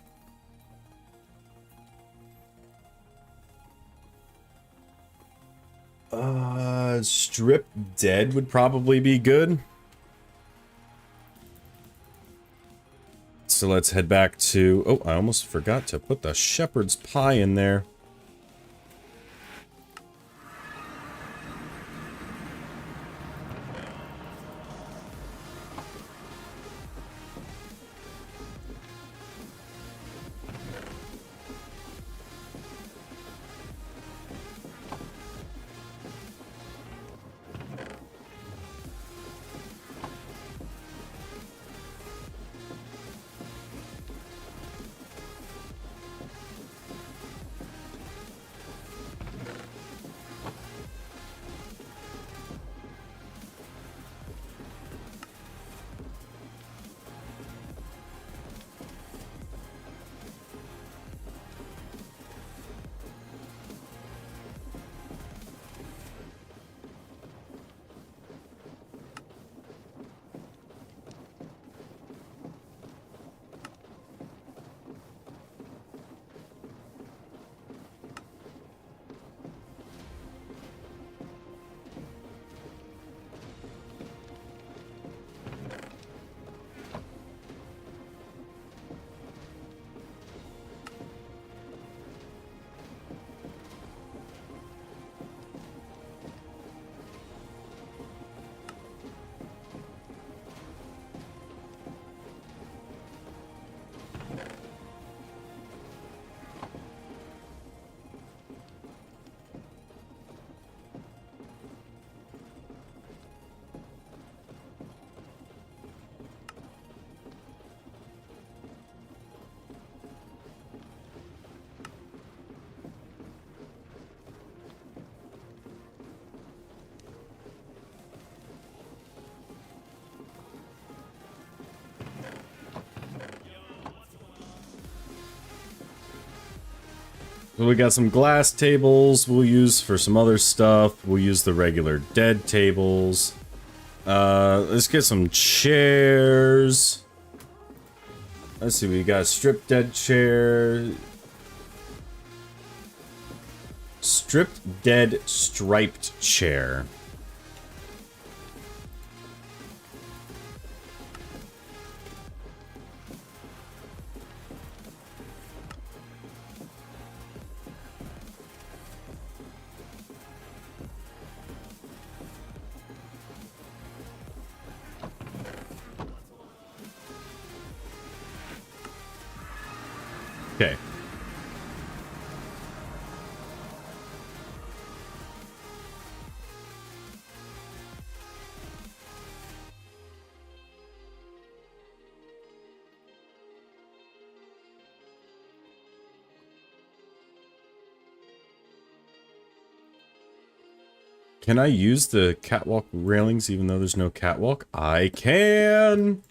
Strip dead would probably be good. So let's head back to... Oh, I almost forgot to put the shepherd's pie in there. So we got some glass tables we'll use for some other stuff. We'll use the regular dead tables. Let's get some chairs. Let's see, we got a strip dead chair. Stripped dead striped chair. Okay. Can I use the catwalk railings even though there's no catwalk? I can!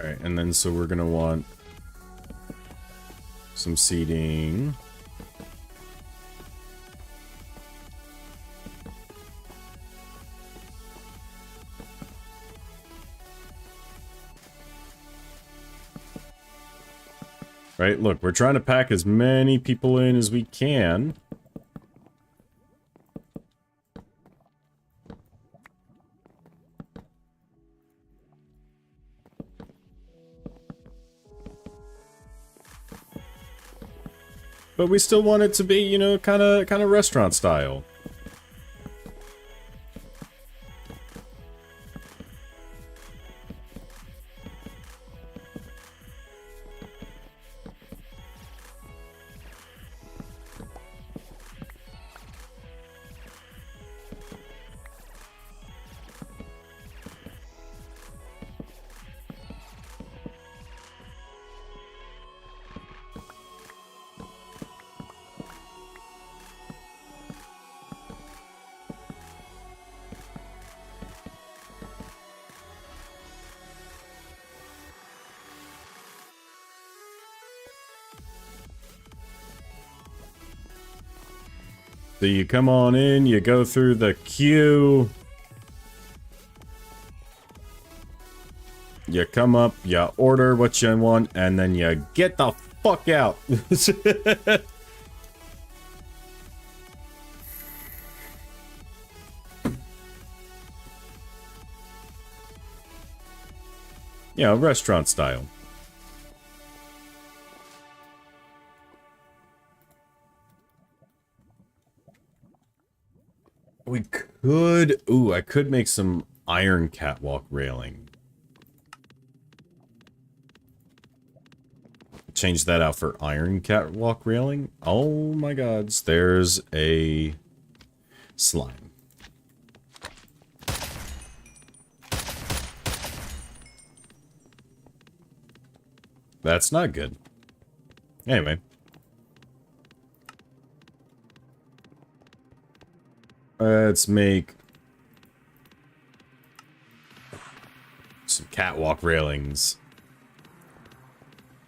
Alright, and then so we're gonna want some seating. Right, look, we're trying to pack as many people in as we can. But we still want it to be, you know, kind of restaurant style. So you come on in, you go through the queue. You come up, you order what you want, and then you get the fuck out. Yeah, restaurant style. We could... Ooh, I could make some iron catwalk railing. Change that out for iron catwalk railing. Oh my gods, there's a slime. That's not good. Anyway. Let's make some catwalk railings.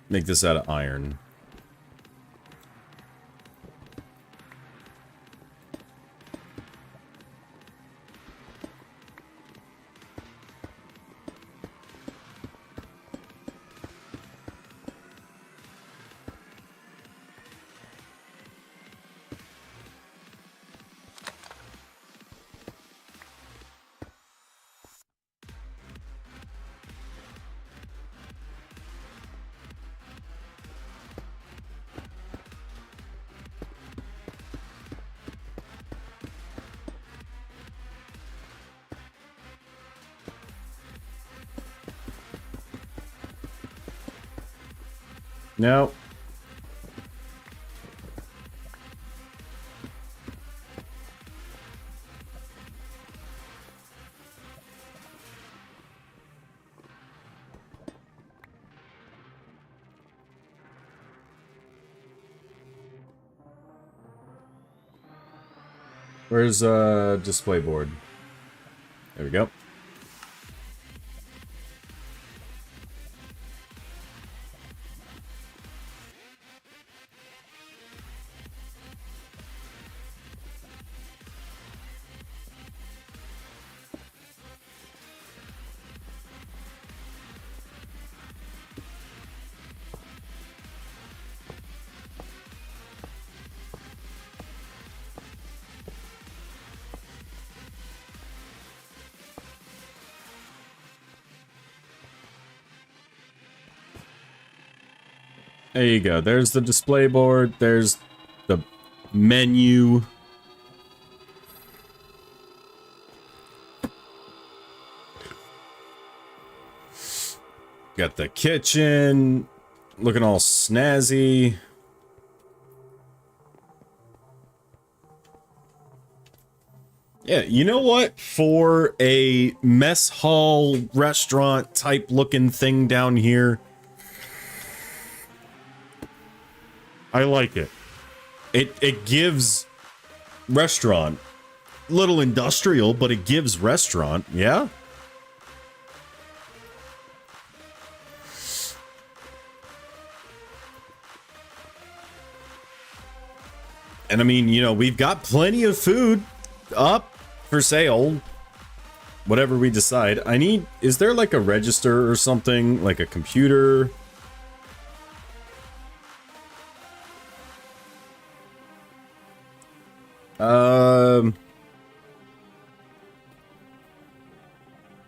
Make this out of iron. No. Where's display board? There we go. There you go. There's the display board. There's the menu. Got the kitchen. Looking all snazzy. Yeah, you know what? For a mess hall restaurant type looking thing down here, I like it. It gives restaurant. Little industrial, but it gives restaurant, yeah? And I mean, you know, we've got plenty of food up for sale. Whatever we decide. Is there like a register or something? Like a computer?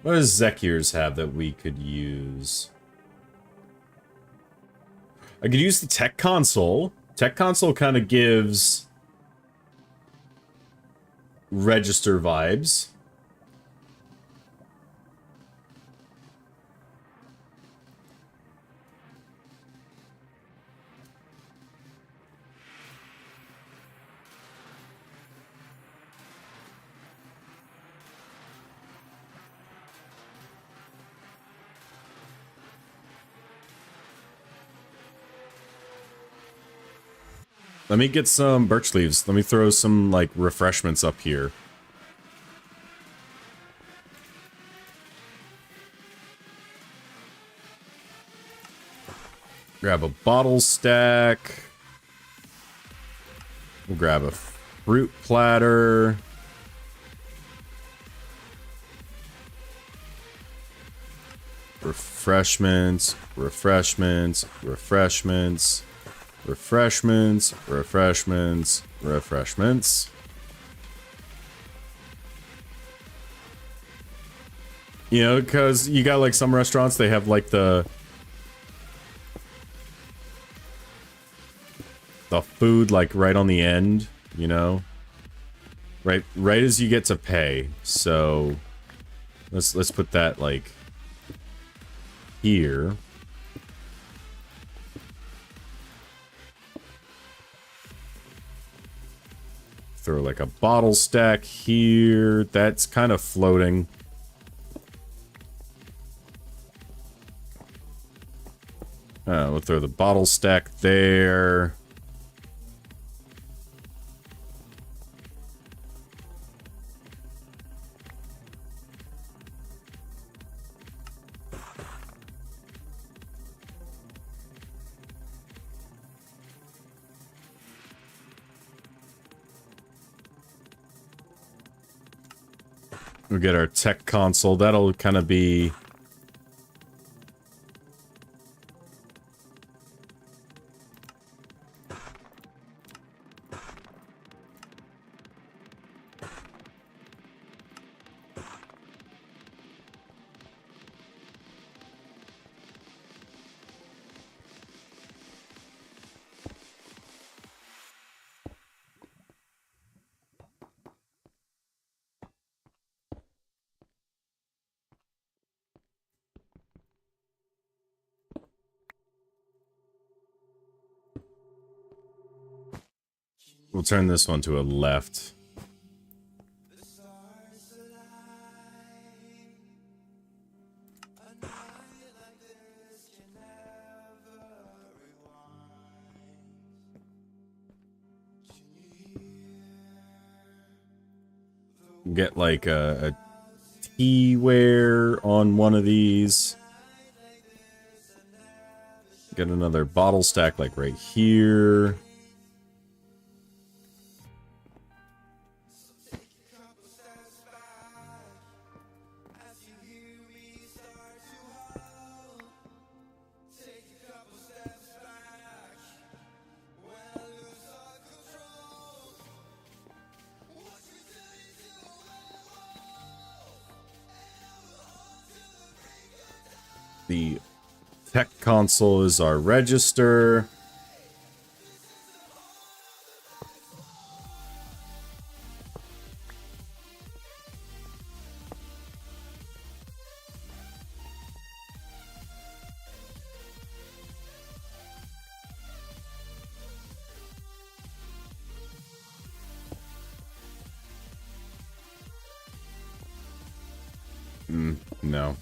What does Zekier's have that we could use? I could use the tech console. Tech console kind of gives register vibes. Let me get some birch leaves. Let me throw some, like, refreshments up here. Grab a bottle stack. We'll grab a fruit platter. Refreshments, refreshments, refreshments. Refreshments, refreshments, refreshments. You know, because you got like some restaurants, they have like the food like right on the end, you know? Right as you get to pay. So let's put that like here. Throw like a bottle stack here. That's kind of floating. We'll throw the bottle stack there. We'll get our tech console. That'll kind of be... We'll turn this one to a left. Get like a teaware on one of these. Get another bottle stack like right here. The tech console is our register. No.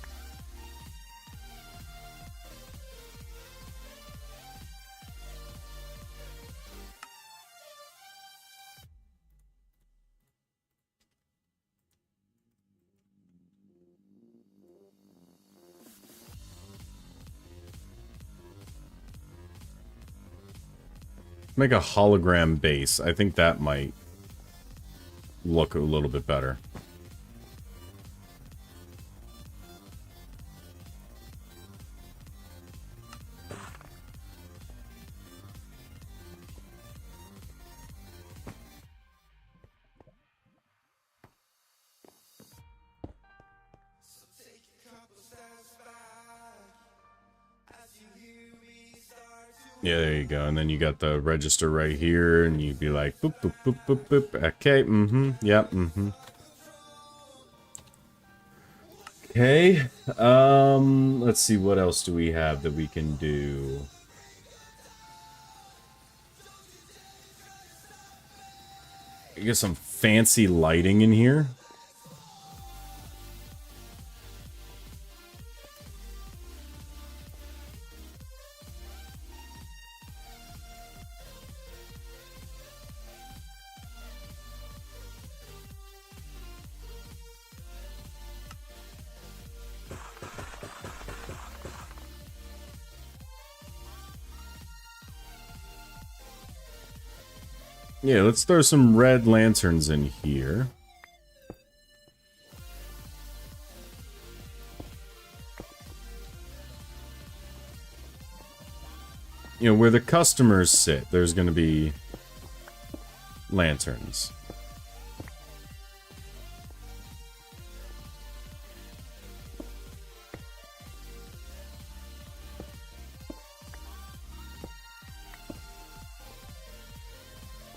Make a hologram base. I think that might look a little bit better. Yeah, there you go. And then you got the register right here, and you'd be like, boop, boop, boop, boop, boop. Okay, yep, Okay, let's see, what else do we have that we can do? I guess some fancy lighting in here. Yeah, let's throw some red lanterns in here. You know, where the customers sit, there's going to be lanterns.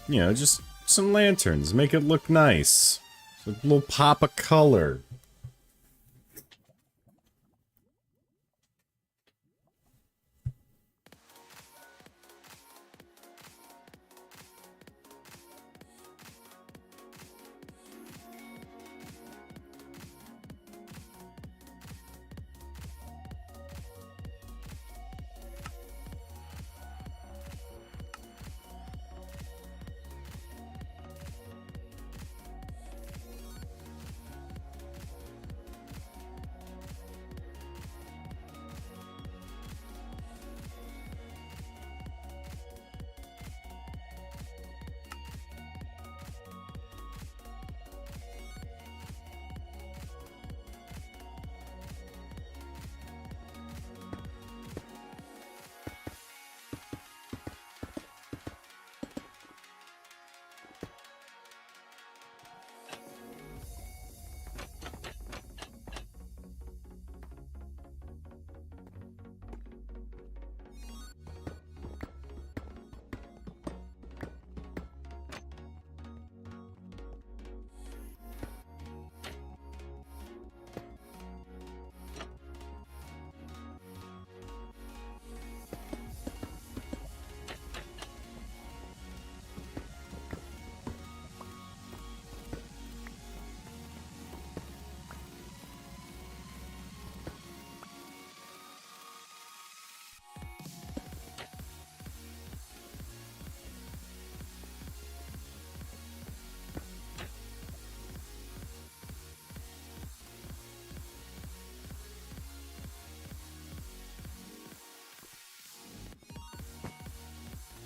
You know, just some lanterns. Make it look nice. A little pop of color.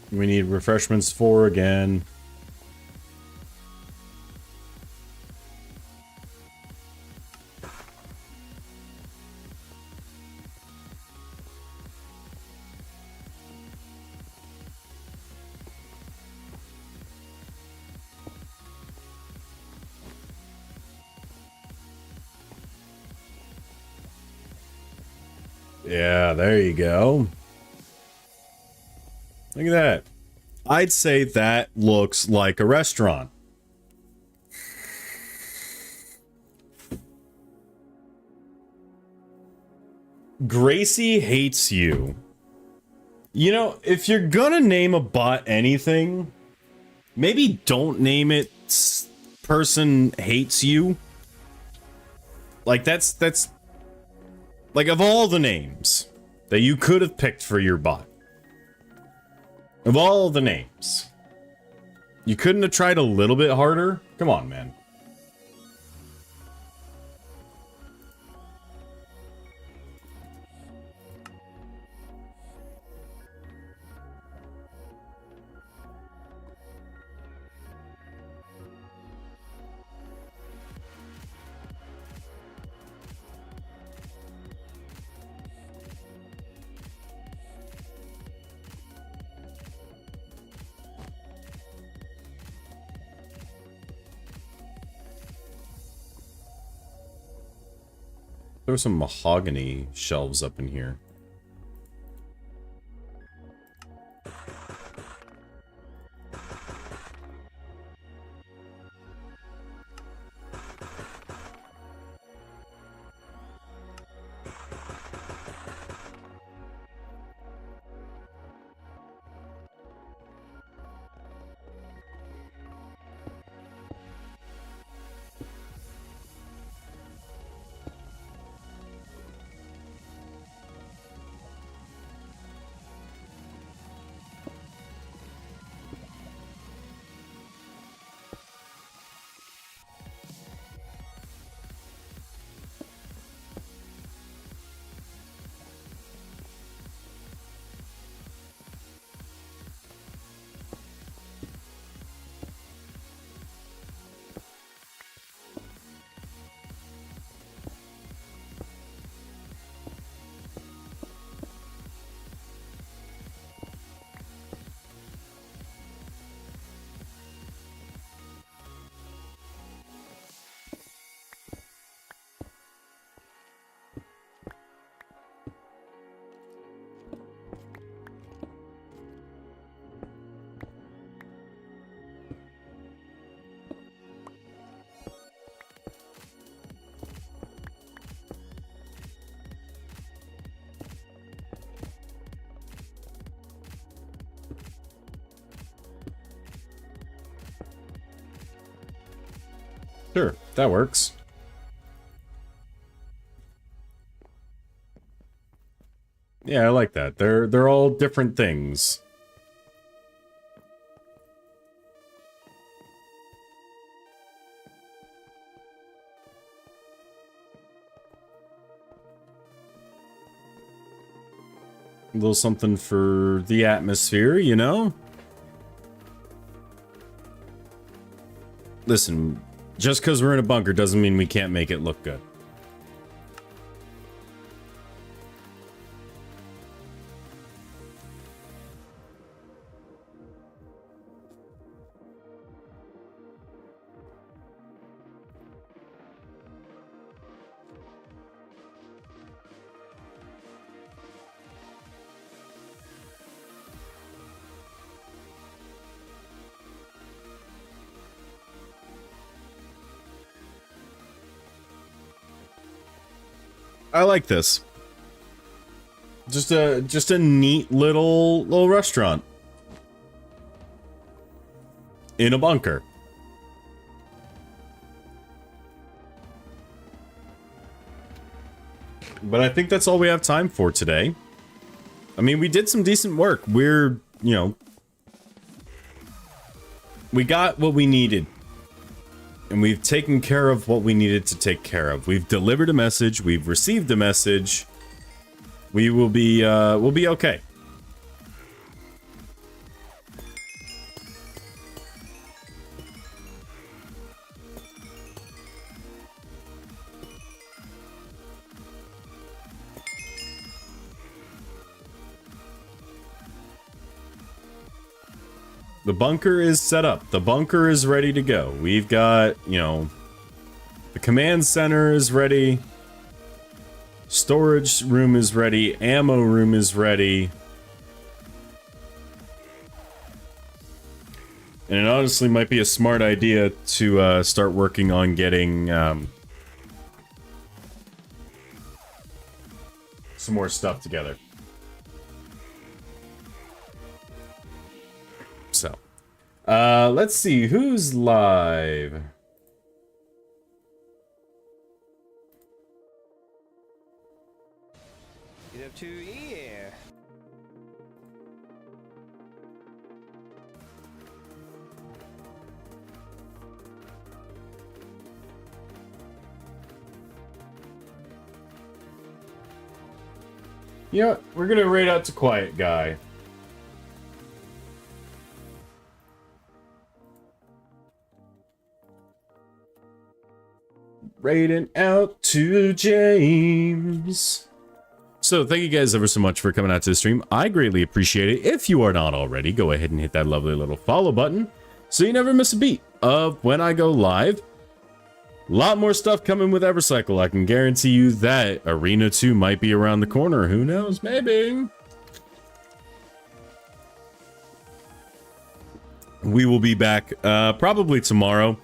We need refreshments 4 again. Yeah, there you go. Look at that. I'd say that looks like a restaurant. Gracie hates you. You know, if you're gonna name a bot anything, maybe don't name it person hates you. Like that's like, of all the names that you could have picked for your bot, of all the names, you couldn't have tried a little bit harder? Come on, man. There's some mahogany shelves up in here. Sure, that works. Yeah, I like that. They're all different things. A little something for the atmosphere, you know? Listen, just because we're in a bunker doesn't mean we can't make it look good. I like this. Just a neat little restaurant in a bunker. But I think that's all we have time for today. I mean, we did some decent work. We're, you know, we got what we needed. And we've taken care of what we needed to take care of. We've delivered a message. We've received a message. We will be, we'll be okay. The bunker is set up. The bunker is ready to go. We've got, you know, the command center is ready. Storage room is ready. Ammo room is ready. And it honestly might be a smart idea to start working on getting some more stuff together. So, let's see who's live. Get up to here. You know what? We're gonna raid out to Quiet Guy. Raiding out to James. So thank you guys ever so much for coming out to the stream. I greatly appreciate it. If you are not already, go ahead and hit that lovely little follow button so you never miss a beat of when I go live. A lot more stuff coming with Evercycle. I can guarantee you that Arena 2 might be around the corner. Who knows? Maybe. We will be back probably tomorrow.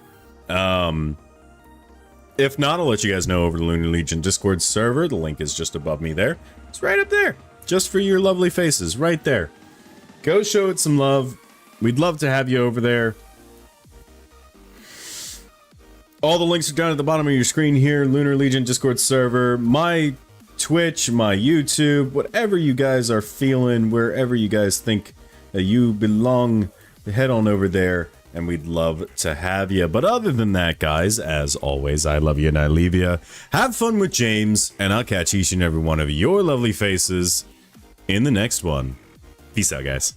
If not, I'll let you guys know over the Lunar Legion Discord server. The link is just above me there. It's right up there. Just for your lovely faces. Right there. Go show it some love. We'd love to have you over there. All the links are down at the bottom of your screen here. Lunar Legion Discord server, my Twitch, my YouTube, whatever you guys are feeling, wherever you guys think that you belong, head on over there, and we'd love to have you. But other than that, guys, as always, I love you and I leave you. Have fun with James, and I'll catch each and every one of your lovely faces in the next one. Peace out, guys.